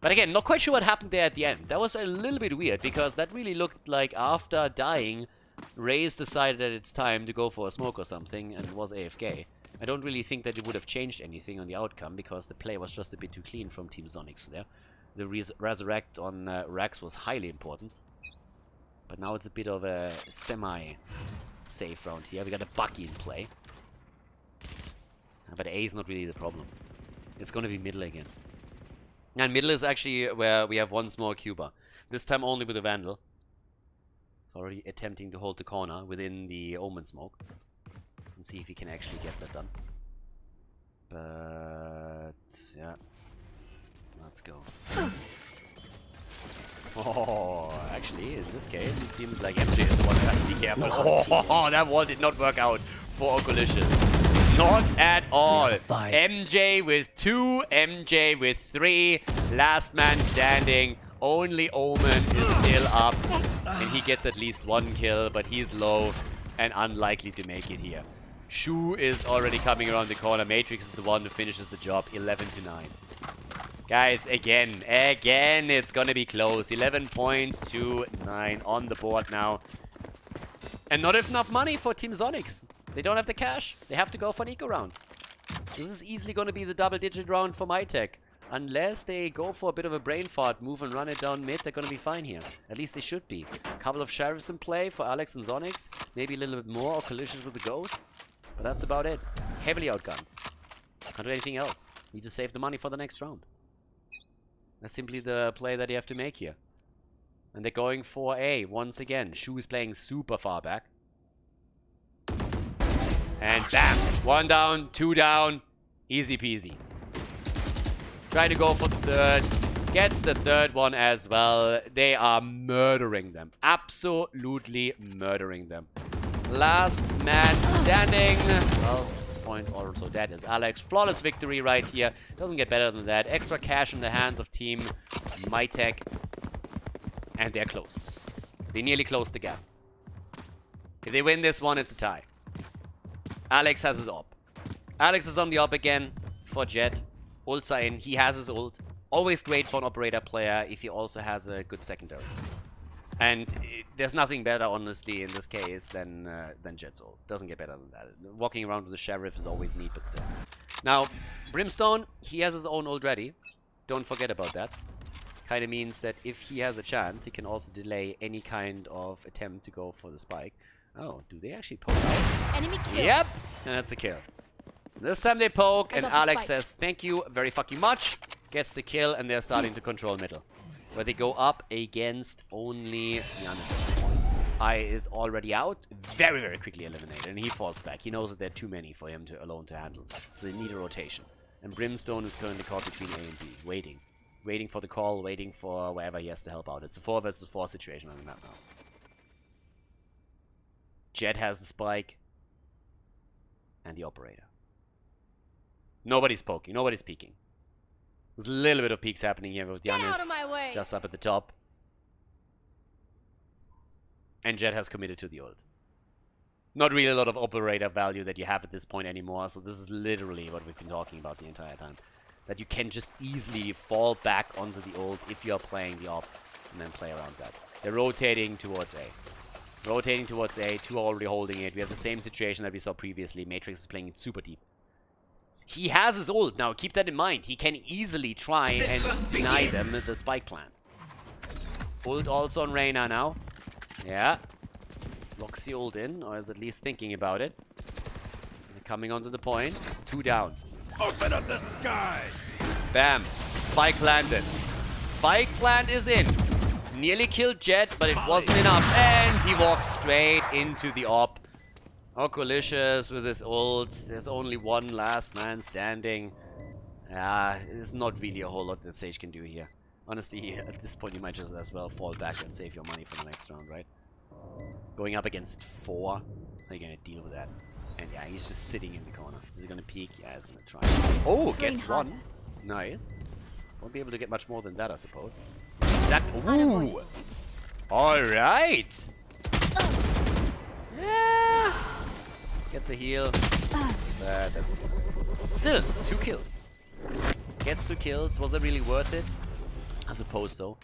But again, not quite sure what happened there at the end. That was a little bit weird, because that really looked like after dying, Raze decided that it's time to go for a smoke or something, and was AFK. I don't really think that it would have changed anything on the outcome, because the play was just a bit too clean from Team Zonixx there. The resurrect on Rax was highly important. But now it's a bit of a semi-safe round here. We got a Bucky in play. But A is not really the problem. It's going to be middle again. And middle is actually where we have once more Cuba. This time only with a Vandal. It's already attempting to hold the corner within the Omen smoke. And see if he can actually get that done. But yeah, let's go. Oh, actually, in this case, it seems like MJ is the one who has to be careful. Oh, that wall did not work out for Okolicious. Not at all. MJ with 2, MJ with 3. Last man standing. Only Omen is still up. And he gets at least 1 kill, but he's low and unlikely to make it here. Shu is already coming around the corner. Matrix is the one who finishes the job. 11-9. Guys, again, it's gonna be close. 11 points to 9 on the board now. And not enough money for Team Zonixx. They don't have the cash. They have to go for an eco round. This is easily gonna be the double-digit round for MyTech. Unless they go for a bit of a brain fart move and run it down mid, they're gonna be fine here. At least they should be. A couple of sheriffs in play for Alex and Zonixx. Maybe a little bit more, or collisions with the ghost. But that's about it. Heavily outgunned. Can't do anything else. Need to save the money for the next round. That's simply the play that you have to make here. And they're going for A once again. Shu is playing super far back. And bam! 1 down, 2 down. Easy peasy. Trying to go for the third. Gets the third one as well. They are murdering them. Absolutely murdering them. Last man standing. Well, at this point also dead is Alex. Flawless victory right here. Doesn't get better than that. Extra cash in the hands of Team MyTech. And they're close. They nearly closed the gap. If they win this one, it's a tie. Alex has his ult. Alex is on the ult again for Jet. Ults are in. He has his ult. Always great for an operator player if he also has a good secondary. And there's nothing better, honestly, in this case than Jet's ult. Doesn't get better than that. Walking around with a sheriff is always neat, but still. Now, Brimstone, he has his own ult ready. Don't forget about that. Kind of means that if he has a chance, he can also delay any kind of attempt to go for the spike. Oh, do they actually poke out? Enemy kill. Yep, and that's a kill. This time they poke, and Alex says, thank you very fucking much. Gets the kill, and they're starting to control middle. Where they go up against only Giannis at this point. I is already out, very, very quickly eliminated, and he falls back. He knows that there are too many for him to alone to handle. So they need a rotation. And Brimstone is currently caught between A and B, waiting. Waiting for the call, waiting for wherever he has to help out. It's a 4 versus 4 situation on the map now. Jet has the spike. And the operator. Nobody's poking, nobody's peeking. There's a little bit of peeks happening here with Giannis just up at the top. And Jet has committed to the ult. Not really a lot of operator value that you have at this point anymore, so this is literally what we've been talking about the entire time. That you can just easily fall back onto the ult if you're playing the op and then play around that. They're rotating towards A. Rotating towards A, 2 are already holding it. We have the same situation that we saw previously. Matrix is playing it super deep. He has his ult now, keep that in mind. He can easily try and deny them the spike plant. Ult also on Reyna now. Yeah. Locks the ult in, or is at least thinking about it. They're coming onto the point. 2 down. Open up the sky! Bam. Spike planted. Spike plant is in. Nearly killed Jet, but it wasn't enough. And he walks straight into the op. Okolicious with his ult. There's only one last man standing. There's not really a whole lot that Sage can do here. Honestly, at this point you might just as well fall back and save your money for the next round, right? Going up against 4. How are you gonna deal with that? And yeah, he's just sitting in the corner. Is he gonna peek? Yeah, he's gonna try. Oh, gets one. Nice. Won't be able to get much more than that, I suppose. That. Ooh! Alright! Yeah. Gets a heal. That's still 2 kills. Gets 2 kills. Was that really worth it? I suppose so.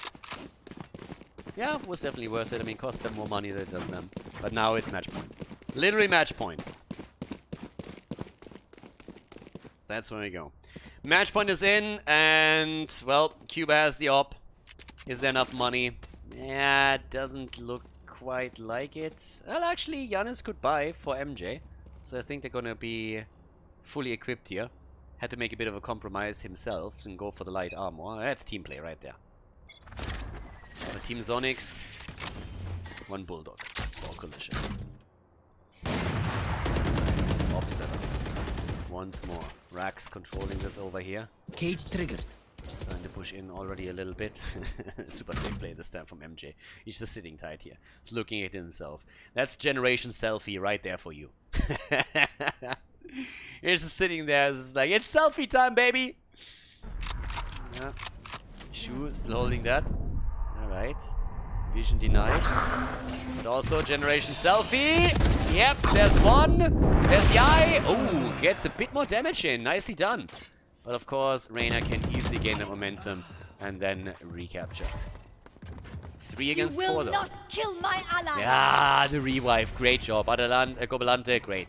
Yeah, it was definitely worth it. I mean, cost them more money than it does them. But now it's match point. Literally match point. That's where we go. Match point is in, and, well, Cuba has the op. Is there enough money? Yeah, it doesn't look quite like it. Well, actually, Giannis could buy for MJ. So I think they're gonna be fully equipped here. Had to make a bit of a compromise himself and go for the light armor. That's team play right there. For Team Zonixx, 1 Bulldog for collision. Op 7. once more. Rax controlling this over here. Cage triggered. Trying to push in already a little bit. Super safe play this time from MJ. He's just sitting tight here. He's looking at himself. That's generation selfie right there for you. He's just sitting there. It's like, it's selfie time, baby! Yeah. Shu still holding that. Alright. Vision denied. But also generation selfie. Yep, there's one. There's the eye. Oh, gets a bit more damage in. Nicely done. But of course, Reyna can easily gain the momentum and then recapture. 3 against 4 though. You will not kill my ally. Yeah, the revive. Great job. Gobelante, great.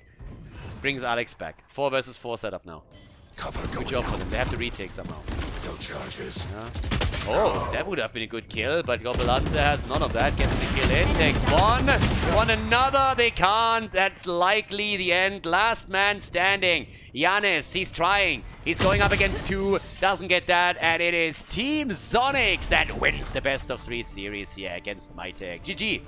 Brings Alex back. 4 versus 4 setup now. Good job for them. They have to retake somehow. No charges. Yeah. Oh, that would have been a good kill, but Gobelante has none of that. Gets the kill in, takes one. They want another, they can't. That's likely the end. Last man standing. Giannis, he's trying. He's going up against 2, doesn't get that, and it is Team Zonixx that wins the best of 3 series here against MyTech. GG.